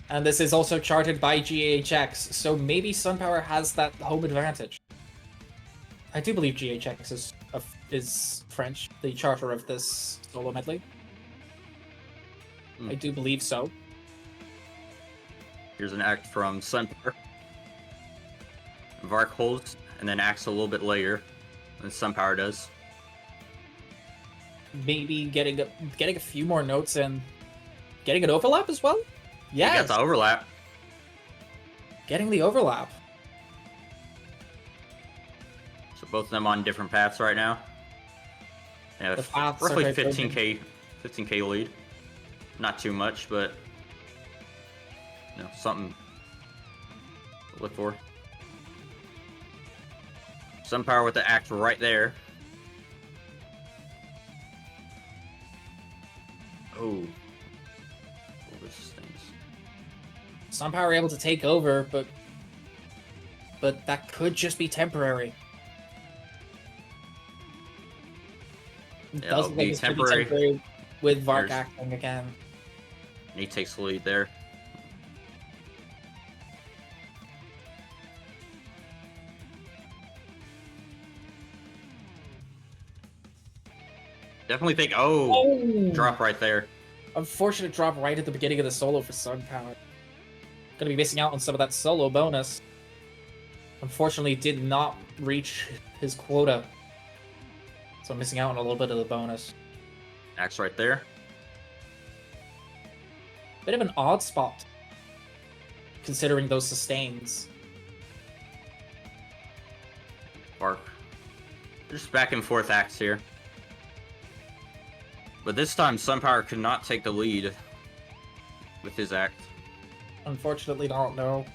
S2: And this is also charted by GHX, so maybe SunPower has that home advantage. I do believe GHX is French, the charter of this solo medley. I do believe so.
S1: Here's an act from SunPower. Vark holds and then acts a little bit later than SunPower does.
S2: Maybe getting a few more notes and getting an overlap as well? Yes.
S1: You got the overlap.
S2: Getting the overlap.
S1: So both of them on different paths right now. Yeah,
S2: The paths
S1: roughly
S2: are diverging.
S1: 15k lead. Not too much, but something to look for. SunPower with the act right there. Oh. This stings.
S2: SunPower able to take over, but that could just be temporary. It
S1: Yeah,
S2: does
S1: it'll
S2: look
S1: be
S2: like it's gonna
S1: temporary.
S2: be temporary with Vark
S1: There's-
S2: acting again.
S1: And he takes the lead there. Definitely think, drop right there.
S2: Unfortunate drop right at the beginning of the solo for SunPower. Gonna be missing out on some of that solo bonus. Unfortunately, did not reach his quota. So missing out on a little bit of the bonus.
S1: Axe right there.
S2: Bit of an odd spot, considering those sustains.
S1: Vark. Just back and forth acts here. But this time, SunPower could not take the lead with his act.
S2: Unfortunately, not, no.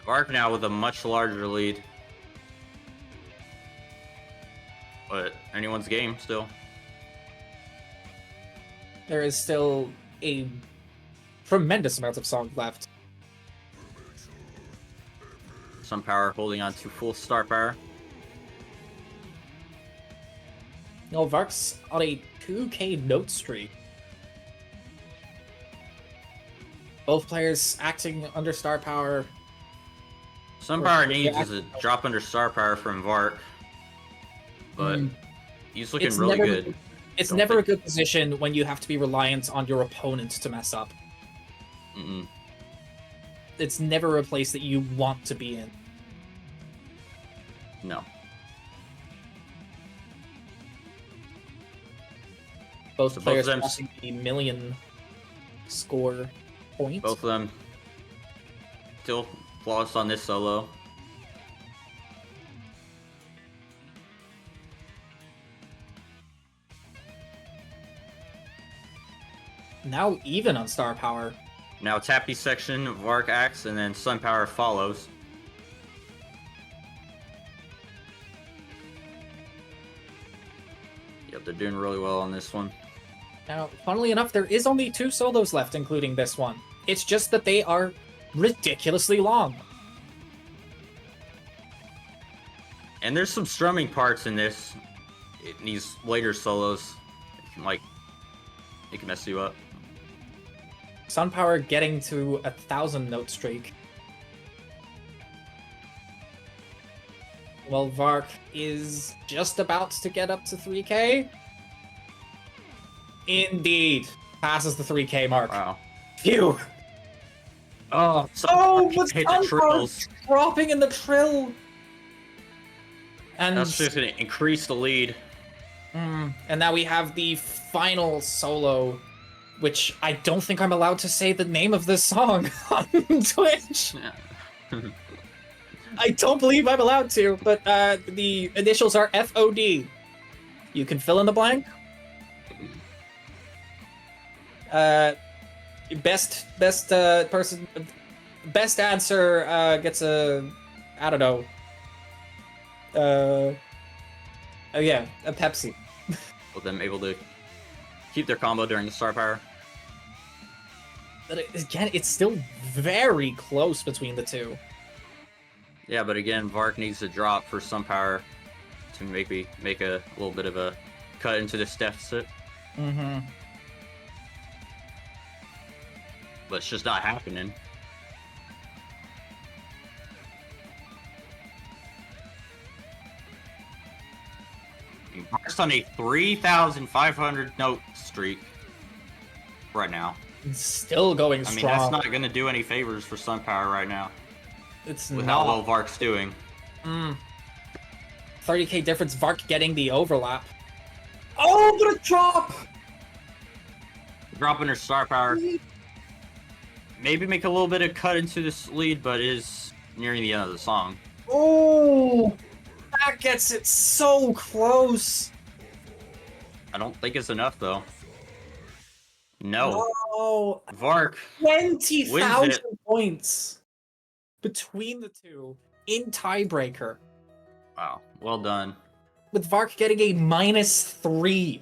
S1: Vark now with a much larger lead. But anyone's game still.
S2: There is still a tremendous amount of song left.
S1: SunPower holding on to full star power.
S2: No, Vark's on a 2k note streak. Both players acting under star power.
S1: SunPower needs is a drop under star power from Vark. But he's looking really good.
S2: It's never a good position when you have to be reliant on your opponent to mess up.
S1: Mm-mm.
S2: It's never a place that you want to be in.
S1: No.
S2: Both
S1: So both
S2: players
S1: of them-
S2: crossing the million score point.
S1: Both of them still flawless on this solo.
S2: now even on star power.
S1: Now Tappy section, Vark acts, and then SunPower follows. Yep, they're doing really well on this one.
S2: Now, funnily enough, there is only 2 solos left, including this one. It's just that they are ridiculously long.
S1: And there's some strumming parts in this, in these later solos. Like, it can mess you up.
S2: SunPower getting to 1,000 note streak. Well, Vark is just about to get up to 3k. Indeed. Passes the 3k mark.
S1: Wow.
S2: Phew.
S1: Oh,
S2: But
S1: hit the trills.
S2: dropping in the trill. And
S1: That's just going to increase the lead.
S2: and now we have the final solo, which I don't think I'm allowed to say the name of this song on Twitch. I don't believe I'm allowed to, but the initials are FOD. You can fill in the blank. Best person, best answer gets a, I don't know. Oh yeah, a Pepsi.
S1: With them able to keep their combo during the star power.
S2: But again, it's still very close between the two.
S1: Yeah, but again, Vark needs to drop for SunPower to maybe make a little bit of a cut into this deficit.
S2: Mm-hmm.
S1: But it's just not happening. Vark's on a 3,500 note streak right now.
S2: Still going
S1: I mean,
S2: strong.
S1: that's not going to do any favors for SunPower right now.
S2: It's
S1: With
S2: not.
S1: how well Vark's doing.
S2: 30k difference, Vark getting the overlap. Oh, but a drop!
S1: Dropping her star power. Maybe make a little bit of cut into this lead, but it is nearing the end of the song.
S2: Oh! That gets it so close!
S1: I don't think it's enough, though. No.
S2: Oh,
S1: Vark
S2: 20,000 points between the two in tiebreaker.
S1: Wow. Well done.
S2: With Vark getting a -3.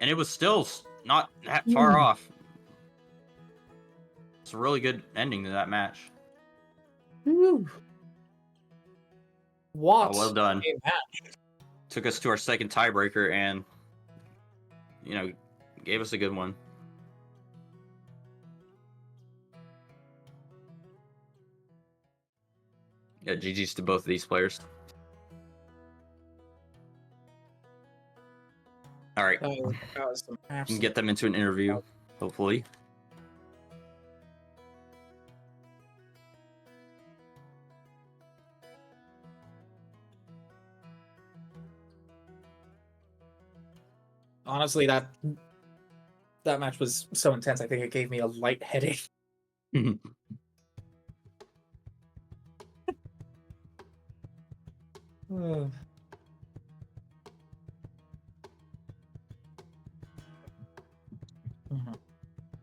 S1: And it was still not that far off. It's a really good ending to that match.
S2: Woo. What?
S1: Oh, well done.
S2: a match.
S1: Took us to our second tiebreaker and, you know, gave us a good one. Yeah, GG's to both of these players. All right,
S2: That was some
S1: we can
S2: absolute-
S1: get them into an interview, hopefully.
S2: Honestly, that match was so intense. I think it gave me a light headache.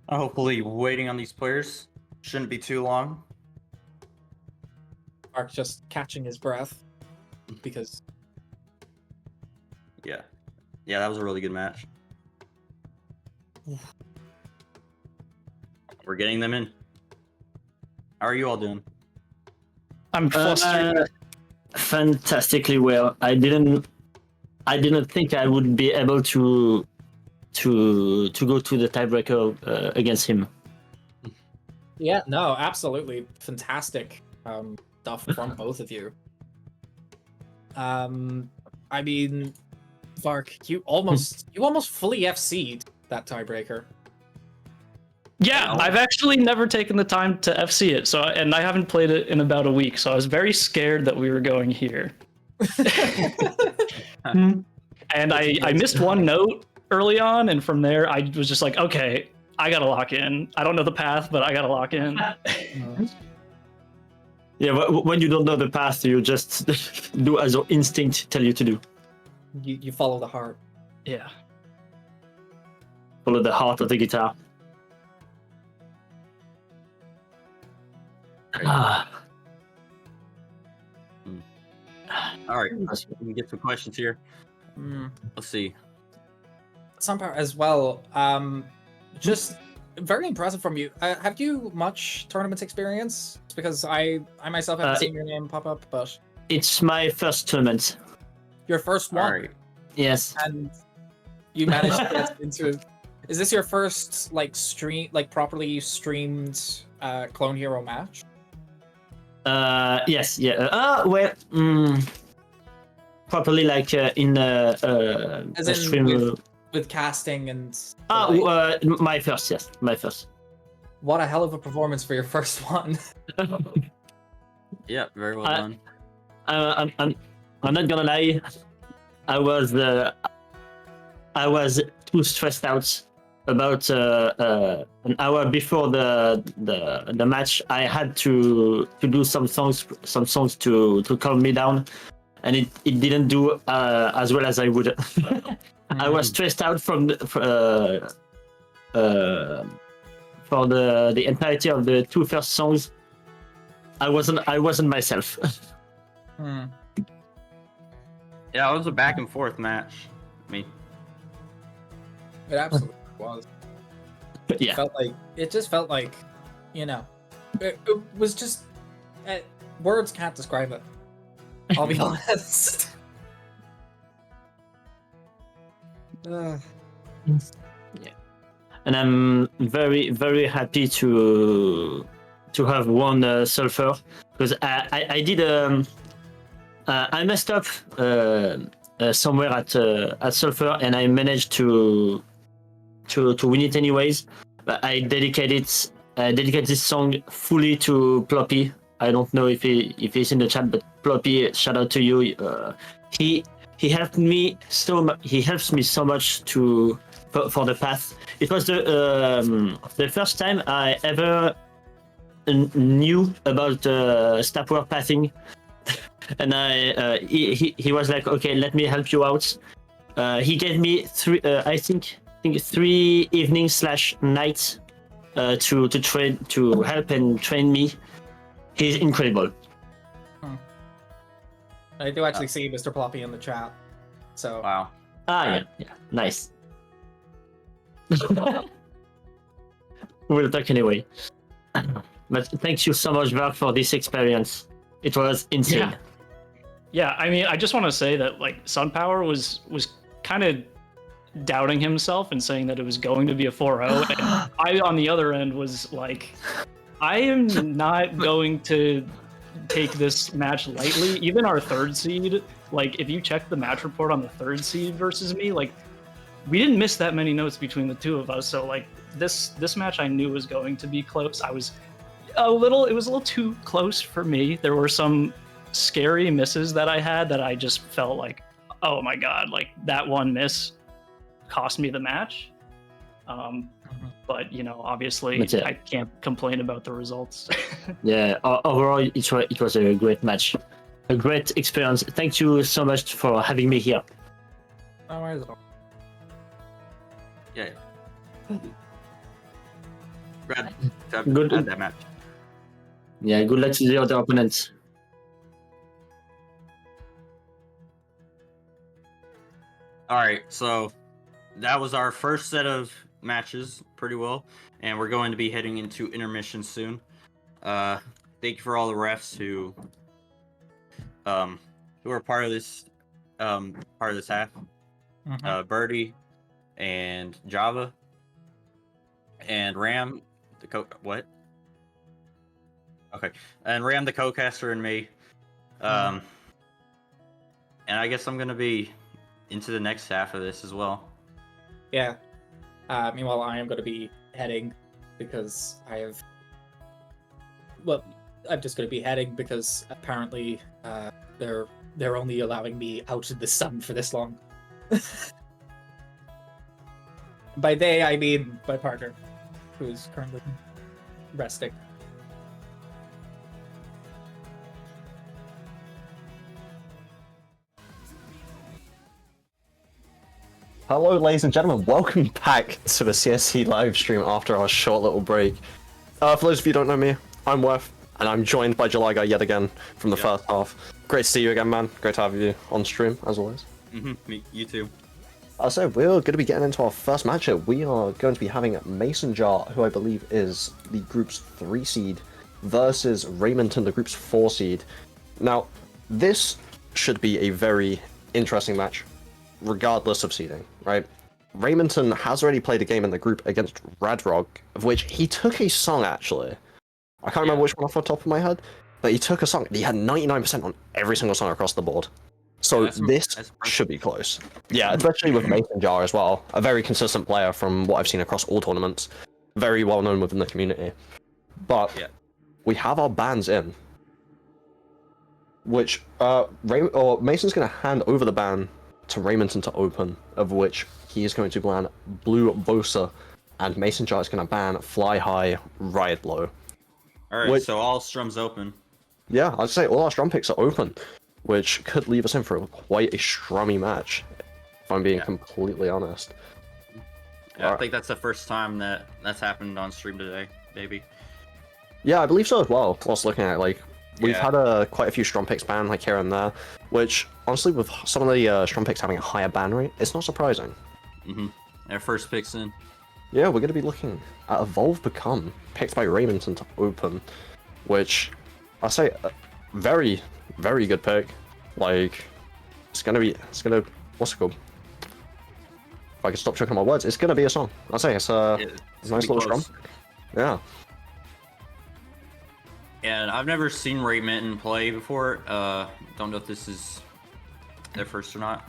S1: Hopefully, waiting on these players shouldn't be too long.
S2: Mark just catching his breath because
S1: Yeah, that was a really good match. We're getting them in. How are you all doing?
S6: I'm flustered. Fantastically well. I didn't think I would be able to go to the tiebreaker against him.
S2: yeah, no, absolutely fantastic stuff from both of you. I mean, Vark, you almost fully FC'd that tiebreaker.
S6: Yeah, I've actually never taken the time to FC it, and I haven't played it in about a week, so I was very scared that we were going here. And I missed one note early on, and from there I was just like, okay, I gotta lock in. I don't know the path, but I gotta lock in.
S7: Yeah, when you don't know the path, you just do as your instinct tell you to do.
S2: You follow the heart.
S6: Yeah. follow the heart of the guitar. Ah.
S1: All right, we can get some questions here. Let's see.
S2: SunPower as well. Just very impressive from you. Have you much tournament experience? Because I myself haven't seen your name pop up, but
S6: It's my first tournament.
S2: your first one.
S1: All right.
S6: Yes.
S2: And you managed to get into. Is this your first like properly streamed Clone Hero match?
S6: Yes. Yeah. Well. Properly, like in
S2: As
S6: a
S2: in
S6: stream.
S2: with casting and.
S6: My first, yes, my first.
S2: What a hell of a performance for your first one.
S1: Yeah, very well done.
S6: I'm not gonna lie. I was too stressed out about an hour before the match. I had to do some songs to calm me down, and it didn't do as well as I would. I was stressed out for the entirety of the two first songs. I wasn't myself.
S1: Yeah, it was a back and forth match. I mean,
S2: It absolutely was.
S6: Yeah.
S2: It just felt like, you know, it was just words can't describe it. I'll be honest.
S6: And I'm very, very happy to have won Sulfur, because I did I messed up somewhere at Sulfur, and I managed to win it anyways. But I dedicate this song fully to Ploppy. I don't know if he's in the chat, but Ploppy, shout out to you. He helped me he helps me so much for the path. It was the first time I ever knew about Stapware pathing, and he was like, okay, let me help you out. He gave me three evenings / nights to help and train me. He's incredible.
S2: I do actually see Mr. Ploppy in the chat. So
S1: wow.
S6: Yeah, nice. We'll talk anyway. But thank you so much, Vark, for this experience. It was insane.
S8: Yeah, I mean, I just want to say that like SunPower was kind of doubting himself and saying that it was going to be a 4-0, and I on the other end was like, I am not going to take this match lightly. Even our third seed, like if you check the match report on the third seed versus me, like we didn't miss that many notes between the two of us. So like this match I knew was going to be close. It was a little too close for me. There were some scary misses that I had that I just felt like, oh my god, like that one miss cost me the match. But you know, obviously I can't complain about the results.
S6: Yeah, overall it was a great match, a great experience. Thank you so much for having me here.
S2: no worries at all.
S1: Yeah. Glad to have
S6: Good.
S1: had that match.
S6: Yeah, good luck to the other opponents.
S1: All right, so that was our first set of matches pretty well, and we're going to be heading into intermission soon. Thank you for all the refs who are part of this half. Birdie and Java and Ram and Ram the co-caster and me. And I guess I'm gonna be into the next half of this as well.
S2: Yeah. Meanwhile, I am going to be heading because I'm just going to be heading because apparently they're only allowing me out in the sun for this long. By they, I mean my partner, who's currently resting.
S9: Hello, ladies and gentlemen. Welcome back to the CSC live stream after our short little break. For those of you who don't know me, I'm Worth, and I'm joined by July Guy yet again from the first half. Great to see you again, man. Great to have you on stream, as always.
S1: You too.
S9: So we're going to be getting into our first matchup. We are going to be having Masonjar, who I believe is the group's 3 seed, versus Rayminton, the group's 4 seed. Now, this should be a very interesting match, regardless of seeding, right? Rayminton has already played a game in the group against Radrog, of which he took a song, actually. I can't remember which one off the top of my head, but he took a song. He had 99% on every single song across the board. So this should be close. Yeah, especially with Masonjar as well. A very consistent player from what I've seen across all tournaments. Very well known within the community. But we have our bans in, which Mason's going to hand over the ban to Rayminton to open, of which he is going to ban Blue Bosa, and Masonjar is going to ban Fly High, Riot Low.
S1: Alright, so all strums open.
S9: Yeah, I'd say all our strum picks are open, which could leave us in for quite a strummy match, if I'm being completely honest.
S1: Yeah, I think that's the first time that's happened on stream today, maybe.
S9: Yeah, I believe so as well. Whilst looking at it, like, we've had quite a few strum picks banned, like, here and there, which, honestly, with some of the strum picks having a higher ban rate, it's not surprising.
S1: Our first picks in.
S9: Yeah, we're going to be looking at Evolve Become, picked by Rayminton to open, which, I say, very, very good pick. Like, what's it called? If I can stop choking on my words, it's gonna be a song. I'll say it's a nice little strum. Yeah.
S1: And I've never seen Rayminton play before. Don't know if this is their first or not.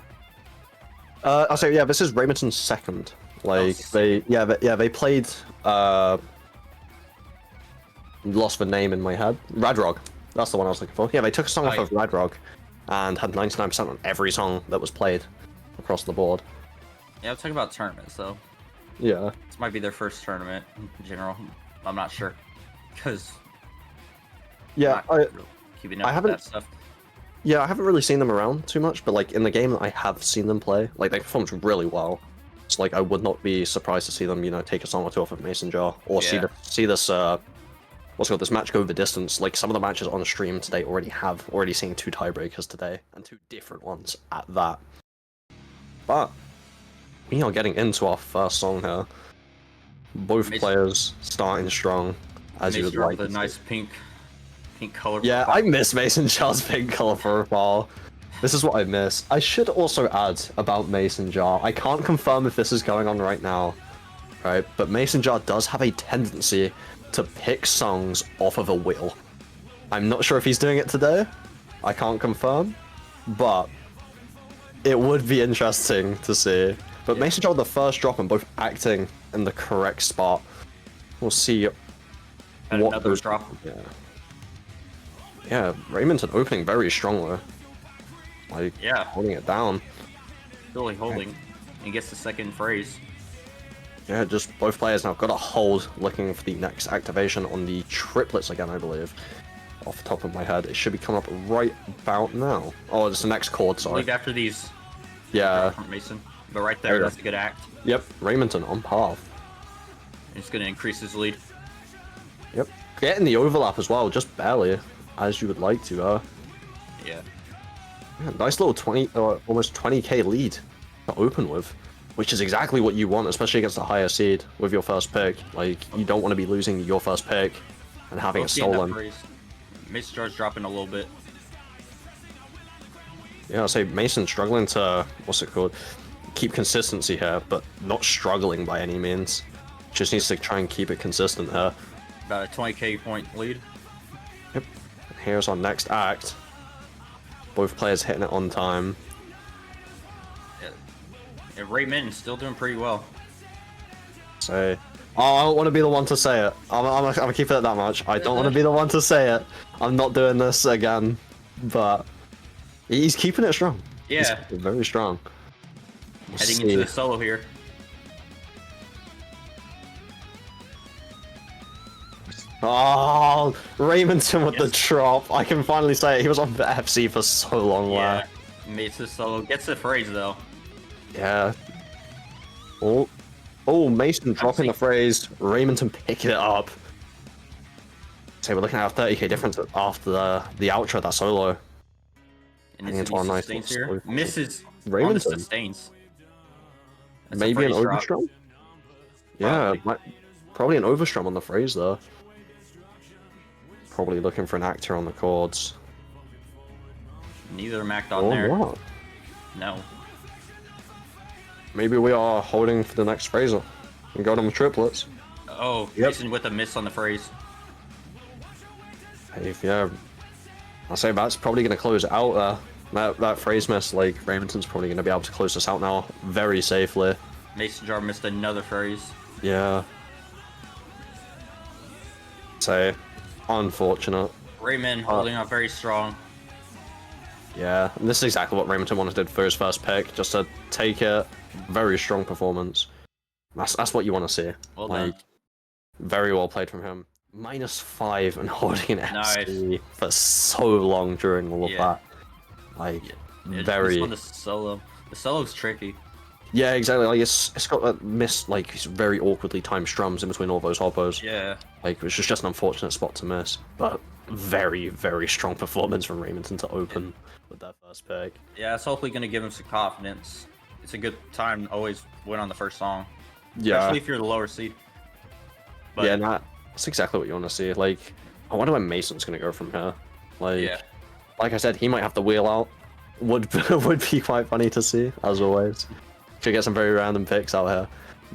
S9: I'll say, yeah, this is Rayminton's second. Like, they played, lost the name in my head. Radrog. That's the one I was looking for. Yeah, they took a song off of Radrog and had 99% on every song that was played across the board.
S1: Yeah, I'm talking about tournaments, though.
S9: Yeah.
S1: This might be their first tournament in general. I'm not sure. Because...
S9: Yeah,
S1: keeping up with that stuff.
S9: Yeah, I haven't really seen them around too much, but, like, in the game I have seen them play, like, they performed really well. So, like, I would not be surprised to see them, you know, take a song or two off of Masonjar, or see this, this match go the distance. Like, some of the matches on the stream today already seen 2 tiebreakers today, and 2 different ones at that. But we are getting into our first song here. Both players starting strong, as you would like.
S1: The nice pink color.
S9: Yeah, I miss Masonjar's pink color profile. This is what I miss. I should also add about Masonjar. I can't confirm if this is going on right now, right? But Masonjar does have a tendency to pick songs off of a wheel. I'm not sure if he's doing it today. I can't confirm, but it would be interesting to see. But Masonjar the first drop and both acting in the correct spot. We'll see what those
S1: drop.
S9: Yeah, Rayminton opening very strongly. Like, holding it down.
S1: Really holding. And gets the second phrase.
S9: Yeah, just both players now got a hold, looking for the next activation on the triplets again, I believe. Off the top of my head, it should be coming up right about now. Oh, it's the next chord, sorry.
S1: Leave after these.
S9: Yeah.
S1: From Mason. But right there, that's a good act.
S9: Yep, Rayminton on path.
S1: It's going to increase his lead.
S9: Yep. Getting the overlap as well, just barely, as you would like to.
S1: Yeah,
S9: nice little almost 20k lead to open with, which is exactly what you want, especially against a higher seed with your first pick. Like, you don't want to be losing your first pick and having it stolen.
S1: Masonjar's dropping a little bit.
S9: Yeah, I'll say Mason's struggling to, keep consistency here, but not struggling by any means. Just needs to try and keep it consistent here.
S1: About a 20k point lead.
S9: Yep. Here's our next act. Both players hitting it on time.
S1: Yeah, Rayminton's still doing pretty well.
S9: So, I don't want to be the one to say it. I'm gonna keep it at that much. I don't want to be the one to say it. I'm not doing this again. But he's keeping it strong.
S1: Yeah.
S9: He's very strong.
S1: Heading into the solo here.
S9: Oh, Rayminton with the drop. I can finally say it. He was on the FC for so long.
S1: Yeah, makes the solo. Gets the phrase though.
S9: Yeah. Oh, Mason dropping the phrase. Rayminton picking it up. So we're looking at a 30k difference after the outro, that solo.
S1: And it's into
S9: nice
S1: sustains here. Misses on the
S9: Rayminton.
S1: sustains. That's a
S9: Maybe an
S1: phrase drop.
S9: overstrum? Yeah, probably an overstrum on the phrase though. Probably looking for an actor on the chords.
S1: Neither Mac on there.
S9: What?
S1: No.
S9: Maybe we are holding for the next phrase and got them triplets.
S1: Oh,
S9: Yep.
S1: Mason with a miss on the phrase.
S9: Yeah, I'll say that's probably going to close it out there. That phrase miss, like, Rayminton's probably going to be able to close this out now very safely.
S1: Masonjar missed another phrase.
S9: Yeah. So, unfortunate.
S1: Rayman holding up very strong.
S9: Yeah, and this is exactly what Rayminton wanted to do for his first pick, just to take it. Very strong performance. That's what you want to see.
S1: Well
S9: like,
S1: done.
S9: very well played from him. -5 and holding an
S1: Nice.
S9: FC for so long during all of that. Like, very.
S1: This one, the solo. The solo's tricky.
S9: Yeah, exactly. Like it's got that miss, like very awkwardly timed strums in between all those hoppos.
S1: Yeah.
S9: Like it was just an unfortunate spot to miss, but very, very strong performance from Rayminton to open with that first pick.
S1: Yeah, it's hopefully going to give him some confidence. It's a good time to always win on the first song.
S9: Yeah.
S1: Especially if you're the lower seed. But,
S9: Yeah, that's exactly what you want to see. Like, I wonder where Mason's going to go from here. Like,
S1: Yeah.
S9: like I said, he might have to wheel out. Would be quite funny to see, as always. Could get some very random picks out here.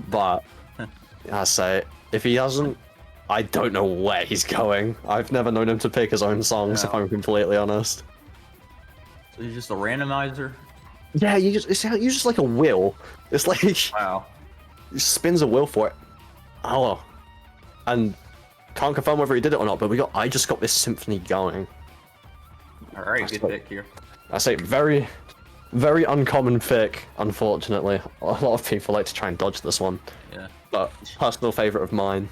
S9: But, I say, if he doesn't, I don't know where he's going. I've never known him to pick his own songs, if
S1: No.
S9: I'm completely honest.
S1: So he's just a randomizer?
S9: Yeah, you just like a wheel. It's like
S1: Wow.
S9: he spins a wheel for it. Oh, and can't confirm whether he did it or not. But I just got this symphony going.
S1: Alright,
S9: That's
S1: good
S9: what-
S1: pick here.
S9: I say very, very uncommon pick. Unfortunately, a lot of people like to try and dodge this one.
S1: Yeah.
S9: But personal favorite of mine.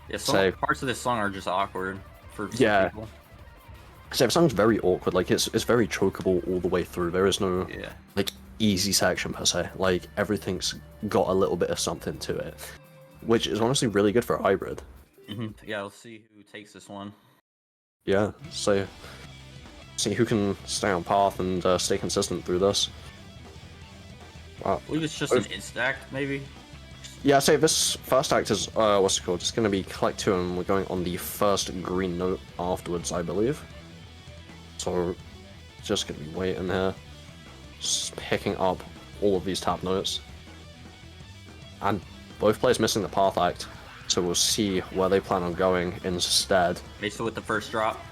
S1: Yeah, some
S9: So-
S1: parts of this song are just awkward for some
S9: Yeah.
S1: people.
S9: So the song's very awkward. Like it's very chokeable all the way through. There is no
S1: Yeah.
S9: like easy section per se. Like everything's got a little bit of something to it, which is honestly really good for a hybrid.
S1: Yeah, let's see who takes this one.
S9: Yeah, so see who can stay on path and stay consistent through this. Wow.
S1: I believe it's just an inst act, maybe?
S9: Yeah, so this first act is what's it called? It's going to be collect 2, and we're going on the first green note afterwards, I believe. So just going to be waiting here, just picking up all of these tap notes, and both players missing the path act. So we'll see where they plan on going instead.
S1: Mason with the first drop.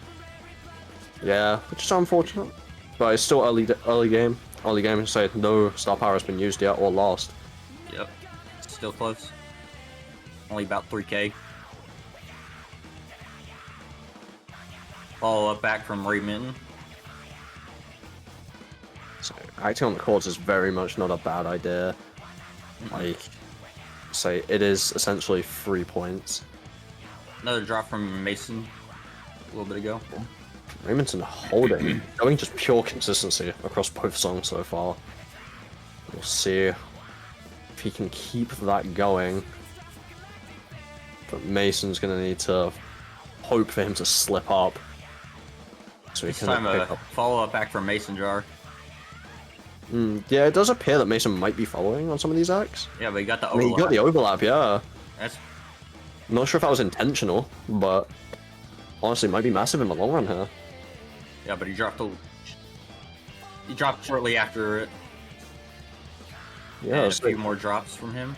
S9: Yeah, which is unfortunate, but it's still early game. Early game, so no star power has been used yet or lost.
S1: Yep. Still close. Only about 3k. Follow up back from Rayminton.
S9: So acting on the chords is very much not a bad idea. Like, say it is essentially 3 points.
S1: Another drop from Mason a little bit ago.
S9: Rayminton holding, showing just pure consistency across both songs so far. We'll see if he can keep that going. But Mason's gonna need to hope for him to slip up. So he
S1: This
S9: can
S1: time
S9: pick
S1: a
S9: up.
S1: follow up back from Masonjar.
S9: Yeah, it does appear that Mason might be following on some of these acts.
S1: Yeah, but he got the
S9: I mean, he got
S1: overlap.
S9: the overlap, yeah.
S1: That's
S9: I'm not sure if that was intentional, but honestly, it might be massive in the long run here.
S1: yeah, but he dropped shortly after it.
S9: Yeah,
S1: And a
S9: so
S1: few more drops from him.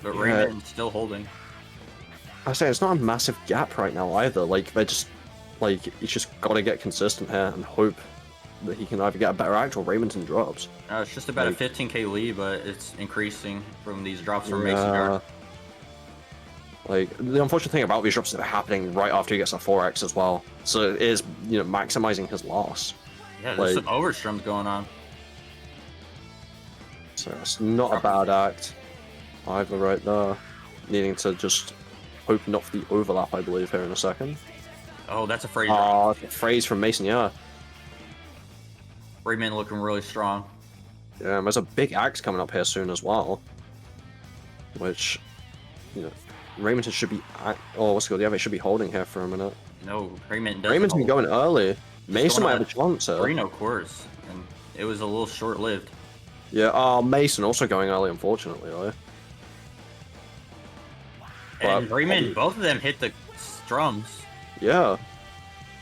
S1: But
S9: Yeah.
S1: Rayminton's still holding.
S9: I say it's not a massive gap right now either. Like they're just like he's just got to get consistent here and hope that he can either get a better act or Rayminton drops.
S1: It's just about
S9: Like-
S1: a 15k lead, but it's increasing from these drops from
S9: Yeah.
S1: Masonjar.
S9: Like the unfortunate thing about these drops is they're happening right after he gets a 4x as well. So it is maximizing his loss.
S1: Yeah, there's
S9: like-
S1: some overstrums going on.
S9: So it's not a bad act either right there. Needing to just hope not for the overlap, I believe, here in a second.
S1: Oh, that's a phrase drop.
S9: Phrase from Mason, yeah.
S1: Rayminton looking really strong.
S9: There's a big act coming up here soon as well. which, you know, Rayminton should be, oh, what's it called? Yeah, they should be holding here for a minute.
S1: No, Rayminton doesn't.
S9: Raymond's been going early. Mason might
S1: going
S9: have a chance here.
S1: Reno course, and it was a little short-lived.
S9: Yeah, Mason also going early, unfortunately, though.
S1: And
S9: But-
S1: Raymond, both of them hit the strums.
S9: Yeah.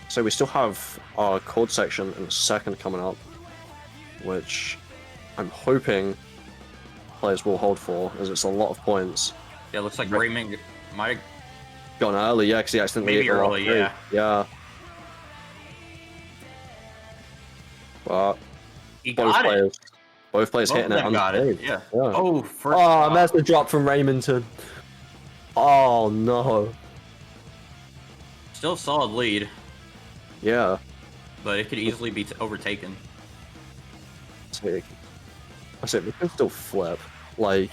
S9: So we still have our chord section in a second coming up, which I'm hoping players will hold for, as it's a lot of points.
S1: Yeah, looks like Raymond might have
S9: Gone early, yeah, because he accidentally
S1: maybe
S9: hit the
S1: early,
S9: last three.
S1: yeah.
S9: Yeah. But
S1: He
S9: both
S1: got it.
S9: players, both players
S1: Both of
S9: hitting it
S1: them got it.
S9: unscathed.
S1: Yeah.
S9: Yeah.
S1: Oh, first.
S9: Oh, that's the drop from Rayminton. Oh no.
S1: Still a solid lead,
S9: Yeah.
S1: but it could easily be overtaken.
S9: I said we can still flip. Like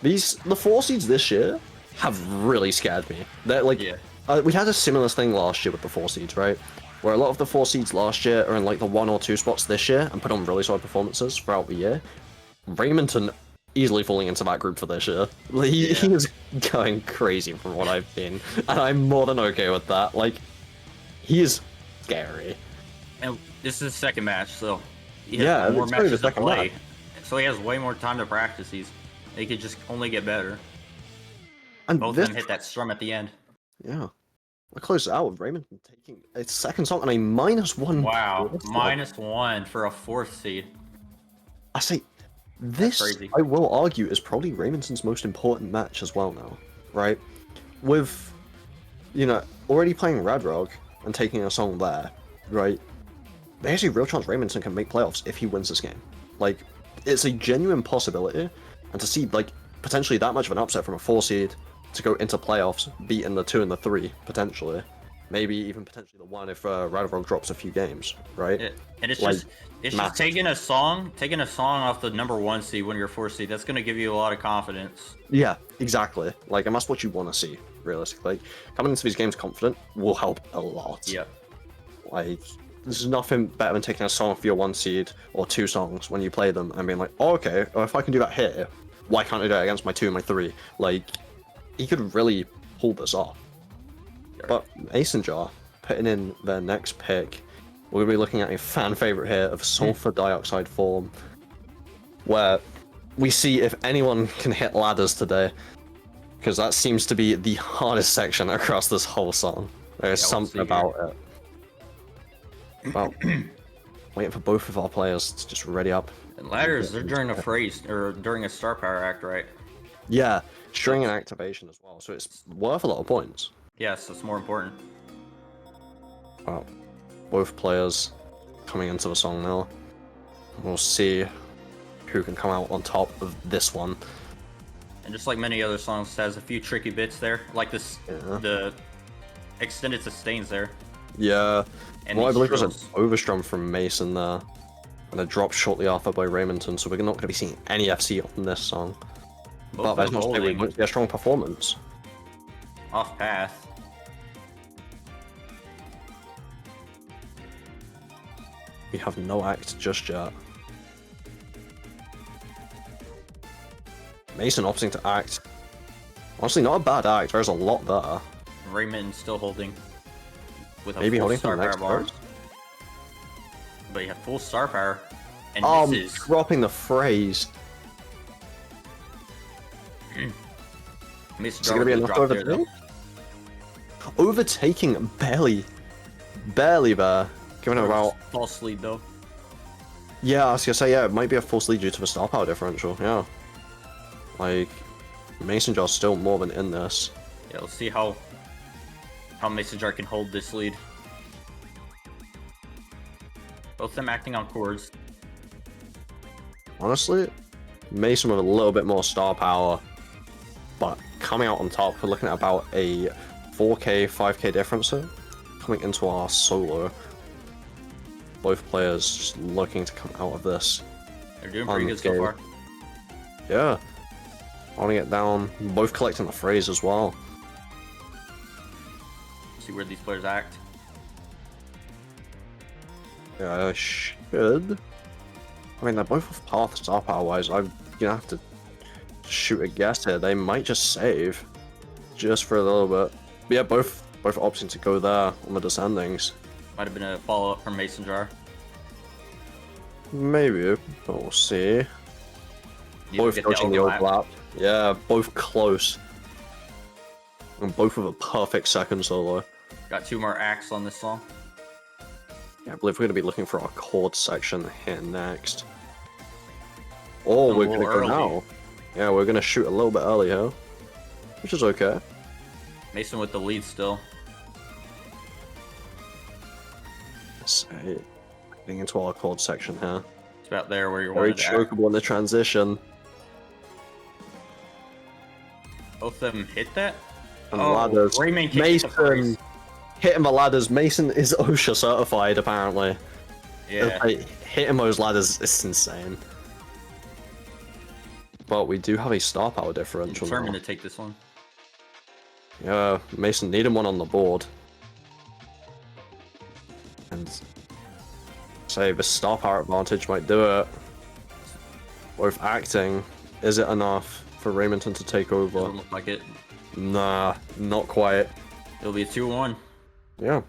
S9: the 4 seeds this year have really scared me. They're like,
S1: Yeah.
S9: we had a similar thing last year with the 4 seeds, right? Where a lot of the 4 seeds last year are in like the 1 or 2 spots this year and put on really solid performances throughout the year. Rayminton easily falling into that group for this year. Like, he is going crazy from what I've seen, and I'm more than okay with that. Like, he is scary.
S1: And this is his second match, so he
S9: Yeah,
S1: has more
S9: it's only the
S1: matches to
S9: second
S1: play.
S9: match.
S1: So he has way more time to practice these. He could just only get better.
S9: And
S1: Both
S9: this,
S1: of them hit that strum at the end.
S9: yeah. We'll close it out with Rayminton taking its second song and a -1.
S1: Wow,
S9: That's
S1: -1 for a 4th seed.
S9: I say, this,
S1: crazy.
S9: I will argue, is probably Rayminton's most important match as well now, right? With, you know, already playing Radrock and taking a song there, right? There's a real chance Rayminton can make playoffs if he wins this game. Like, it's a genuine possibility, and to see, like, potentially that much of an upset from a 4 seed to go into playoffs, beating the 2 and the 3, potentially. Maybe even potentially the 1 if Radrock drops a few games, right?
S1: And it's
S9: Like,
S1: just
S9: massive.
S1: taking a song off the #1 seed when you're 4 seed. That's gonna give you a lot of confidence.
S9: Yeah, exactly. Like, and that's what you want to see, realistically. Like, coming into these games confident will help a lot.
S1: Yeah.
S9: Like, there's nothing better than taking a song for your 1 seed or 2 songs when you play them and being like, oh, okay, well, if I can do that here, why can't I do it against my 2 and my 3? Like, he could really pull this off. But Masonjar putting in their next pick, we're going to be looking at a fan favorite here of sulfur dioxide form, where we see if anyone can hit ladders today, because that seems to be the hardest section across this whole song. There's
S1: we'll
S9: something
S1: see
S9: about it. Well, waiting for both of our players to just ready up.
S1: And ladders, they're during a phrase or during a star power act, right?
S9: Yeah, string and activation as well, so it's worth a lot of points.
S1: Yes, it's more important.
S9: Well, both players coming into the song now. We'll see who can come out on top of this one.
S1: And just like many other songs, it has a few tricky bits there, like this,
S9: Yeah.
S1: the extended sustains there.
S9: Yeah,
S1: And
S9: well, I
S1: these
S9: believe it was an
S1: trills.
S9: overstrum from Mason there, and a drop shortly after by Rayminton, so we're not going to be seeing any FC on this song.
S1: Both
S9: But
S1: of
S9: that's
S1: them
S9: not to say we
S1: holding
S9: won't see a strong performance.
S1: off path.
S9: We have no act just yet. Mason opting to act. Honestly, not a bad act. There's a lot better.
S1: Rayminton still holding with a
S9: Maybe
S1: full
S9: holding
S1: star
S9: for the
S1: power
S9: next
S1: bar.
S9: verse.
S1: But you have full star power and misses.
S9: Dropping the phrase.
S1: Missed
S9: Is it going to be enough to overtake? Overtaking barely there. Giving it about.
S1: False lead though.
S9: Yeah, I was gonna say, yeah, it might be a false lead due to the star power differential, yeah. Like, Masonjar's still more than in this.
S1: Yeah, let's see how Masonjar can hold this lead. Both of them acting on chords.
S9: Honestly, Mason with a little bit more star power, but coming out on top, we're looking at about a 4k, 5k difference here. Coming into our solo. Both players just looking to come out of this.
S1: They're doing pretty good so far.
S9: Yeah. Holding it down, both collecting the phrase as well.
S1: See where these players act.
S9: Yeah, I should. I mean, they're both off path star power wise. I'm gonna have to shoot a guess here. They might just save, just for a little bit. But yeah, both opting to go there on the descendings.
S1: Might have been a follow-up from Masonjar.
S9: Maybe, but we'll see. Both dodging the overlap. Yeah, both close. And both with a perfect second solo.
S1: Got 2 more acts on this song.
S9: Yeah, I believe we're going to be looking for our chord section here next. Oh, we're going to go now. Yeah, we're going to shoot a little bit early here, which is okay.
S1: Mason with the lead still.
S9: Let's see. Getting into our chord section here.
S1: It's about there where you're
S9: Very
S1: wanted to act.
S9: chokeable in the transition.
S1: Both of them hit that?
S9: And ladders. Mason hitting the ladders. Mason is OSHA certified, apparently.
S1: Yeah.
S9: Like, hitting those ladders is insane. But we do have a star power differential.
S1: Determined to take this one.
S9: Yeah, Mason needed one on the board. And say the star power advantage might do it. Both acting. Is it enough for Rayminton to take over?
S1: Doesn't look like it.
S9: Nah, not quite.
S1: It'll be a 2-1.
S9: Yeah.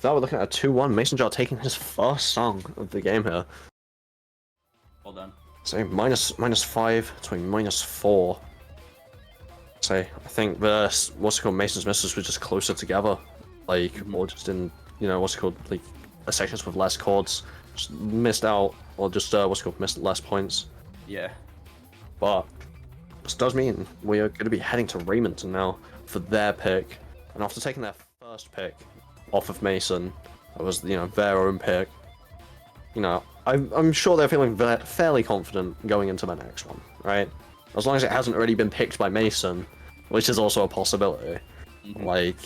S9: Now we're looking at a 2-1. Masonjar taking his first song of the game here.
S1: Well done.
S9: So minus 5 to a -4. So I think the what's it called, Mason's misses were just closer together, like or just in what's it called, like sections with less chords, just missed out, or just what's it called, missed less points.
S1: Yeah.
S9: But this does mean we are going to be heading to Rayminton now for their pick, and after taking their first pick off of Mason, that was their own pick. I'm sure they're feeling fairly confident going into the next one, right? As long as it hasn't already been picked by Mason, which is also a possibility. Like,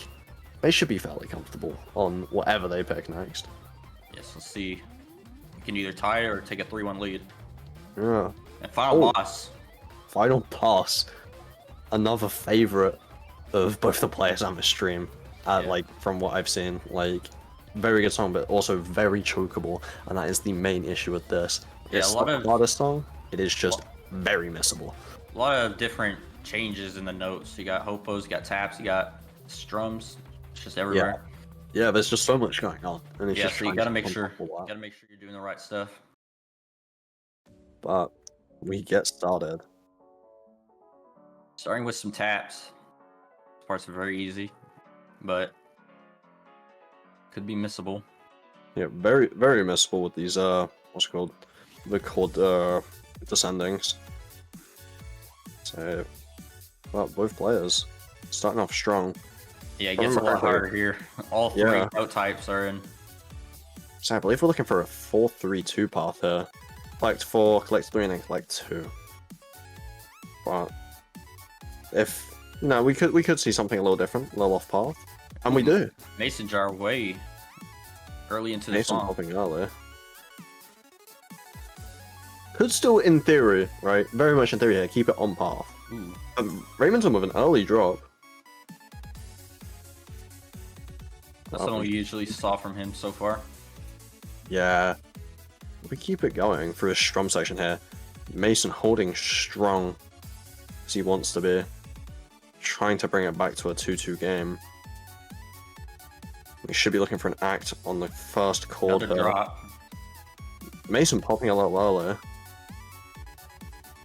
S9: they should be fairly comfortable on whatever they pick next.
S1: Yes, let's see. You can either tie or take a 3-1 lead.
S9: Yeah.
S1: And final boss.
S9: Final boss. Another favorite of both the players and the stream. Like, from what I've seen, like, very good song, but also very chokeable, and that is the main issue with this.
S1: Yeah,
S9: it's not the hardest song. It is just very missable.
S1: A lot of different changes in the notes. You got hopos, you got taps, you got strums. It's just everywhere.
S9: Yeah, there's just so much going on, and it's just
S1: so you gotta make sure
S9: you're
S1: doing the right stuff.
S9: But we get started.
S1: Starting with some taps. These parts are very easy, but could be missable.
S9: Yeah, very very missable with these what's it called, the chord descendings. So, well, both players starting off strong.
S1: Yeah, it gets a lot harder here. All 3 note types are in.
S9: So I believe we're looking for a 4-3-2 path here. Collect 4, collect 3, and then collect 2. But if we could see something a little different, a little off path, and we do.
S1: Masonjar way early into the
S9: Mason
S1: song.
S9: popping early. Could still, in theory, right? Very much in theory here, keep it on path. Rayminton with an early drop.
S1: That's what we usually saw from him so far.
S9: Yeah. We keep it going through a strum section here. Mason holding strong as he wants to be. Trying to bring it back to a 2-2 game. We should be looking for an act on the first chord
S1: Another
S9: here.
S1: drop.
S9: Mason popping a little earlier.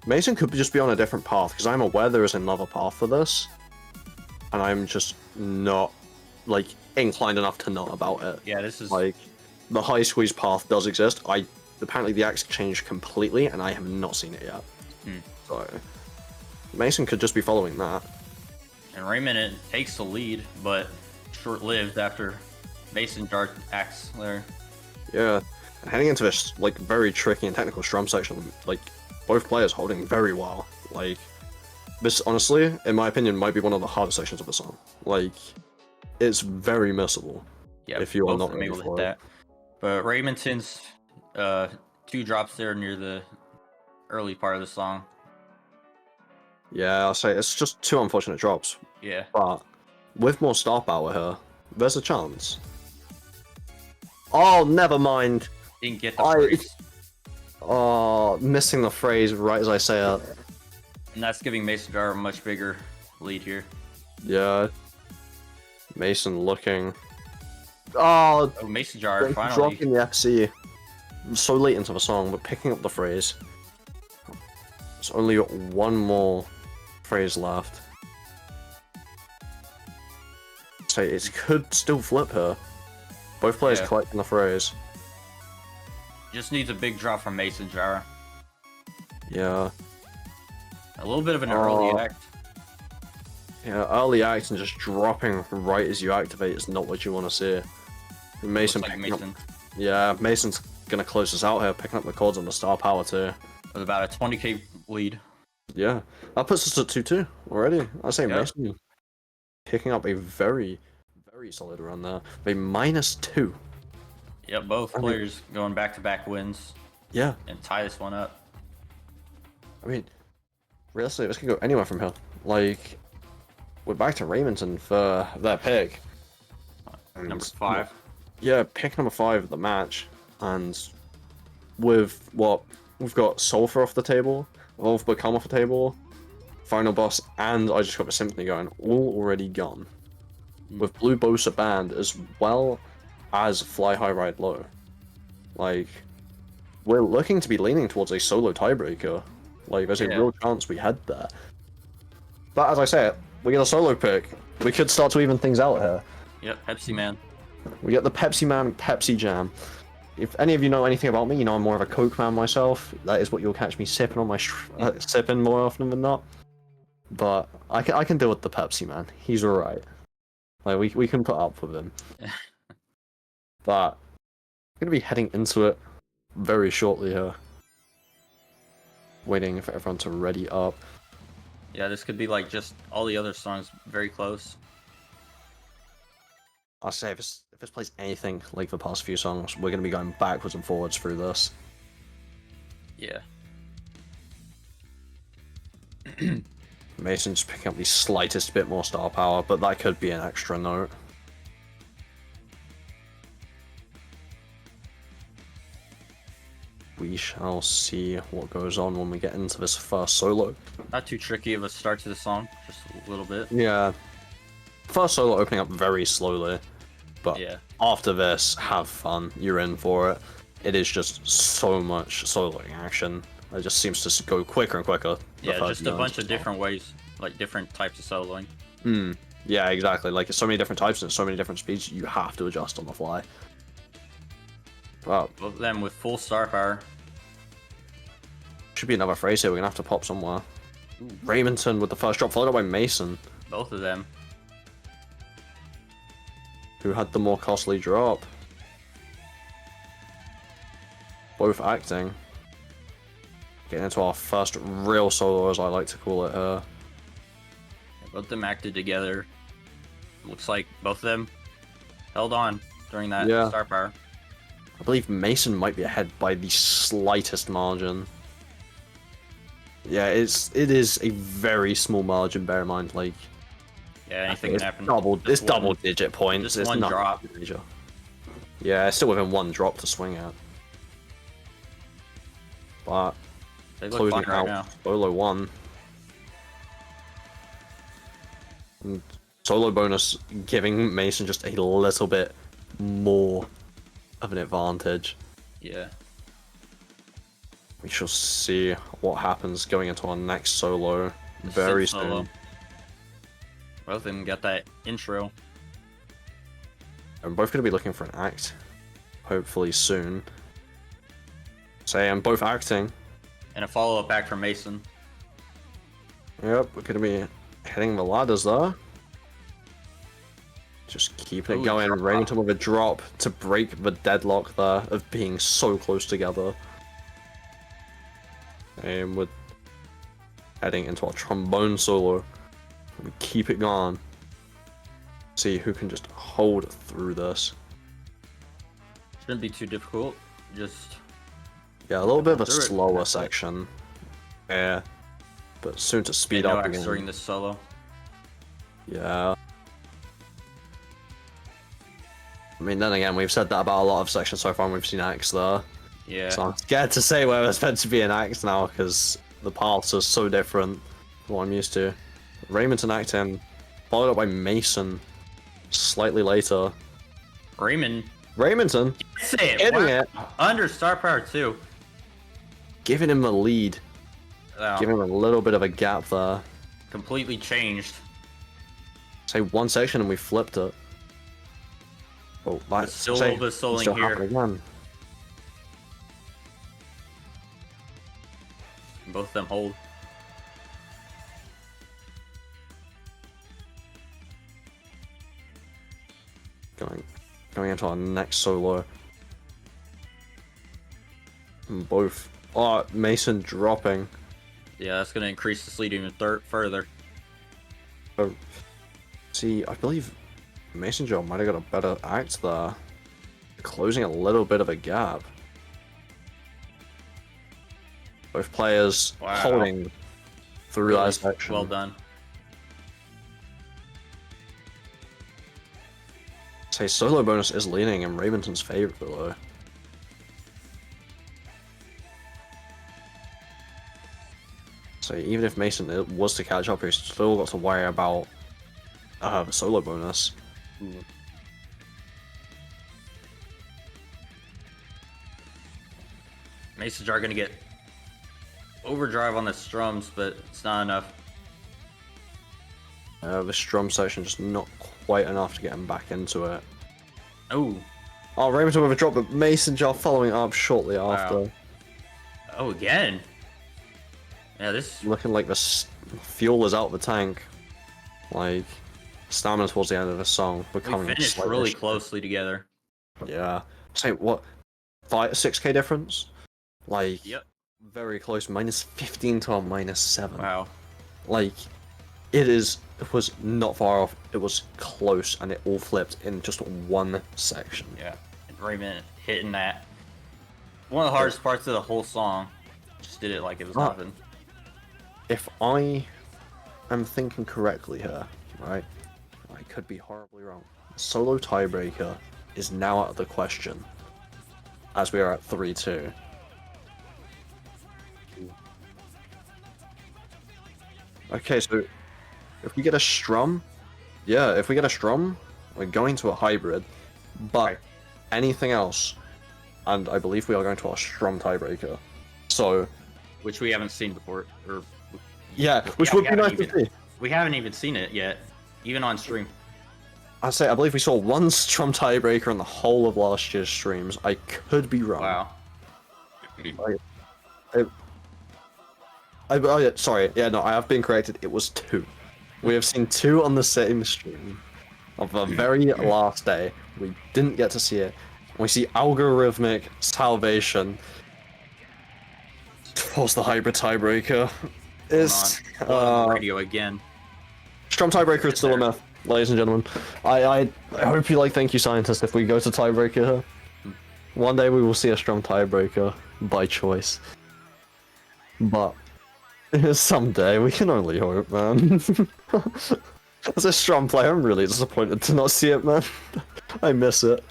S9: Mason could just be on a different path, because I'm aware there is another path for this. And I'm just not, like, inclined enough to know about it.
S1: Yeah, this is...
S9: Like, the high squeeze path does exist. Apparently the acts changed completely, and I have not seen it yet. So, Mason could just be following that.
S1: And Rayminton takes the lead, but short-lived after Masonjar acts there.
S9: Yeah, and heading into this, like, very tricky and technical strum section, like, both players holding very well. Like, this, honestly, in my opinion, might be one of the hardest sections of the song. Like, it's very missable.
S1: Yeah,
S9: if you are
S1: both
S9: not
S1: able
S9: ready
S1: to hit
S9: for
S1: that. But Rayminton's 2 drops there near the early part of the song.
S9: Yeah, I'll say it's just 2 unfortunate drops.
S1: Yeah.
S9: But with more star power here, there's a chance. Oh, never mind.
S1: Didn't get the phrase.
S9: Oh, missing the phrase right as I say it.
S1: And that's giving Masonjar a much bigger lead here.
S9: Yeah. Mason looking. Oh,
S1: Oh, Masonjar finally.
S9: dropping the FC. So late into the song, but picking up the phrase. There's only one more phrase left. So it could still flip her. Both players
S1: Yeah.
S9: collecting the phrase.
S1: Just needs a big drop from Masonjar.
S9: Yeah.
S1: A little bit of an early
S9: Oh.
S1: act.
S9: Yeah, early act and just dropping right as you activate is not what you want to see. Mason
S1: Looks like
S9: picking
S1: Mason
S9: up. Yeah, Mason's gonna close us out here, picking up the chords on the star power too.
S1: with about a 20k lead.
S9: Yeah, that puts us at 2-2 already. I say
S1: Yeah.
S9: Mason picking up a very, very solid run there. A -2.
S1: Yep, both
S9: I mean-
S1: players going back-to-back wins
S9: Yeah,
S1: and tie this one up.
S9: I mean, realistically, this could go anywhere from here. Like, we're back to Rayminton for their pick. And,
S1: Number 5.
S9: Yeah, pick number 5 of the match. And with what we've got Sulfur off the table, Evolve Become off the table, Final Boss, and I just got the Symphony going, all already gone. With Blue Bosa banned as well as Fly High Ride Low. Like, we're looking to be leaning towards a solo tiebreaker. Like, there's a
S1: Yeah.
S9: real chance we head there. But as I say, we get a solo pick. We could start to even things out here.
S1: Yep, Pepsi Man.
S9: We get the Pepsi Man Pepsi Jam. If any of you know anything about me, you know I'm more of a Coke man myself. That is what you'll catch me sipping on my sipping more often than not. But I can deal with the Pepsi Man. He's alright. Like we can put up with him. But I'm gonna be heading into it very shortly here. Waiting for everyone to ready up.
S1: Yeah, this could be like just all the other songs very close.
S9: I'll say if this plays anything like the past few songs, we're gonna be going backwards and forwards through this.
S1: Yeah.
S9: Mason's picking up the slightest bit more star power, but that could be an extra note. We shall see what goes on when we get into this first solo.
S1: Not too tricky of a start to the song, just a little bit.
S9: Yeah. First solo opening up very slowly, but
S1: Yeah.
S9: after this, have fun. You're in for it. It is just so much soloing action. It just seems to go quicker and quicker. the
S1: Yeah,
S9: further
S1: just
S9: you
S1: a
S9: go
S1: bunch
S9: into
S1: of
S9: the song.
S1: different ways, like different types of soloing.
S9: Yeah, exactly. Like, there's so many different types and so many different speeds, you have to adjust on the fly. Well,
S1: Both of them with full star power.
S9: should be another phrase here. We're gonna have to pop somewhere. Rayminton with the first drop, followed by Mason,
S1: Both of them.
S9: who had the more costly drop. Both acting. Getting into our first real solo, as I like to call it here.
S1: Both of them acted together. Looks like both of them held on during that
S9: Yeah.
S1: star power.
S9: I believe Mason might be ahead by the slightest margin. Yeah, it is a very small margin, bear in mind, like,
S1: Yeah, anything
S9: it's
S1: can happen.
S9: it's
S1: Just
S9: double
S1: one-
S9: digit points.
S1: just
S9: It's
S1: one
S9: not
S1: drop.
S9: major. Yeah, it's still within one drop to swing at. But
S1: They look
S9: closing
S1: fine right
S9: out
S1: now.
S9: solo 1. And solo bonus giving Mason just a little bit more of an advantage.
S1: Yeah.
S9: We shall see what happens going into our next solo
S1: The
S9: very
S1: synth solo.
S9: soon.
S1: Both of them got that intro.
S9: I'm both going to be looking for an act, hopefully soon. Say I'm both acting.
S1: And a follow-up act from Mason.
S9: Yep, we're going to be hitting the ladders there. Just keeping it
S1: Ooh,
S9: going,
S1: drop.
S9: Rayminton with a drop to break the deadlock there of being so close together. And we're heading into our trombone solo. We keep it going. See who can just hold through this.
S1: Shouldn't be too difficult. Just
S9: Yeah, a little bit of a
S1: Through it.
S9: slower
S1: That's it.
S9: section. Yeah. But soon to speed
S1: no
S9: up
S1: acts
S9: again.
S1: during this solo.
S9: Yeah. I mean, then again, we've said that about a lot of sections so far, and we've seen acts there.
S1: Yeah.
S9: So I'm scared to say whether it's meant to be an act now, because the paths are so different. what I'm used to. Rayminton acting, followed up by Mason slightly later. Rayminton hitting it
S1: under Star Power 2.
S9: Giving him the lead.
S1: Wow.
S9: Giving him a little bit of a gap there.
S1: Completely changed.
S9: Say one section and we flipped it. Oh, that's
S1: still a little bit soloing here.
S9: Again.
S1: Both of them hold.
S9: Going into our next solo. And both. Oh, Mason dropping.
S1: Yeah, that's gonna increase this lead even further.
S9: Oh, see, I believe Masonjar might have got a better act there. Closing a little bit of a gap. Both players holding through that section.
S1: Well done.
S9: Say solo bonus is leaning in Rayminton's favor though. So even if Mason was to catch up, he's still got to worry about the solo bonus.
S1: Masonjar gonna get overdrive on the strums, but it's not enough.
S9: The strum section just not quite enough to get him back into it.
S1: Oh.
S9: Oh, Rayminton with a drop, but Masonjar following up shortly after.
S1: Oh, again. Yeah, this
S9: looking like the fuel is out of the tank. Like stamina towards the end of the song becoming.
S1: We finished really closely together.
S9: Yeah. Say what? 6K difference? Like.
S1: Yep.
S9: Very close. -15 to a -7.
S1: Wow.
S9: Like, it was not far off. It was close, and it all flipped in just one section.
S1: Yeah. And Rayminton hitting that. One of the hardest parts of the whole song. Just did it like it was nothing.
S9: If I am thinking correctly here, right? I could be horribly wrong. Solo tiebreaker is now out of the question, as we are at 3-2. Okay, so if we get a strum, if we get a strum, we're going to a hybrid, but anything else, and I believe we are going to a strum tiebreaker. So,
S1: which we haven't seen before, or
S9: which would be nice to see.
S1: We haven't even seen it yet, even on stream.
S9: I believe we saw one strum tiebreaker in the whole of last year's streams. I could be wrong.
S1: Wow.
S9: Sorry, no, I have been corrected. It was 2. We have seen 2 on the same stream of the very last day. We didn't get to see it. We see algorithmic salvation towards the hybrid tiebreaker. Is
S1: radio again.
S9: Strum tiebreaker is still a myth, ladies and gentlemen. I hope you thank you scientists if we go to tiebreaker here. One day we will see a strum tiebreaker by choice. But someday, we can only hope, man. As a strum player, I'm really disappointed to not see it, man. I miss it.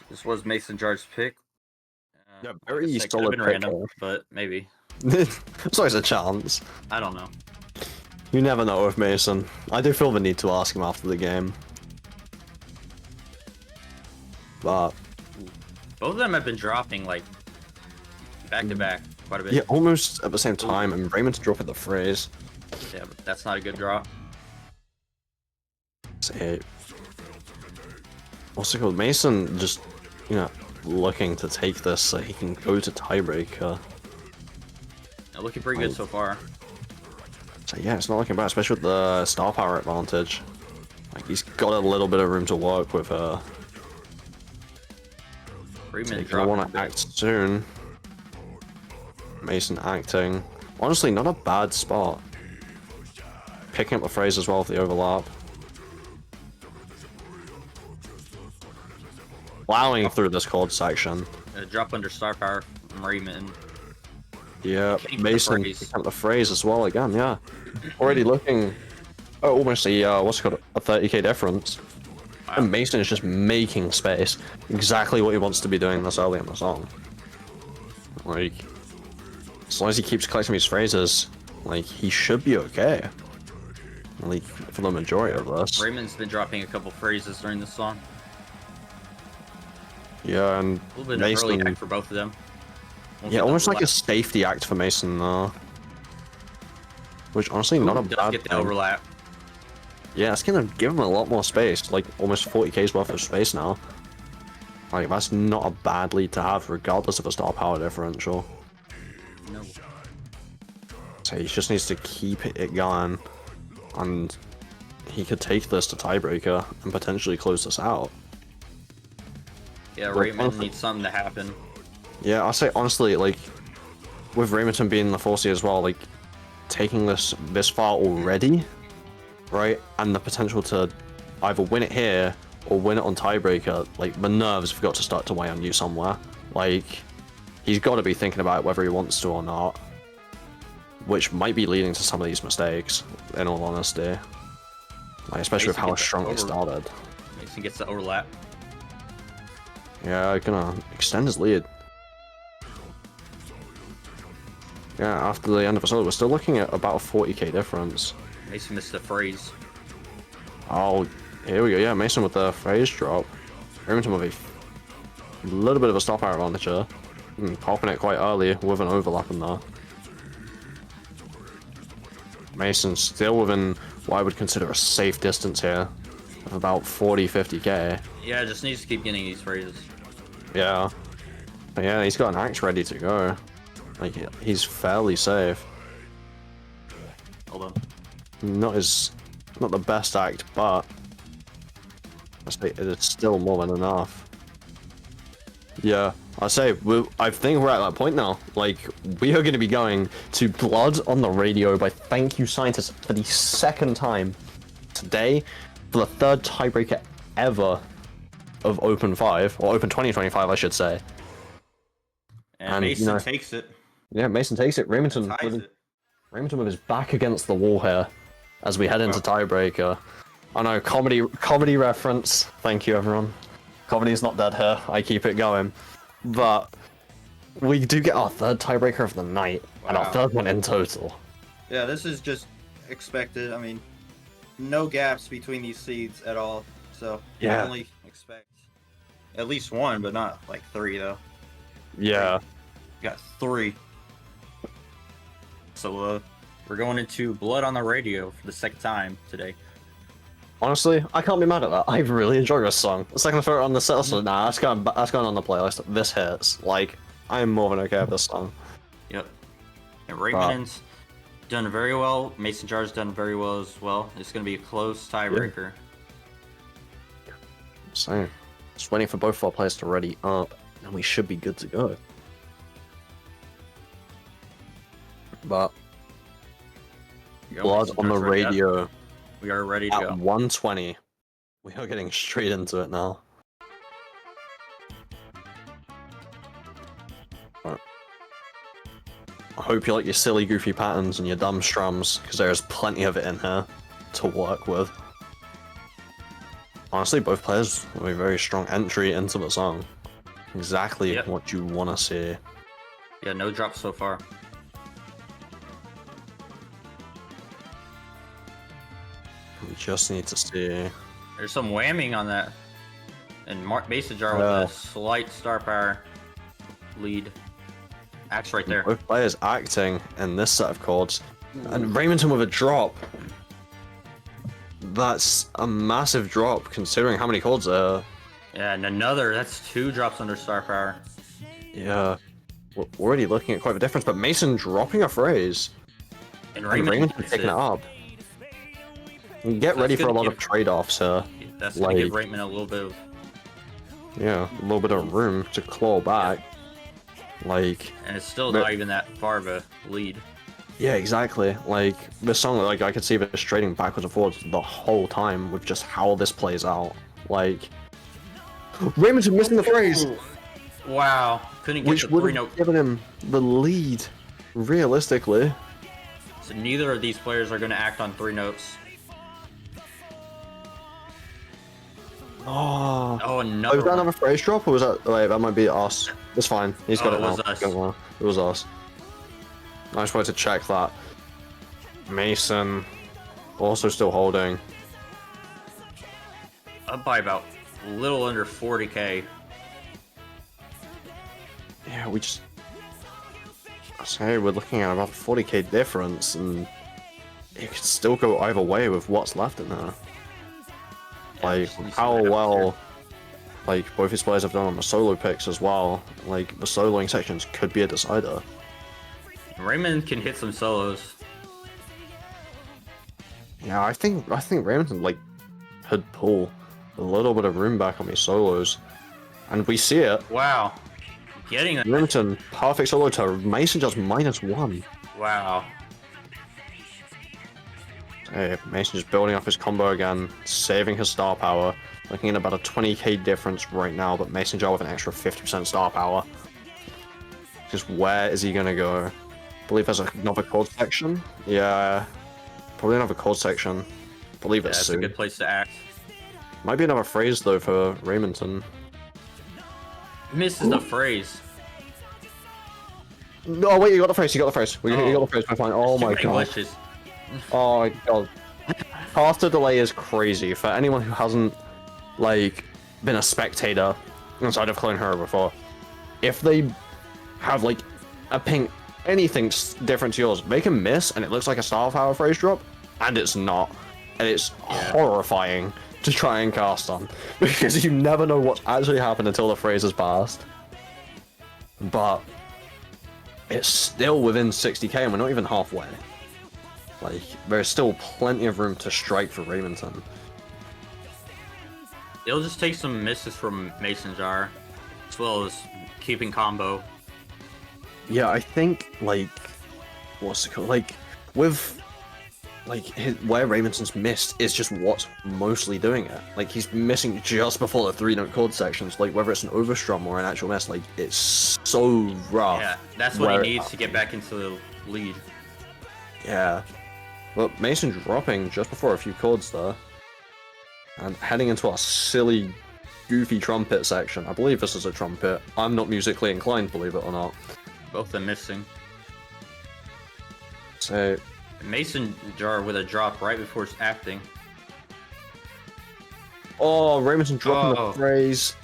S1: This was Masonjar's pick.
S9: Yeah, very solid pick.
S1: Random, but maybe.
S9: It's always a chance.
S1: I don't know.
S9: You never know with Mason. I do feel the need to ask him after the game. But
S1: both of them have been dropping like back to back quite a bit.
S9: Yeah, almost at the same time, and Rayminton dropping the phrase.
S1: Yeah, but that's not a good drop.
S9: Say, what's it called? Mason just, looking to take this so he can go to tiebreaker.
S1: Looking pretty good so far.
S9: So yeah, it's not looking bad, especially with the star power advantage. Like he's got a little bit of room to work with. I want to act soon. Mason acting. Honestly, not a bad spot. Picking up the phrase as well with the overlap. Plowing through this chord section.
S1: Drop under star power from Rayminton.
S9: Yeah, Mason picking up the phrase as well again, yeah. Already looking almost a, what's it called, a 30k difference. Wow. And Mason is just making space. Exactly what he wants to be doing this early in the song. Like, as long as he keeps collecting these phrases,
S10: Like, he should be okay. Like, for the majority of this.
S1: Raymond's been dropping a couple phrases during this song.
S10: Yeah, and
S1: A little bit of an early act for both of them. Won't
S10: yeah,
S1: get the
S10: almost like a
S1: overlap.
S10: safety act for Mason though. Which honestly, not a
S1: Does
S10: bad
S1: get the
S10: thing.
S1: overlap.
S10: Yeah, it's gonna give him a lot more space, like almost 40k's worth of space now. Like, that's not a bad lead to have, regardless of a star power differential.
S1: No.
S10: So he just needs to keep it going, and he could take this to tiebreaker and potentially close this out.
S1: Yeah,
S10: Well,
S1: Raymond
S10: honestly-
S1: needs something to happen.
S10: Yeah, I'll say honestly, like, with Rayminton being in the 4C as well, like, taking this far already, right, and the potential to either win it here or win it on tiebreaker, like, the nerves have got to start to weigh on you somewhere. Like, he's got to be thinking about whether he wants to or not, which might be leading to some of these mistakes, in all honesty. Like, especially with
S1: Mason
S10: how
S1: gets
S10: strong it
S1: over-
S10: started.
S1: Mason gets the overlap.
S10: Yeah, gonna extend his lead. Yeah, after the end of the solo, we're still looking at about a 40k difference.
S1: Mason missed the phrase.
S10: Oh, here we go. Yeah, Mason with the phase drop. Rayminton with a little bit of a stop power advantage here. Popping it quite early with an overlap in there. Mason still within what I would consider a safe distance here of about 40-50k.
S1: Yeah, just needs to keep getting these phrases.
S10: Yeah. But yeah, he's got an axe ready to go. Like, he's fairly safe.
S1: Hold on.
S10: Not the best act, but it is still more than enough. Yeah, I think we're at that point now. Like, we are going to be going to Blood on the Radio by Thank You Scientists for the second time today, for the third tiebreaker ever of Open 5, or Open 2025, I should say.
S1: And Mason takes it.
S10: Yeah, Mason takes it.
S1: Ties
S10: Rayminton
S1: it.
S10: with his back against the wall here as we head into tiebreaker. I know, comedy reference. Thank you, everyone. Comedy's not dead here. I keep it going. But we do get our third tiebreaker of the night, and our
S1: Wow.
S10: third one in total.
S1: Yeah, this is just expected. I mean, no gaps between these seeds at all. So you
S10: Yeah.
S1: can only expect at least one, but not like three though.
S10: Yeah.
S1: You got three. So we're going into Blood on the Radio for the second time today.
S10: Honestly, I can't be mad at that. I really enjoy this song. The second third on the set list, nah, that's going on the playlist. This hits. Like, I'm more than okay with this song.
S1: Yep. And Rayminton's done very well. Masonjar's done very well as well. It's going to be a close tiebreaker.
S10: So, just waiting for both of our players to ready up, and we should be good to go. But
S1: Go,
S10: Blood on the
S1: Masonjar's ready up.
S10: Radio
S1: We are ready to
S10: at
S1: go.
S10: 120. We are getting straight into it now. Right. I hope you like your silly, goofy patterns and your dumb strums, because there's plenty of it in here to work with. Honestly, both players have a very strong entry into the song. Exactly
S1: Yep.
S10: what you want to see.
S1: Yeah, no drops so far.
S10: We just need to see.
S1: There's some whamming on that. And Masonjar with
S10: Yeah.
S1: a slight star power lead. Axe right there.
S10: Both players acting in this set of chords. And Rayminton with a drop. That's a massive drop considering how many chords there are.
S1: Yeah, and another. That's two drops under star power.
S10: Yeah. We're already looking at quite the difference, but Mason dropping a phrase.
S1: And
S10: And
S1: Raymond
S10: Rayminton taking it up. Get ready for a
S1: gonna
S10: lot
S1: give-
S10: of trade-offs here.
S1: That's going to give
S10: Like-
S1: Raymond a little bit of.
S10: Yeah, a little bit of room to claw back. Like,
S1: And it's still
S10: But-
S1: not even that far of a lead.
S10: yeah, exactly. Like, this song, like, I could see this trading backwards and forwards the whole time with just how this plays out. Like, Rayminton missing the phrase,
S1: Wow. Couldn't get
S10: which
S1: the
S10: would
S1: three
S10: have
S1: note.
S10: given him the lead, realistically.
S1: So neither of these players are going to act on three notes.
S10: Oh.
S1: Oh,
S10: Oh,
S1: another
S10: was that
S1: one.
S10: another phrase drop, or was that? Wait, that might be us. It's fine. He's got
S1: Oh,
S10: it
S1: it
S10: now.
S1: was us.
S10: Don't worry. It was us. I just wanted to check that. Mason also still holding.
S1: Up by about a little under 40k.
S10: Yeah, I say we're looking at about a 40k difference, and it could still go either way with what's left in there. Like, how well, like, both his players have done on the solo picks as well. Like, the soloing sections could be a decider.
S1: Raymond can hit some solos.
S10: Yeah, I think Rayminton, like, could pull a little bit of room back on these solos. And we see it.
S1: Wow. Getting a...
S10: Rayminton, perfect solo to Mason just -1.
S1: Wow.
S10: Hey, Mason just building up his combo again, saving his star power. Looking at about a 20k difference right now, but Masonjar with an extra 50% star power. Just where is he gonna go? I believe there's another cold section. Yeah, probably another cold section. I believe it's
S1: That's a
S10: soon.
S1: good place to act.
S10: Might be another phrase though for Rayminton.
S1: Misses the phrase.
S10: No, wait, you got the phrase. You got the phrase. You got the phrase. We're fine. Oh
S1: Too
S10: my
S1: many
S10: god.
S1: glitches.
S10: Oh my god. Caster delay is crazy. For anyone who hasn't, like, been a spectator inside of Clone Hero before, if they have, like, a ping, anything different to yours, they can miss and it looks like a star power phrase drop, and it's not. And it's horrifying to try and cast on, because you never know what's actually happened until the phrase has passed. But it's still within 60k and we're not even halfway. Like, there's still plenty of room to strike for Rayminton.
S1: It'll just take some misses from Masonjar, as well as keeping combo.
S10: Yeah, I think, like, what's it called? Like, with, like, where Rayminton's missed is just what's mostly doing it. Like, he's missing just before the 3-note chord sections, like, whether it's an overstrum or an actual miss, like, it's so rough.
S1: Yeah, that's what he needs to get back into the lead.
S10: Yeah. But Mason dropping just before a few chords there. And heading into a silly, goofy trumpet section. I believe this is a trumpet. I'm not musically inclined, believe it or not.
S1: Both are missing.
S10: So,
S1: Masonjar with a drop right before his acting.
S10: oh, Rayminton dropping the phrase.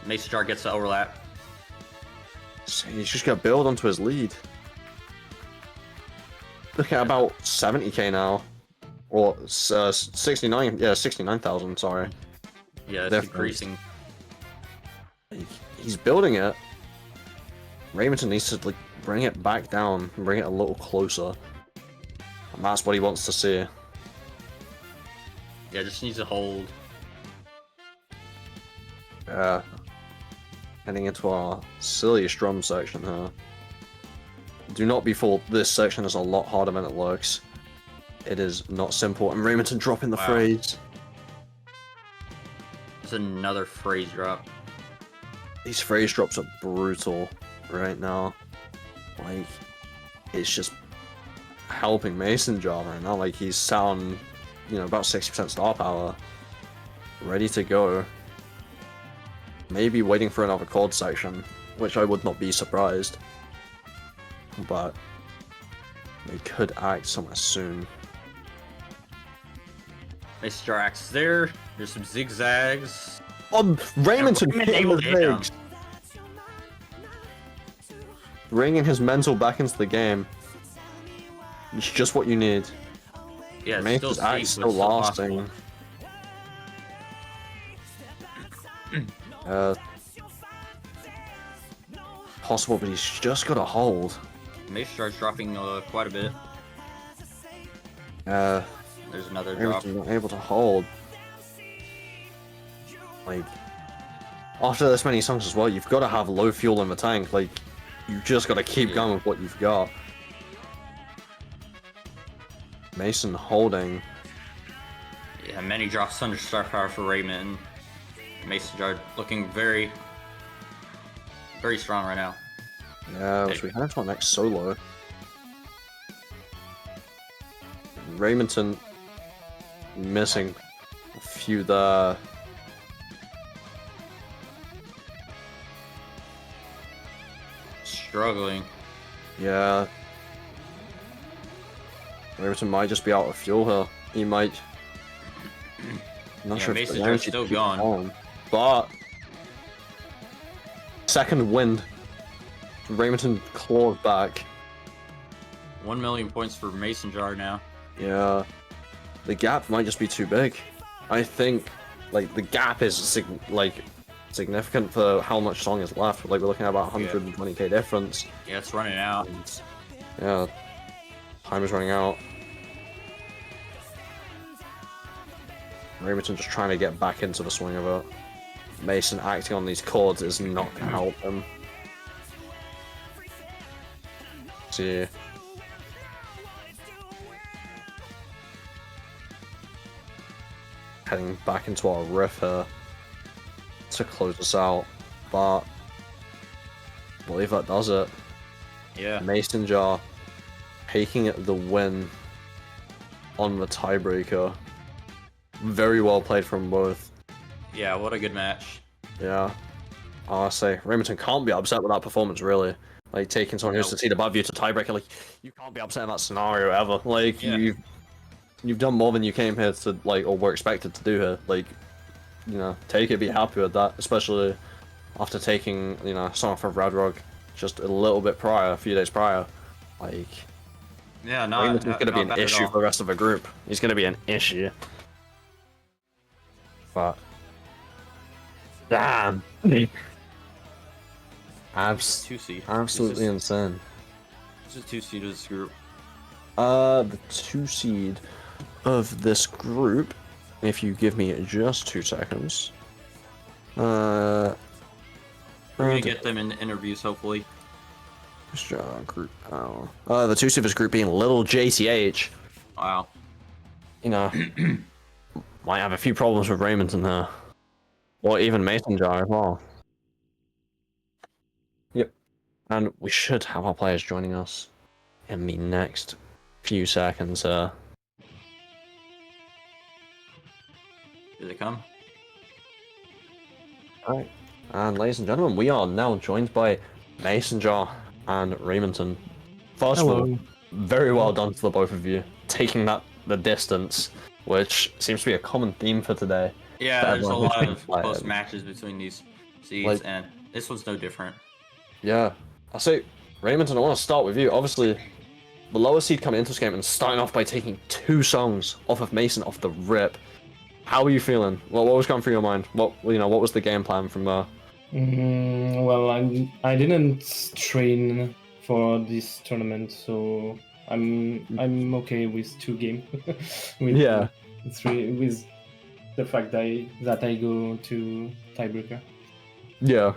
S1: Masonjar gets the overlap.
S10: So he's just gonna build onto his lead. Look at about 70k now. Or 69, yeah, 69,000, sorry.
S1: Yeah, it's
S10: Difference.
S1: decreasing.
S10: He's building it. Rayminton needs to, like, bring it back down, and bring it a little closer. And that's what he wants to see.
S1: Yeah, just needs to hold.
S10: Yeah. Heading into our silly strum section here. Do not be fooled, this section is a lot harder than it looks. It is not simple, and Rayminton dropping the phrase.
S1: There's another phrase drop.
S10: These phrase drops are brutal right now. Like, it's just helping Masonjar right now. Like, he's sound, you know, about 60% star power. Ready to go. Maybe waiting for another chord section, which I would not be surprised. But they could act somewhere soon.
S1: Masonjar acts there. There's some zigzags.
S10: Rayminton
S1: Rayminton
S10: hitting
S1: able
S10: the
S1: to hit him.
S10: bigs. Bringing his mental back into the game. It's just what you need.
S1: Yeah, it's
S10: Mason's
S1: still
S10: act
S1: safe,
S10: still
S1: but still
S10: lasting. Possible, but he's just got to hold.
S1: Masonjar's dropping quite a bit. There's another drop.
S10: Rayminton's not able to hold. Like, after this many songs as well, you've got to have low fuel in the tank. Like, you just got to keep going with what you've got. Mason holding.
S1: Yeah, many drops under star power for Rayminton. Masonjar looking very, very strong right now.
S10: Yeah, as we head into our next solo. Rayminton missing a few there.
S1: Struggling.
S10: Yeah. Rayminton might just be out of fuel here. He might. I'm not
S1: Yeah,
S10: sure if
S1: Masonjar's
S10: Rayminton
S1: still
S10: keep
S1: gone.
S10: on, but second wind. Rayminton claws back.
S1: 1 million points for Masonjar now.
S10: Yeah, the gap might just be too big. I think, like, the gap is significant for how much song is left. Like, we're looking at about 120k difference.
S1: Yeah, it's running out.
S10: And, yeah, time is running out. Rayminton just trying to get back into the swing of it. Mason acting on these chords is not going to help him. See. Heading back into our riff here to close us out, but I believe that does it.
S1: Yeah.
S10: Masonjar taking the win on the tiebreaker. Very well played from both.
S1: Yeah, what a good match.
S10: Yeah. I'll say, Rayminton can't be upset with that performance, really. Like, taking someone who's the seed above you to tiebreaker, like, you can't be upset in that scenario ever. Like, you've done more than you came here to, like, or were expected to do here. Like, you know, take it, be happy with that, especially after taking, you know, someone from Radrog just a little bit prior, a few days prior. Like,
S1: yeah,
S10: Rayminton's going to be an issue for the rest of the group. He's going to be an issue. But, damn. Absolutely insane.
S1: Who's the 2 seed of this group?
S10: The 2 seed of this group, if you give me just 2 seconds.
S1: We're gonna get them in interviews, hopefully.
S10: Group. The 2 seed of this group being Little JTH.
S1: Wow.
S10: You know, might have a few problems with Rayminton there. Or even Masonjar as well. Yep. And we should have our players joining us in the next few seconds.
S1: Here they come.
S10: Alright. And ladies and gentlemen, we are now joined by Masonjar and Rayminton. First of all, very well done to the both of you, taking the distance, which seems to be a common theme for today.
S1: Yeah, there's a lot of close matches between these seeds,
S10: Like,
S1: and this one's no different.
S10: Yeah. I'll say, Rayminton, I want to start with you. Obviously, the lower seed coming into this game and starting off by taking 2 songs off of Mason off the rip. How are you feeling? What was going through your mind? What was the game plan from there?
S11: Well, I didn't train for this tournament, so I'm okay with 2 games. with 3 with the fact that I go to tiebreaker.
S10: Yeah.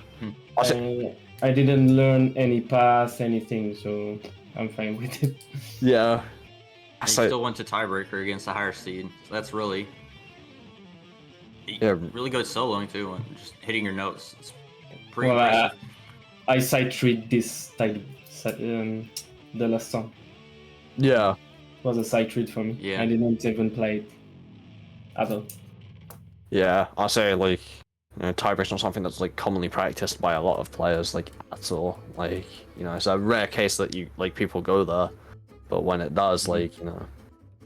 S11: I didn't learn any pass, anything, so I'm fine with it.
S10: Yeah.
S1: I still went to tiebreaker against the higher seed. So that's really really good soloing too, and just hitting your notes. It's pretty impressive.
S11: I sight read this the last song.
S10: Yeah.
S11: It was a sight read for me.
S1: Yeah.
S11: I didn't even play it at all.
S10: Yeah, I'll say, like, you know, tiebreaker's not something that's, like, commonly practiced by a lot of players, like, at all. Like, you know, it's a rare case that people go there, but when it does, like, you know,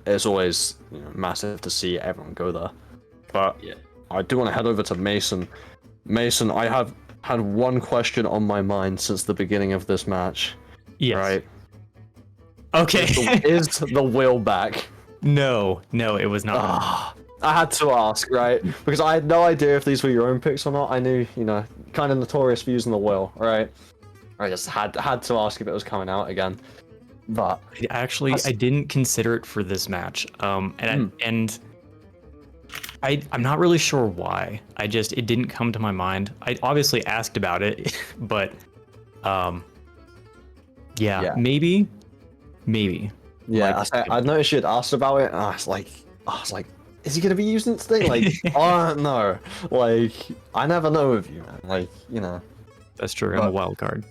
S10: it's always, you know, massive to see everyone go there. But
S1: yeah,
S10: I do want to head over to Mason. Mason, I have had one question on my mind since the beginning of this match.
S12: Yes.
S10: Right?
S12: Okay.
S10: Is the wheel back?
S12: No, it was not.
S10: I had to ask, right? Because I had no idea if these were your own picks or not. I knew, you know, kind of notorious for using the wheel, right? I just had to ask if it was coming out again. But
S12: actually, I didn't consider it for this match. And I'm not really sure why. It didn't come to my mind. I obviously asked about it, but maybe.
S10: Yeah,
S12: Like,
S10: I noticed you had asked about it, and I was like, is he gonna be using it today? Like, oh no, like I never know with you, man. Like, you know.
S12: That's true. I'm a wild card.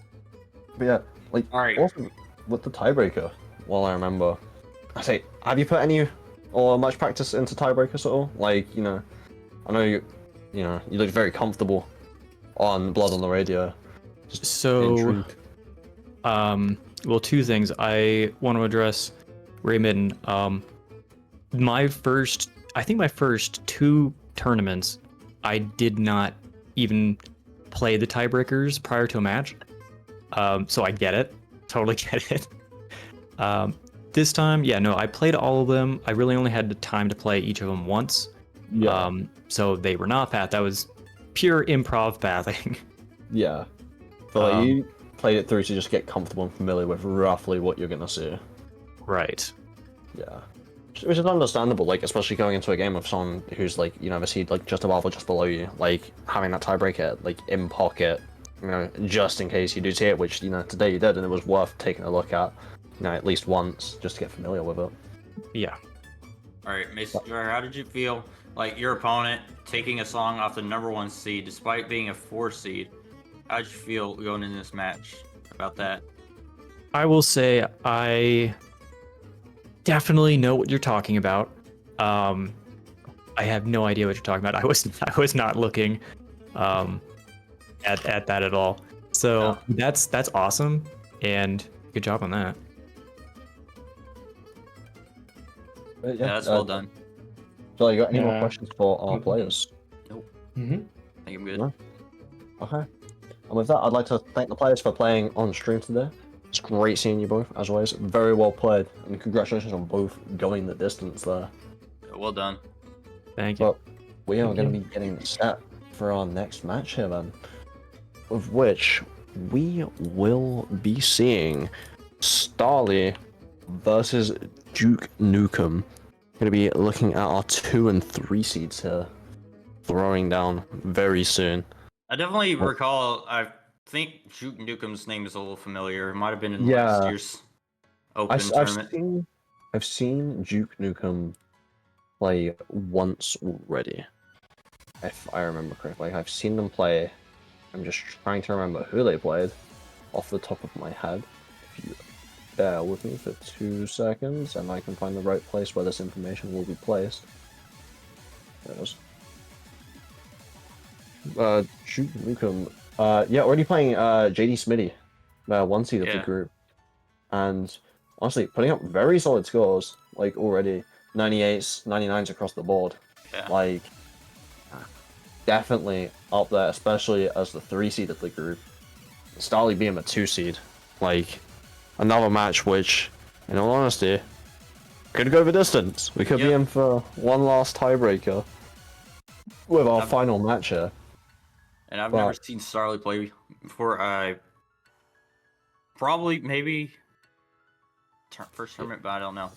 S10: But yeah, like, also with the tiebreaker, while I remember, I say, have you put any or much practice into tiebreakers at all? Like, you know, I know you look very comfortable on Blood on the Radio.
S12: So, well, 2 things I want to address. Rayminton, I think my first 2 tournaments, I did not even play the tiebreakers prior to a match. So I get it, totally get it. This time, yeah, no, I played all of them. I really only had the time to play each of them once.
S10: Yeah.
S12: So they were not path. That was pure improv pathing.
S10: Yeah. But like, you played it through to just get comfortable and familiar with roughly what you're gonna see.
S12: Right.
S10: Yeah. Which is understandable, like, especially going into a game with someone who's, like, you know, the seed, like, just above or just below you. Like, having that tiebreaker, like, in pocket, you know, just in case you do see it, which, you know, today you did, and it was worth taking a look at, you know, at least once, just to get familiar with it.
S12: Yeah.
S1: Alright, Masonjar, how did you feel, like, your opponent taking a song off the #1 seed, despite being a 4 seed? How did you feel going into this match about that?
S12: I will say I definitely know what you're talking about. I have no idea what you're talking about. I was not looking at that at all. So that's awesome, and good job on that.
S10: But
S1: Yeah, that's well done.
S10: So, you got any more questions for our players?
S1: Nope.
S11: Mm-hmm.
S1: I think I'm good.
S10: No? Okay. And with that, I'd like to thank the players for playing on stream today. It's great seeing you both, as always. Very well played, and congratulations on both going the distance there.
S1: Well done.
S12: Thank you.
S10: But we are going to be getting set for our next match here, then. Of which we will be seeing Starly versus JukeNukem. Going to be looking at our 2 and 3 seeds here, throwing down very soon.
S1: I definitely recall, I think JukeNukem's name is a little familiar. It might have been in last year's Open tournament.
S10: I've seen JukeNukem play once already, if I remember correctly. I've seen them play. I'm just trying to remember who they played off the top of my head. If you bear with me for 2 seconds, and I can find the right place where this information will be placed. There it is. JukeNukem. Yeah, already playing JD Smitty, 1 seed of the group, and honestly putting up very solid scores. Like already 98s, 99s across the board.
S1: Yeah.
S10: Like definitely up there, especially as the 3 seed of the group. Starly being a 2 seed, like another match which, in all honesty, could go the distance. We could be in for one last tiebreaker with our final match here.
S1: And I've never seen Starly play before. I probably, maybe, first tournament, but I don't know.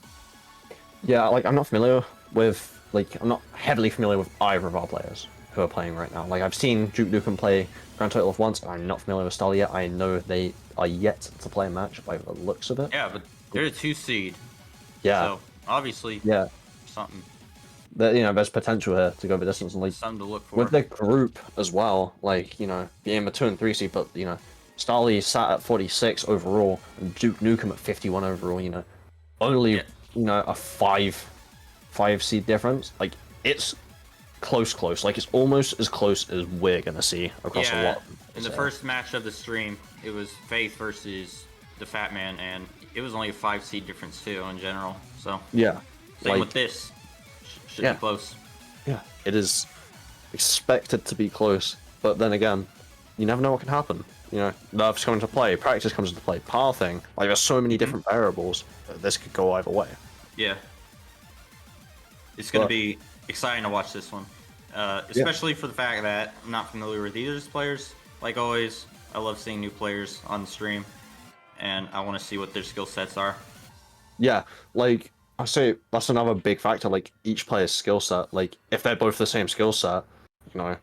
S10: Yeah, like, I'm not familiar with, like, I'm not heavily familiar with either of our players who are playing right now. Like, I've seen JukeNukem play grand total of once, and I'm not familiar with Starly yet. I know they are yet to play a match by the looks of it.
S1: Yeah, but they're a 2 seed.
S10: Yeah.
S1: So, obviously, something.
S10: That, you know, there's potential here to go the distance, and like
S1: something to look for.
S10: With the group as well, like, you know, being a 2 and 3 seed, but, you know, Starly sat at 46 overall, and JukeNukem at 51 overall, you know, only, you know, a 5 seed difference. Like, it's close. Like, it's almost as close as we're gonna see across a lot.
S1: In the first match of the stream, it was Faith versus the Fat Man, and it was only a 5 seed difference too in general. So
S10: yeah,
S1: same
S10: like,
S1: with this. Should be close.
S10: Yeah, it is expected to be close, but then again, you never know what can happen. You know, nerves come into play, practice comes into play, pathing. Like, there's so many different variables that this could go either way.
S1: Yeah. It's going to be exciting to watch this one. Especially for the fact that I'm not familiar with either of these players. Like always, I love seeing new players on the stream, and I want to see what their skill sets are.
S10: Yeah, like, I say that's another big factor, like, each player's skill set. Like, if they're both the same skill set, you know,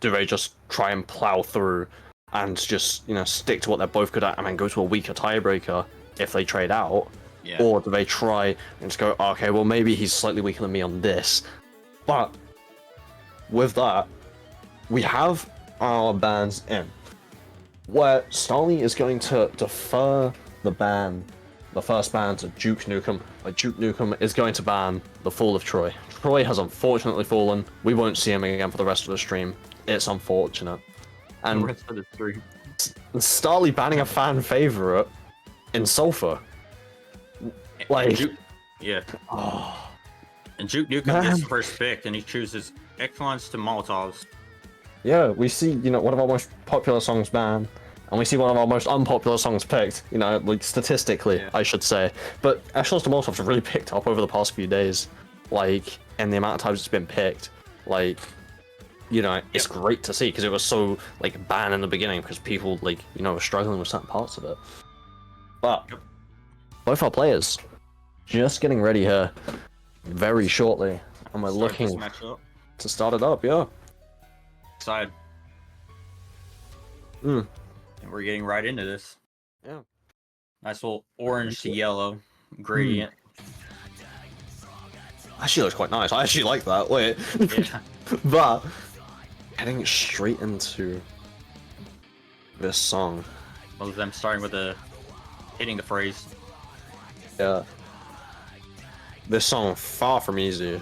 S10: do they just try and plow through and just, you know, stick to what they're both good at and then go to a weaker tiebreaker if they trade out?
S1: Yeah.
S10: Or do they try and just go, okay, well, maybe he's slightly weaker than me on this. But with that, we have our bans in, where Starly is going to defer the first ban to JukeNukem, where JukeNukem is going to ban the Fall of Troy. Troy has unfortunately fallen. We won't see him again for the rest of the stream. It's unfortunate. And
S1: the rest of the stream.
S10: Starly banning a fan favorite in Sulfur. Like,
S1: Yeah.
S5: Oh,
S1: And JukeNukem gets the first pick, and he chooses Echelons to Molotovs.
S10: Yeah, we see, one of our most popular songs banned, and we see one of our most unpopular songs picked, like statistically,
S1: Yeah.
S10: I should say. But Echelons to Molotovs have really picked up over the past few days, like, and the amount of times it's been picked. Like, it's great to see, because it was so, like, banned in the beginning, because people, like, were struggling with certain parts of it. But, both our players, just getting ready here, very shortly, and we're
S1: Start this
S10: looking
S1: matchup.
S10: to start it up, yeah.
S1: Side.
S10: Mm.
S1: And we're getting right into this.
S10: Yeah.
S1: Nice little orange to yellow gradient.
S10: Actually looks quite nice. I actually like that. Wait.
S1: Yeah.
S10: But heading straight into this song.
S1: Both of them starting with hitting the phrase.
S10: Yeah. This song far from easy.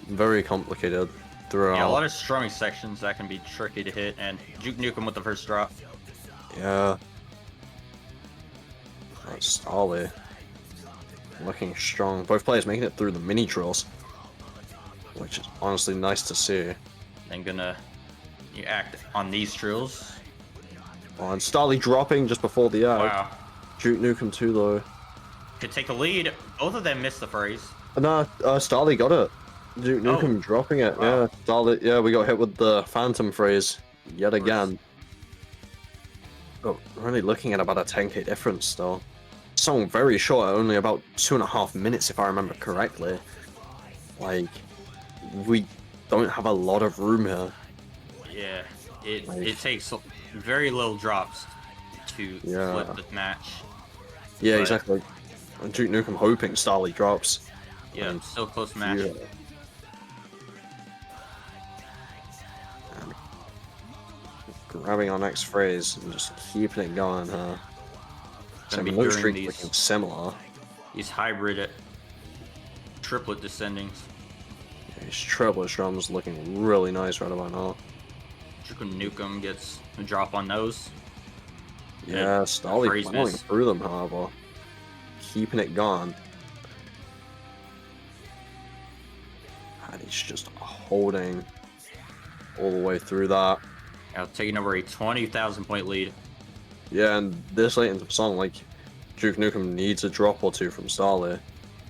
S10: Very complicated throughout.
S1: Yeah, a lot of strumming sections that can be tricky to hit, and JukeNukem with the first drop.
S10: Yeah. That's Starly. Looking strong. Both players making it through the mini drills, which is honestly nice to see.
S1: Then gonna act on these drills.
S10: Oh, and Starly dropping just before the act.
S1: Wow.
S10: JukeNukem too though.
S1: Could take the lead. Both of them missed the phrase.
S10: No, Starly got it. JukeNukem dropping it.
S1: Wow.
S10: Yeah, Starly. Yeah, we got hit with the Phantom phrase yet again. Oh, really looking at about a 10k difference still. Song very short, only about 2.5 minutes if I remember correctly. Like, we don't have a lot of room here.
S1: Yeah, it takes very little drops to flip the match.
S10: Yeah,
S1: But-
S10: exactly. And JukeNukem hoping Starly drops.
S1: Yeah,
S10: And
S1: still close match.
S10: yeah. And grabbing our next phrase and just keeping it going, huh? So
S1: Gonna be
S10: no
S1: doing
S10: streak
S1: these-
S10: looking similar.
S1: These hybrid triplet descendings.
S10: His treble drums looking really nice right about now.
S1: JukeNukem gets a drop on those.
S10: Yeah, Starly
S1: phrase
S10: plowing
S1: miss.
S10: through them, however. Keeping it going. And he's just holding all the way through that.
S1: Now taking over a 20,000 point lead.
S10: Yeah, and this late into the song, like, JukeNukem needs a drop or two from Starly.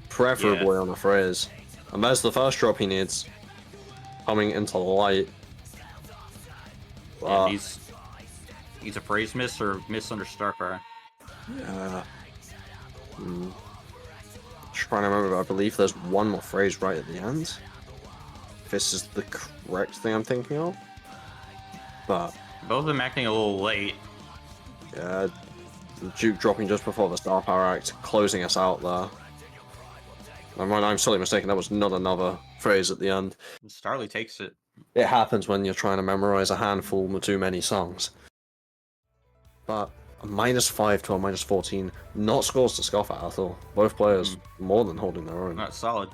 S10: Preferably on a phrase. And that's the first drop he needs. Coming into the light.
S1: And he's a phrase miss or miss under Starfire.
S10: Yeah. Trying to remember, but I believe there's one more phrase right at the end. If this is the correct thing I'm thinking of. But
S1: Both of them acting a little late.
S10: yeah, the Juke dropping just before the Star Power Act, closing us out there. I'm sorely mistaken, that was not another phrase at the end.
S1: Starly takes it.
S10: It happens when you're trying to memorize a handful of too many songs. But a -5 to a -14, not scores to scoff at all. Both players more than holding their own.
S1: Not solid.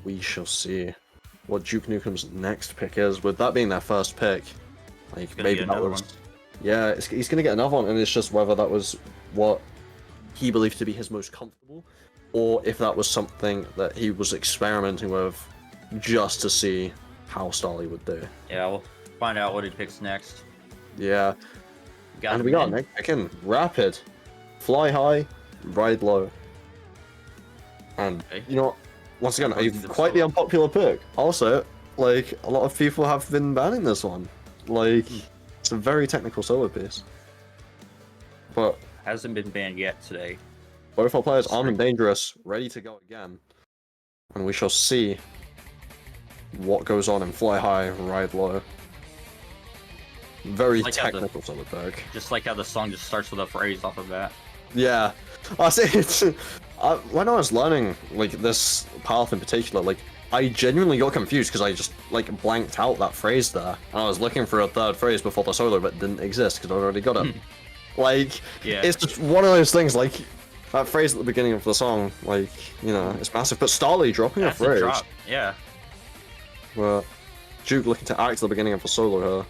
S10: We shall see what JukeNukem's next pick is. With that being their first pick, like
S1: gonna
S10: maybe
S1: get
S10: that
S1: another
S10: was,
S1: one.
S10: yeah, he's gonna get another one, and it's just whether that was what he believed to be his most comfortable, or if that was something that he was experimenting with just to see how Starly would do.
S1: Yeah, we'll find out what he picks next.
S10: Yeah, and we
S1: him
S10: got
S1: in.
S10: next pick in Rapid, Fly High, Ride Low, and
S1: Okay.
S10: you know what? Once again,
S1: Both of them
S10: quite the
S1: solid.
S10: unpopular pick. Also, like, a lot of people have been banning this one. Like, it's a very technical solo piece. But
S1: Hasn't been banned yet today.
S10: both our players, armed and dangerous, ready to go again. And we shall see what goes on in Fly High, Ride Low. Very
S1: Like how the-
S10: technical solo pick.
S1: Just like how the song just starts with a phrase off of that.
S10: Yeah, I say it's. When I was learning like this path in particular, like I genuinely got confused because I just like blanked out that phrase there, and I was looking for a third phrase before the solo, but it didn't exist because I'd already got it. Like,
S1: Yeah.
S10: it's just one of those things. Like that phrase at the beginning of the song, like it's massive. But Starly dropping
S1: That's
S10: a phrase.
S1: a drop. Yeah.
S10: Well, Juke looking to act at the beginning of the solo here.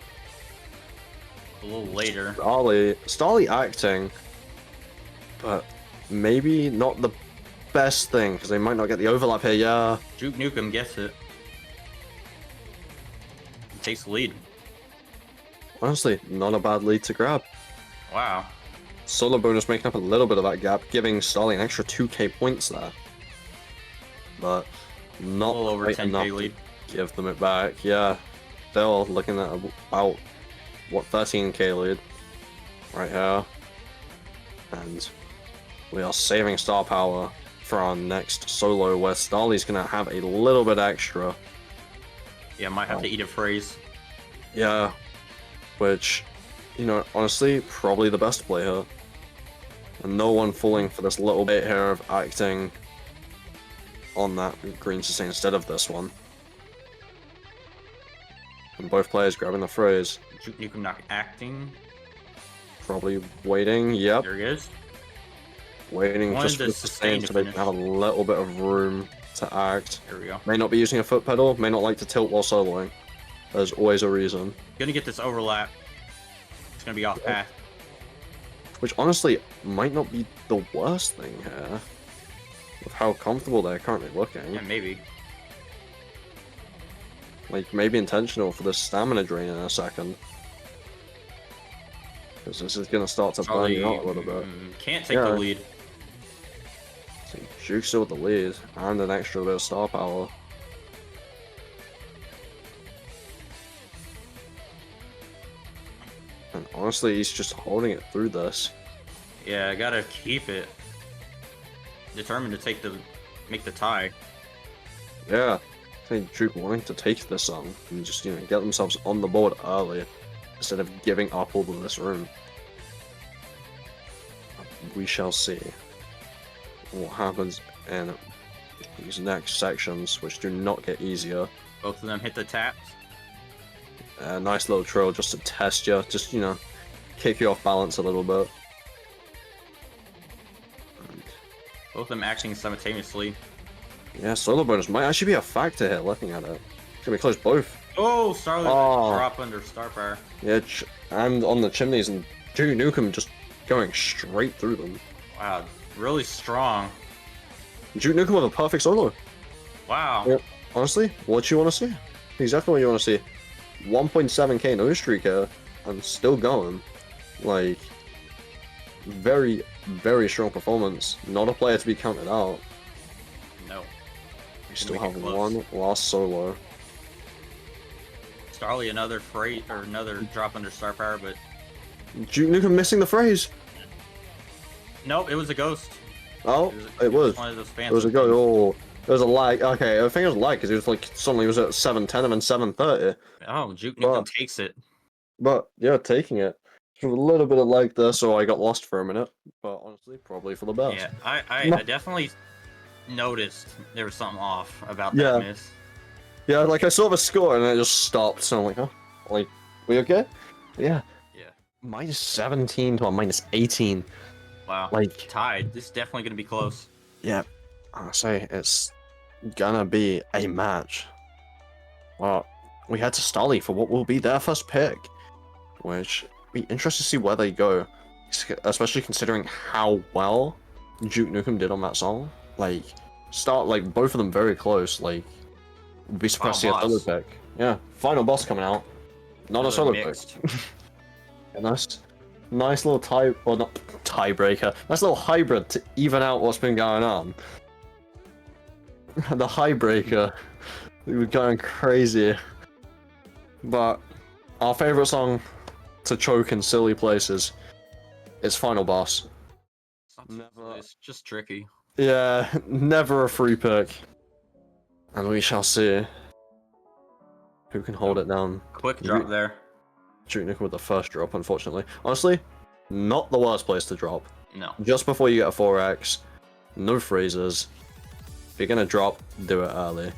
S1: A little later.
S10: Starly acting, but maybe not the best thing, because they might not get the overlap here, yeah.
S1: JukeNukem gets it. He takes the lead.
S10: Honestly, not a bad lead to grab.
S1: Wow.
S10: Solo bonus making up a little bit of that gap, giving Starly an extra 2k points there. But not
S1: A little over
S10: quite
S1: 10k
S10: enough
S1: lead.
S10: to give them it back. Yeah, they're looking at about, what, 13k lead right here. And we are saving star power for our next solo, where Starly's going to have a little bit extra.
S1: Yeah, might have to eat a phrase.
S10: Yeah, which, you know, honestly, probably the best play here. And no one falling for this little bit here of acting on that green sustain instead of this one. And both players grabbing the phrase.
S1: JukeNukem not acting.
S10: Probably waiting, yep.
S1: There he is.
S10: Waiting
S1: Wanted
S10: just for
S1: to
S10: the
S1: sustain
S10: sustain
S1: to
S10: so they can
S1: finish.
S10: have a little bit of room to act.
S1: Here we go.
S10: May not be using a foot pedal, may not like to tilt while soloing. There's always a reason.
S1: Gonna get this overlap. It's gonna be off path.
S10: Which honestly might not be the worst thing here. With how comfortable they're currently looking.
S1: Yeah, maybe.
S10: Like, maybe intentional for the stamina drain in a second. Because this is gonna start to burn you out a little bit.
S1: Can't take the lead.
S10: So Juke's still with the lead, and an extra bit of star power. And honestly, he's just holding it through this.
S1: Yeah, I gotta keep it. Determined to make the tie.
S10: Yeah, I think Juke wanting to take this on and just, you know, get themselves on the board early instead of giving up all of this room. We shall see what happens in these next sections, which do not get easier.
S1: Both of them hit the taps.
S10: Nice little trail just to test you, just, you know, kick you off balance a little bit.
S1: Both of them acting simultaneously.
S10: Yeah, solo bonus might actually be a factor here, looking at it. It's gonna be close both.
S1: Oh, Starlight
S10: Oh.
S1: drop under star power.
S10: Yeah, and on the chimneys, and JukeNukem just going straight through them.
S1: Wow, really strong.
S10: JukeNukem with a perfect solo.
S1: Wow.
S10: Yep. Honestly, what you want to see? Exactly what you want to see. 1.7k no streak here, and still going. Like, very, very strong performance. Not a player to be counted out.
S1: No.
S10: We still
S1: Make it
S10: have
S1: close.
S10: one last solo.
S1: Starly another freight or another drop under star power, but
S10: JukeNukem missing the phrase.
S1: nope, it was a ghost.
S10: Oh, it was.
S1: One of those
S10: It was a go. Oh, there was a lag. Okay, I think it was a lag because it was like suddenly it was at 7:10 and then 7:30.
S1: Oh, JukeNukem takes it.
S10: But yeah, taking it. There's a little bit of lag there, so I got lost for a minute. But honestly, probably for the best.
S1: Yeah, I definitely noticed there was something off about that miss.
S10: Yeah, like I saw the score and it just stopped, so I'm like, oh, like, we okay? Yeah.
S1: Yeah.
S10: Minus 17 to a minus 18.
S1: Wow.
S10: Like,
S1: tied. This is definitely gonna be close.
S10: yeah, I say it's gonna be a match. Well, we head to Starly for what will be their first pick, which be interesting to see where they go, especially considering how well JukeNukem did on that song. Like, both of them very close. Like, would be surprised to see a solo pick. Yeah, final boss coming out. Not a solo pick. A nice little tiebreaker. Nice little hybrid to even out what's been going on. The highbreaker. We were going crazy. But our favorite song to choke in silly places is Final Boss.
S1: It's just tricky.
S10: Yeah, never a free pick. And we shall see who can hold it down.
S1: Quick drop there.
S10: JukeNukem with the first drop, unfortunately. Honestly, not the worst place to drop.
S1: No.
S10: Just before you get a 4x, no phrases. If you're gonna drop, do it early.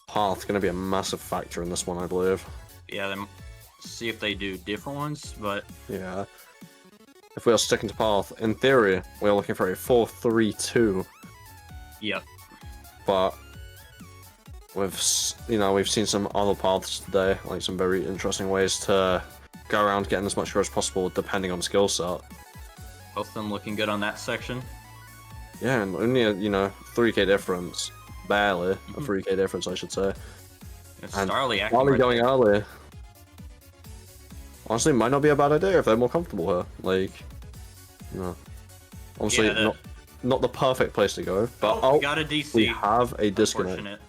S10: Path's gonna be a massive factor in this one, I believe.
S1: Yeah, then see if they do different ones, but
S10: yeah. If we are sticking to path, in theory, we are looking for a 4-3-2.
S1: Yep.
S10: But we've seen some other paths today, like some very interesting ways to go around getting as much growth as possible depending on skill set.
S1: Both of them looking good on that section.
S10: Yeah, and only a 3k difference, barely a 3k difference, I should say.
S1: And
S10: And
S1: Starly acting
S10: Starly
S1: right
S10: going
S1: there.
S10: early. Honestly, might not be a bad idea if they're more comfortable here. Like, obviously
S1: Yeah,
S10: not the perfect place to go, but
S1: Oh, we got a DC.
S10: we have a disconnect.
S1: Unfortunate.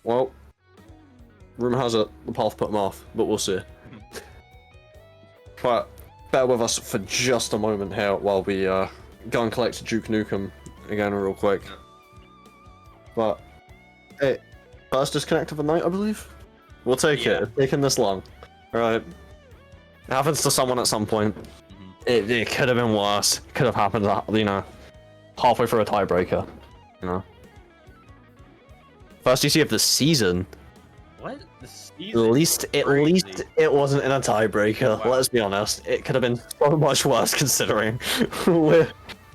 S10: Well, rumor has it the path put them off, but we'll see. But bear with us for just a moment here while we go and collect JukeNukem again real quick. But hey, first disconnect of the night, I believe. We'll take it. It's taken this long. Alright. It happens to someone at some point. It could have been worse. It could have happened, halfway through a tiebreaker. First DC of the season.
S1: What? The
S10: At least it wasn't in a tiebreaker.
S1: Wow.
S10: Let's be honest. It could have been so much worse considering we're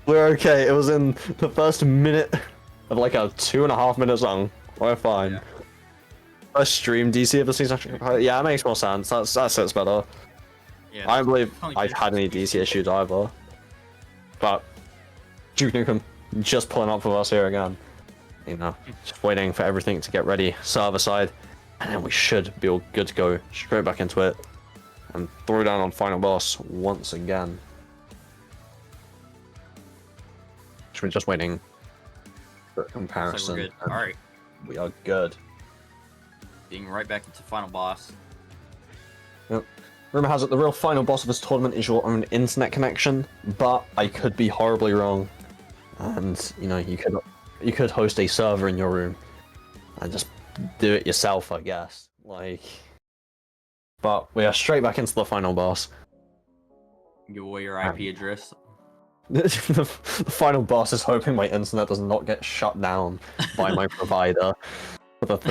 S10: okay. It was in the first minute of like a 2.5 minute song. We're fine. First stream DC of the season. Yeah, it makes more sense. That sits better.
S1: Yeah,
S10: I don't believe I've had any DC issues either. But JukeNukem just pulling up for us here again. Just waiting for everything to get ready, server side, and then we should be all good to go straight back into it and throw down on final boss once again. We're just waiting for comparison.
S1: we're good. Alright.
S10: We are good.
S1: Being right back into final boss.
S10: Yep. Rumor has it the real final boss of this tournament is your own internet connection, but I could be horribly wrong. And you could host a server in your room and just do it yourself, I guess. But we are straight back into the final boss.
S1: Give away your IP address.
S10: The final boss is hoping my internet does not get shut down by my provider. But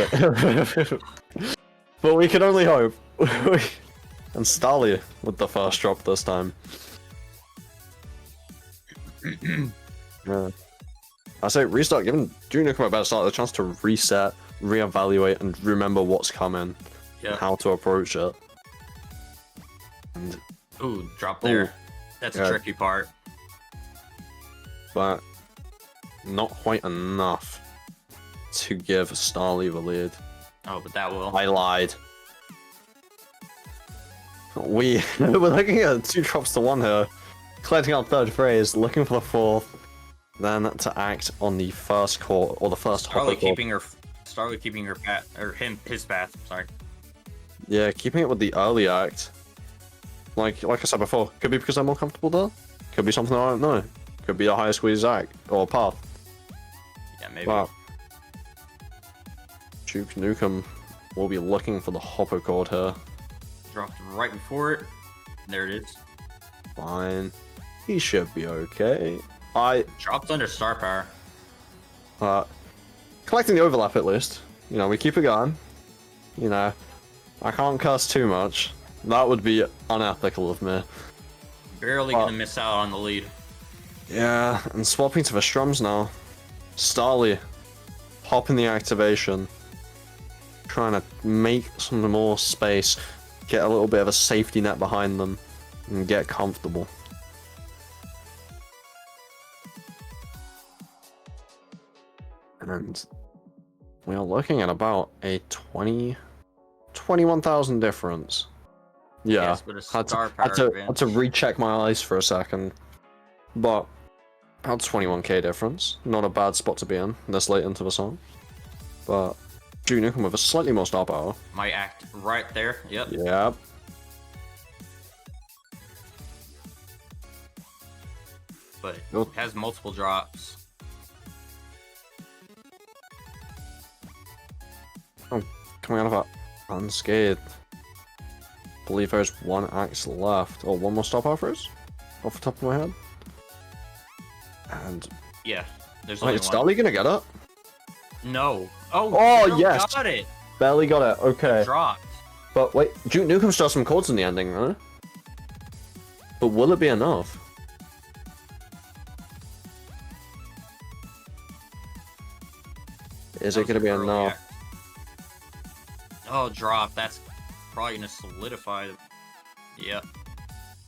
S10: we can only hope. And Starly with the first drop this time. Yeah. I say restart, giving JukeNukem a better start, the chance to reset, reevaluate, and remember what's coming, and how to approach it. And
S1: Ooh, drop there. That's the tricky part.
S10: But not quite enough to give Starly the lead.
S1: Oh, but that will.
S10: I lied. We're looking at 2 drops to 1 here, collecting our 3rd phrase, looking for the 4th, then to act on the first core or the first
S1: Starly keeping her path, or his path. Sorry.
S10: Yeah, keeping it with the early act. Like I said before, could be because I'm more comfortable there. Could be something I don't know. Could be a higher squeeze act or path.
S1: Yeah, maybe.
S10: But JukeNukem will be looking for the hopper chord here.
S1: Dropped right before it. There it is.
S10: Fine. He should be okay.
S1: Dropped under star power.
S10: Collecting the overlap at least. We keep it going. I can't curse too much. That would be unethical of me.
S1: Barely gonna miss out on the lead.
S10: Yeah, and swapping to the strums now. Starly, popping the activation. Trying to make some more space. Get a little bit of a safety net behind them. And get comfortable. And we are looking at about a 21,000 difference. Yeah,
S1: Yes, but a
S10: had
S1: star power
S10: had to recheck my eyes for a second. But about 21k difference. Not a bad spot to be in this late into the song. But JukeNukem with a slightly more star power.
S1: Might act right there. Yep.
S10: Yep.
S1: But it has multiple drops.
S10: Coming out of that unscathed. Believe there's 1 axe left. Or 1 more star power phrase? Off the top of my head. And
S1: Yeah, there's
S10: wait,
S1: only
S10: is
S1: one.
S10: Starly gonna get it?
S1: No.
S10: Oh,
S1: Daryl
S10: yes.
S1: Got it.
S10: Barely got it. Okay.
S1: Dropped.
S10: But wait, JukeNukem still has some chords in the ending, right? But will it be enough? Is it gonna be enough?
S1: Oh, drop. That's probably gonna solidify. Yep.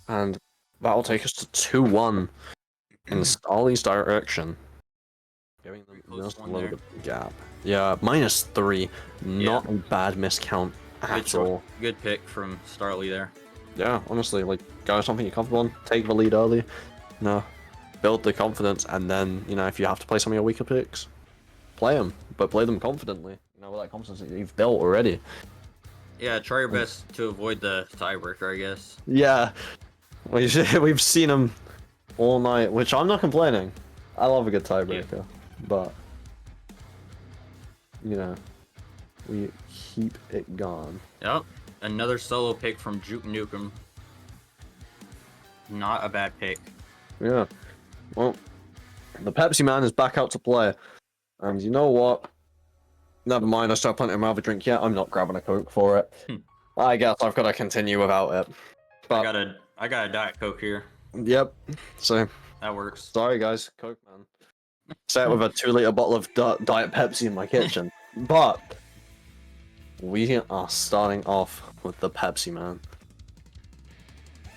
S10: And That'll take us to 2-1 in Starly's direction. Giving them just a
S1: one
S10: little
S1: there.
S10: bit of gap. Yeah, -3. Not a bad miscount at all.
S1: Good pick from Starly there.
S10: Yeah, honestly, like, go something you're comfortable on, take the lead early. No, build the confidence, and then, you know, if you have to play some of your weaker picks, play them, but play them confidently. You know, with that confidence that you've built already.
S1: Yeah, try your best to avoid the tiebreaker, I guess.
S10: Yeah, we've seen them all night, which I'm not complaining. I love a good tiebreaker, but, you know, we keep it gone.
S1: Yep, another solo pick from JukeNukem. Not a bad pick.
S10: Yeah, well, the Pepsi Man is back out to play, and you know what? Never mind, I still plenty of another drink yet. I'm not grabbing a Coke for it. I guess I've got to continue without it. But
S1: I got a Diet Coke here.
S10: Yep, so
S1: That works.
S10: sorry guys, Coke man. Sat with a 2-liter bottle of Diet Pepsi in my kitchen. But we are starting off with the Pepsi Man.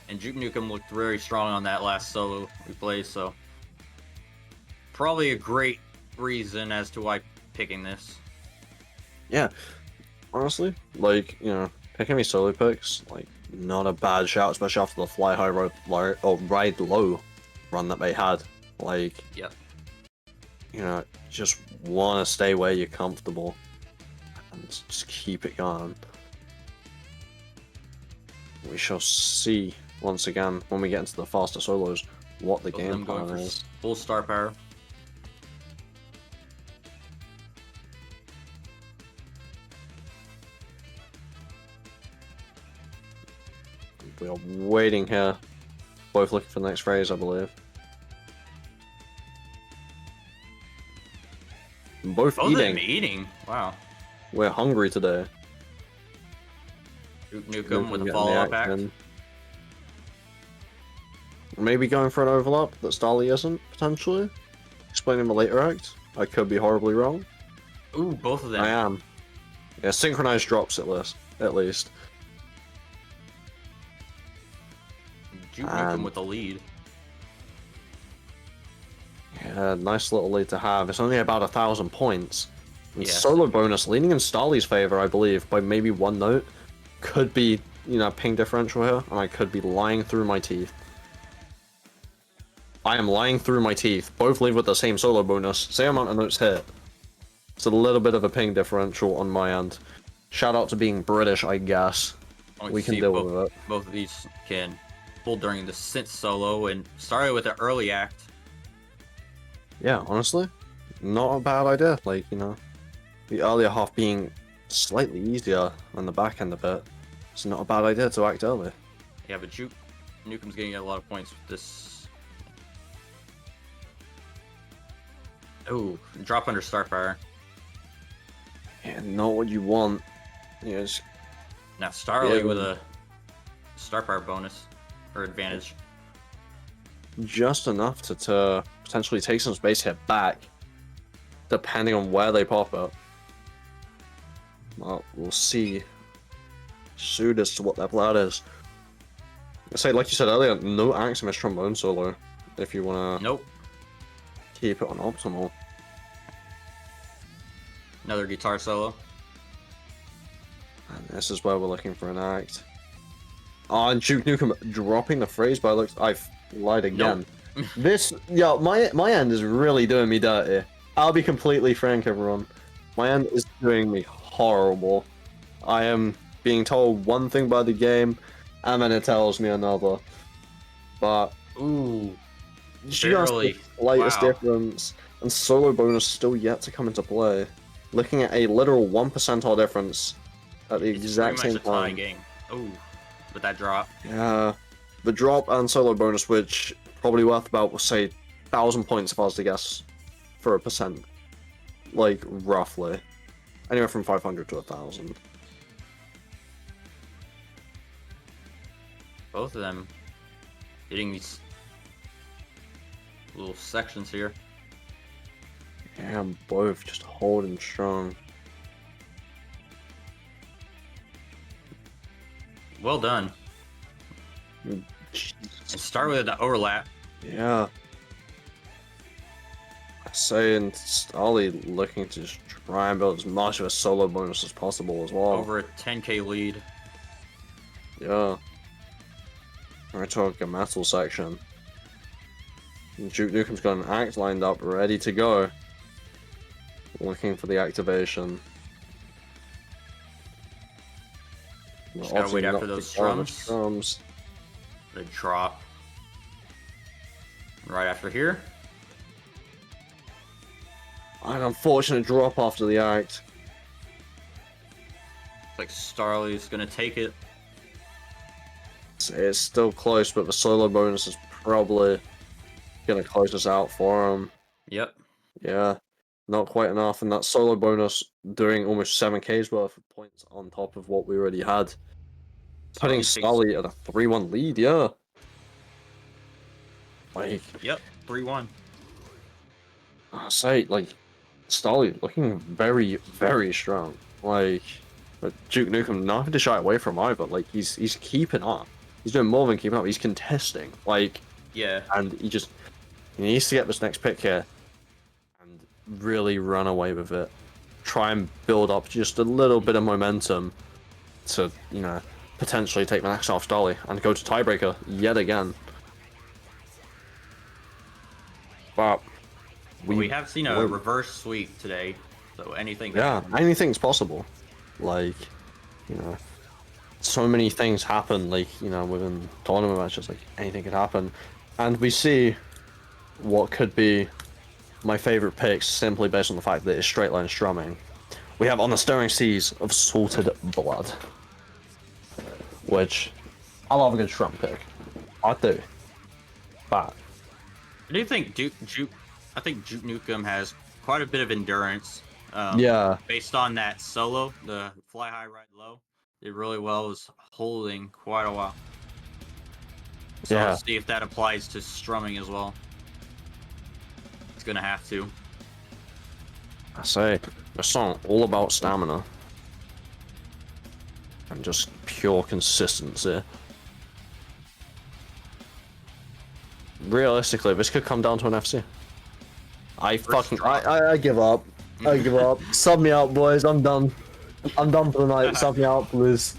S1: And JukeNukem looked very strong on that last solo we played, so probably a great reason as to why picking this.
S10: Yeah, honestly, like, you know, picking me solo picks, like, not a bad shout, especially after the fly high ride low run that they had. Like,
S1: yep.
S10: You know, just want to stay where you're comfortable and just keep it going. We shall see once again when we get into the faster solos what the game plan is.
S1: Full star power.
S10: We are waiting here, both looking for the next phrase, I believe. Both
S1: eating. Wow.
S10: We're hungry today.
S1: JukeNukem with a follow-up act.
S10: Maybe going for an overlap that Starly isn't, potentially. Explaining the later act. I could be horribly wrong.
S1: Ooh, both of them.
S10: I am. Yeah, synchronized drops at least.
S1: JukeNukem with the lead.
S10: Yeah, nice little lead to have. It's only about 1,000 points. And
S1: Yes.
S10: solo bonus leaning in Starly's favor, I believe, by maybe 1 note. Could be, you know, ping differential here, and I could be lying through my teeth. I am lying through my teeth. Both leave with the same solo bonus. Same amount of notes hit. It's a little bit of a ping differential on my end. Shout out to being British, I guess. We can deal with it.
S1: Both of these can pull during the synth solo and started with an early act.
S10: Yeah, honestly, not a bad idea. Like, you know, the earlier half being slightly easier on the back end a bit. It's not a bad idea to act early.
S1: Yeah, but JukeNukem's getting a lot of points with this. Oh, drop under Starfire.
S10: Yeah, not what you want. Yes.
S1: Now Starly with a Starfire bonus or advantage.
S10: Just enough to potentially take some space hit back, depending on where they pop up. Well, we'll see soon as to what their plan is. I say, like you said earlier, no Aximus trombone solo if you wanna keep it on optimal.
S1: Another guitar solo.
S10: And this is where we're looking for an act. Oh, and JukeNukem dropping the phrase, but I've lied again. This, my end is really doing me dirty. I'll be completely frank, everyone. My end is doing me horrible. I am being told one thing by the game, and then it tells me another. But,
S1: ooh,
S10: just the slightest difference, and solo bonus still yet to come into play. Looking at a literal 1% difference at the exact same time.
S1: Game. Ooh, with that drop.
S10: Yeah, the drop and solo bonus, which probably worth about, we'll say, 1,000 points if I was to guess, for a percent. Like, roughly. Anywhere from 500 to 1,000.
S1: Both of them hitting these little sections here.
S10: Yeah, both just holding strong.
S1: Well done. And start with the overlap.
S10: Yeah. Saying Stolly looking to just try and build as much of a solo bonus as possible as well.
S1: Over a 10k lead.
S10: Yeah. We're talking a metal section. And JukeNukem's got an act lined up, ready to go. Looking for the activation.
S1: Just gotta wait after those
S10: strums.
S1: The drop. Right after here.
S10: An unfortunate drop after the act.
S1: Looks like Starly's gonna take it.
S10: It's still close, but the solo bonus is probably gonna close us out for him.
S1: Yep.
S10: Yeah, not quite enough, and that solo bonus doing almost 7k's worth of points on top of what we already had. Putting Starly at a 3-1 lead, yeah. Like,
S1: yep, 3-1.
S10: I say, like, Starly looking very, very strong. Like, but JukeNukem nothing to shy away from either. Like, he's keeping up. He's doing more than keeping up. He's contesting. Like,
S1: yeah.
S10: And he needs to get this next pick here and really run away with it. Try and build up just a little bit of momentum to, you know, potentially take the next off Starly and go to Tiebreaker yet again. But
S1: we have seen a reverse sweep today, so anything.
S10: Yeah, anything's possible. Like, you know, so many things happen. Like, you know, within tournament matches, like anything could happen, and we see what could be my favorite picks simply based on the fact that it's straight line strumming. We have On the Stirring Seas of Salted Blood, which I love a good strum pick. I do, but
S1: I do think I think JukeNukem has quite a bit of endurance.
S10: Yeah.
S1: Based on that solo, the fly high, ride low, did really well. Was holding quite a while. So
S10: yeah.
S1: let's see if that applies to strumming as well. It's gonna have to.
S10: I say, a song all about stamina and just pure consistency. Realistically, this could come down to an FC. I give up. I give up. Sub me out, boys. I'm done. I'm done for the night. Sub me out, please.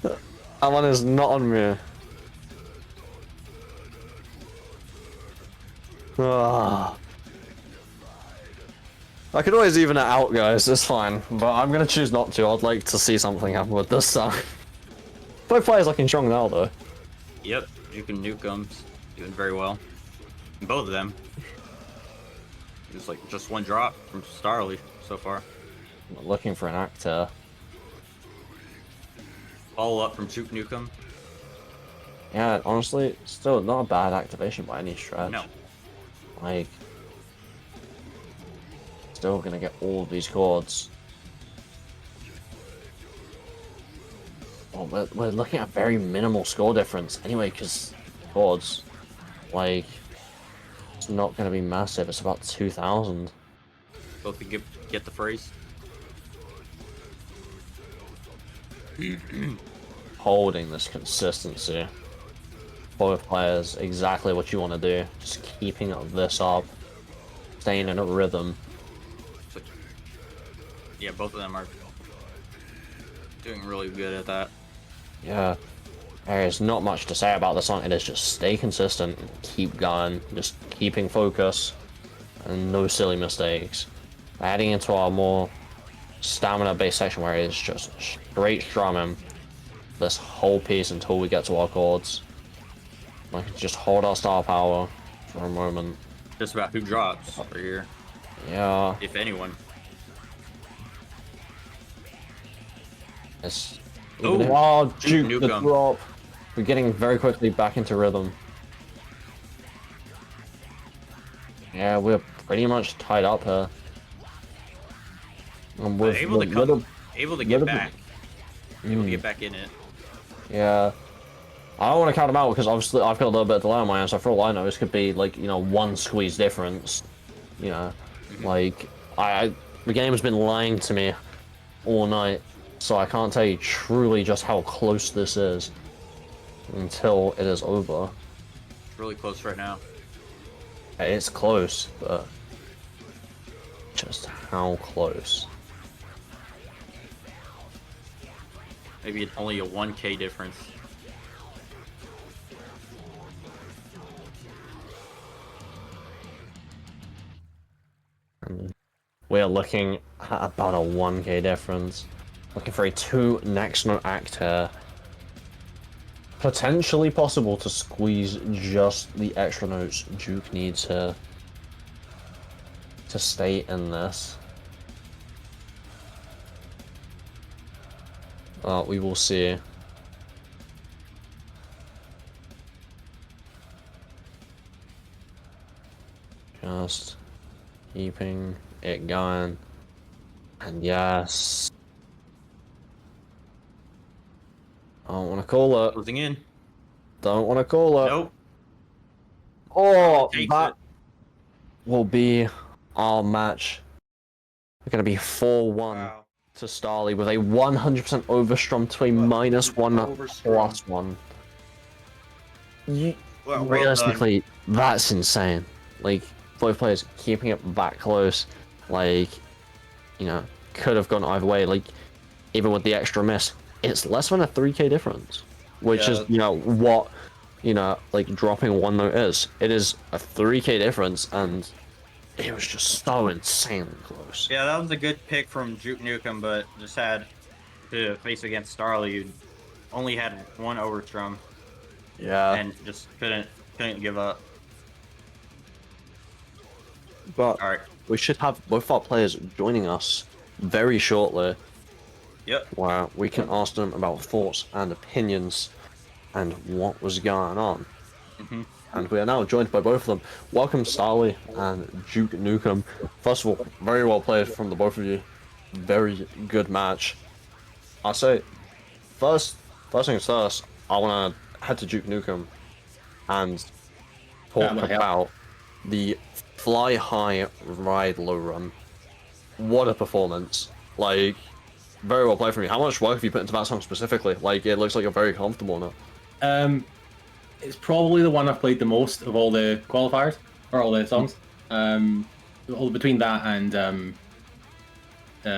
S10: That one is not on me. Ah. I could always even it out, guys. It's fine, but I'm gonna choose not to. I'd like to see something happen with this song. Both players looking strong now, though.
S1: Yep, JukeNukem's doing very well. Both of them. It's like just one drop from Starly so far.
S10: I'm looking for an actor.
S1: Follow up from JukeNukem.
S10: Yeah, honestly, still not a bad activation by any stretch.
S1: No.
S10: Like, still gonna get all of these chords. Well, we're looking at very minimal score difference anyway, because chords, like, it's not gonna be massive. It's about 2,000.
S1: Both to get the phrase.
S10: Holding this consistency. Both players exactly what you want to do. Just keeping this up, staying in a rhythm.
S1: Yeah, both of them are doing really good at that.
S10: Yeah, there is not much to say about this song. It is just stay consistent, keep going, just keeping focus, and no silly mistakes. Adding into our more stamina-based section where it's just straight strumming this whole piece until we get to our chords. Like, just hold our star power for a moment.
S1: Just about who drops over here.
S10: Yeah.
S1: If anyone.
S10: It's
S1: Juke
S10: the drop. We're getting very quickly back into rhythm. Yeah, we're pretty much tied up here. And we're
S1: able to get back. Able to get back in it.
S10: Yeah. I don't want to count them out because obviously I've got a little bit of delay on my end, so for all I know, this could be like, you know, one squeeze difference. You know, like the game has been lying to me all night, so I can't tell you truly just how close this is. until it is over.
S1: It's really close right now.
S10: It's close, but just how close?
S1: Maybe only a 1K difference.
S10: We're looking at about a 1K difference. Looking for a 2 next note act here. Potentially possible to squeeze just the extra notes Juke needs here to stay in this. We will see. Just keeping it going. And yes. I don't want to call it.
S1: Closing in.
S10: Don't want to call it.
S1: Nope.
S10: Oh,
S1: Takes
S10: that
S1: it.
S10: will be our match. We're going to be 4-1
S1: Wow.
S10: to Starly with a 100% overstrum to a -1 plus 1.
S1: Well
S10: Realistically, that's insane. Like, both players keeping it that close, like, you know, could have gone either way. Like, even with the extra miss, it's less than a 3K difference, which is, you know, what, you know, like, dropping one note is. It is a 3K difference, and it was just so insanely close.
S1: Yeah, that was a good pick from JukeNukem, but just had to face against Starly, who only had one overstrum.
S10: Yeah.
S1: And just couldn't give up.
S10: But
S1: all right,
S10: we should have both our players joining us very shortly.
S1: Yep.
S10: Where we can ask them about thoughts and opinions and what was going on.
S1: Mhm.
S10: And we are now joined by both of them. Welcome, Starly and JukeNukem. First of all, very well played from the both of you. Very good match. I'll say, first things first, I want to head to JukeNukem and talk about the fly high, ride low run. What a performance. Like, very well played from you. How much work have you put into that song specifically? Like, it looks like you're very comfortable in it.
S13: It's probably the one I've played the most of all the qualifiers, or all the songs. Between that and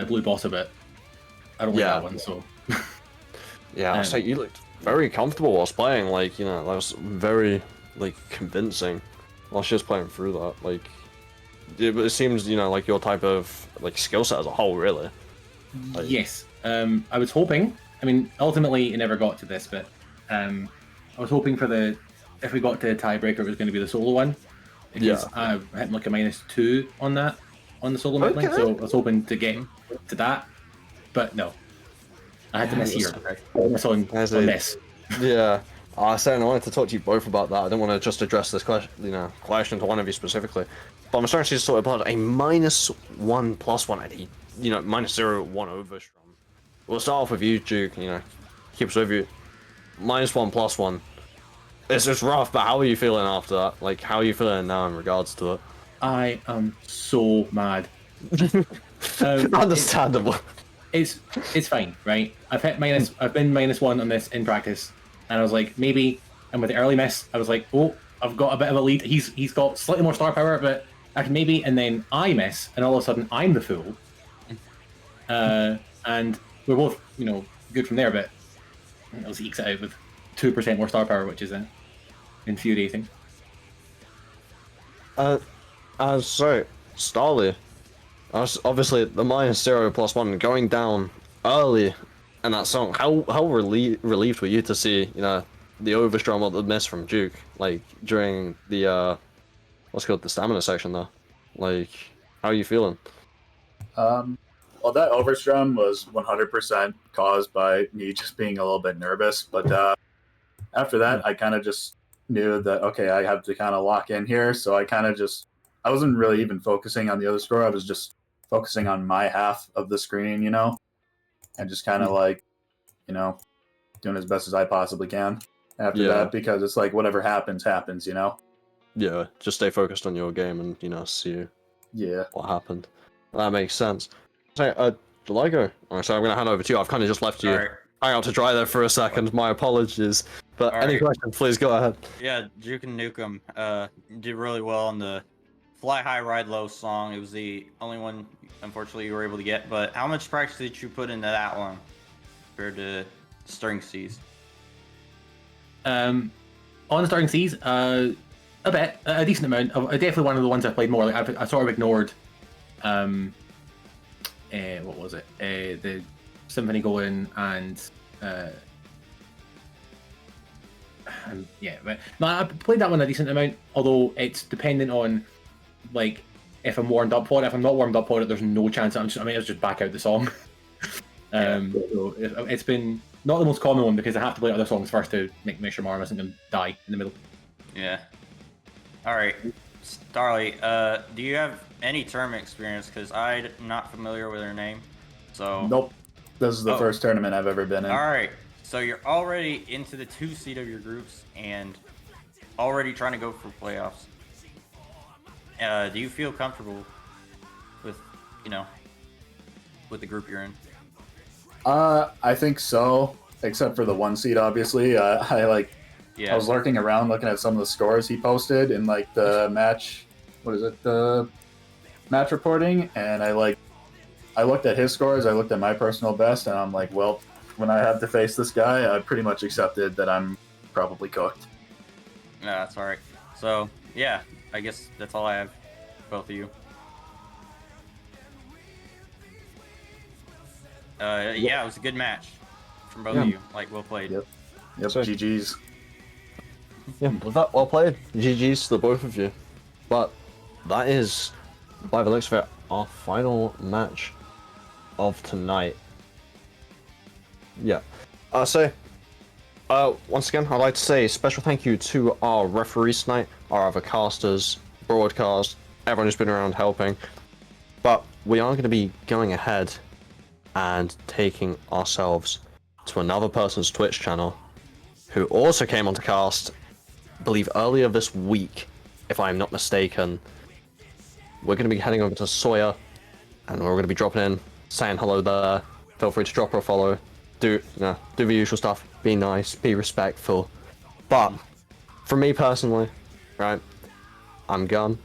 S13: Blue Boss a bit. I don't like that one, so...
S10: Yeah, so you looked very comfortable whilst playing, like, you know, that was very, like, convincing whilst just playing through that. Like, it seems, you know, like your type of, like, skill set as a whole, really. Like,
S13: yes. I was hoping, I mean, ultimately it never got to this, but I was hoping for if we got to a tiebreaker, it was going to be the solo one. Because I hit like a -2 on that, on the solo mid lane, so I was hoping to get to that, but no. I had to miss here. On this.
S10: Yeah. I wanted to talk to you both about that. I didn't want to just address this question to one of you specifically. But I'm starting to sort of about a -1 plus 1 and a, you know, -0 1 overstrum. We'll start off with you, Juke, you know, keep us with you. -1 plus 1. It's just rough, but how are you feeling after that? Like, how are you feeling now in regards to it?
S13: I am so mad.
S10: Understandable.
S13: It's fine, right? I've been -1 on this in practice, and I was like, maybe, and with the early miss, I was like, oh, I've got a bit of a lead. He's got slightly more star power, but I can maybe, and then I miss, and all of a sudden I'm the fool. And we're both, you know, good from there, but it was ekes it out with 2% more star power, which is infuriating.
S10: So, Starly, obviously the -0 plus 1 going down early in that song. How relieved were you to see, you know, the overstrum or the miss from Juke, like during the what's called the stamina section though? Like, how are you feeling?
S14: Well, that overstrum was 100% caused by me just being a little bit nervous, but after that, I kind of just knew that, okay, I have to kind of lock in here, so I wasn't really even focusing on the other score, I was just focusing on my half of the screen, you know, and just kind of like, you know, doing as best as I possibly can after that, because it's like, whatever happens, happens, you know?
S10: Yeah, just stay focused on your game and, you know, see what happened. That makes sense. So, Deligo, so I'm going to hand over to you. I've kind of just left you hang out to dry there for a second. My apologies. But
S1: All
S10: any
S1: right.
S10: questions, please go ahead.
S1: Yeah, JukeNukem did really well on the Fly High Ride Low song. It was the only one, unfortunately, you were able to get. But how much practice did you put into that one compared to Stirring Seas?
S13: On Starting Seas, a bit, a decent amount. Definitely one of the ones I played more. Like I sort of ignored, what was it? The Symphony Going and yeah, but no, I played that one a decent amount. Although it's dependent on like if I'm warmed up for it. If I'm not warmed up for it, there's no chance. I may just back out the song. So it's been not the most common one because I have to play other songs first to make sure my arm isn't going to die in the middle.
S1: Yeah. All right, Starlight. Do you have any tournament experience? Because I'm not familiar with her name. So.
S14: Nope. This is the first tournament I've ever been in.
S1: All right. So you're already into the 2 seed of your groups and already trying to go for playoffs. Do you feel comfortable with, with the group you're in?
S14: I think so, except for the 1 seed, obviously. I was lurking around looking at some of the scores he posted in like the match, the match reporting, and I looked at his scores, I looked at my personal best, and I'm like, well, when I have to face this guy, I pretty much accepted that I'm probably cooked.
S1: No, that's all right. So, yeah, I guess that's all I have, both of you. Yeah, it was a good match from both of you. Like, well played.
S14: Yep, GG's.
S10: Yeah, well played. GG's to the both of you. But that is, by the looks of it, our final match of tonight. Yeah. So, once again, I'd like to say a special thank you to our referees tonight, our other casters, broadcast, everyone who's been around helping. But we are going to be going ahead and taking ourselves to another person's Twitch channel who also came onto cast, I believe earlier this week, if I'm not mistaken. We're going to be heading over to Sawyer, and we're going to be dropping in, saying hello there. Feel free to drop her a follow. Do the usual stuff. Be nice, be respectful. But for me personally, right, I'm gone.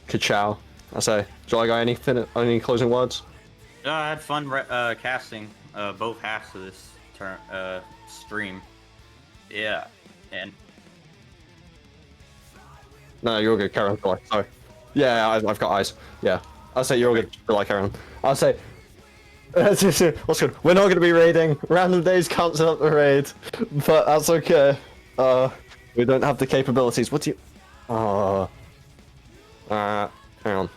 S10: Ka-chow. I say, do I got any closing words?
S1: I had fun casting both halves of this stream. Yeah, and
S10: no, you're all good, Karen. Sorry. Yeah, I've got eyes. Yeah, I'll say you're all good. Like Karen. I'll say. What's good? We're not going to be raiding. Random days cancel up the raid, but that's okay. We don't have the capabilities. What do you? Hang on.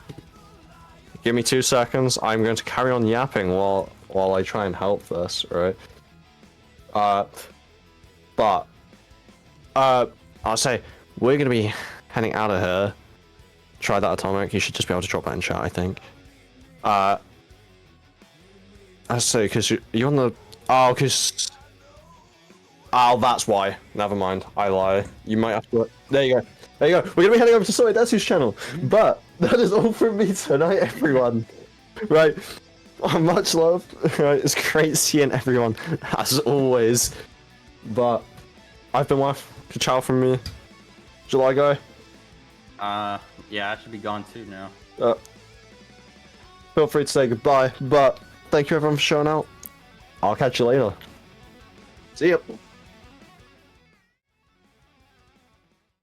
S10: Give me 2 seconds. I'm going to carry on yapping while I try and help this. Right. But I'll say we're going to be heading out of here. Try that atomic. You should just be able to drop that in chat, I think. I say, because you're on the... Oh, because... Oh, that's why. Never mind. I lie. You might have to... There you go. There you go. We're going to be heading over to Soy Detsu's channel. But that is all from me tonight, everyone. Right. Much love. Right. It's great seeing everyone, as always. But I've been Wife. Ciao from me. July guy.
S1: Yeah, I should be gone too now.
S10: Feel free to say goodbye, but thank you everyone for showing out. I'll catch you later. See ya.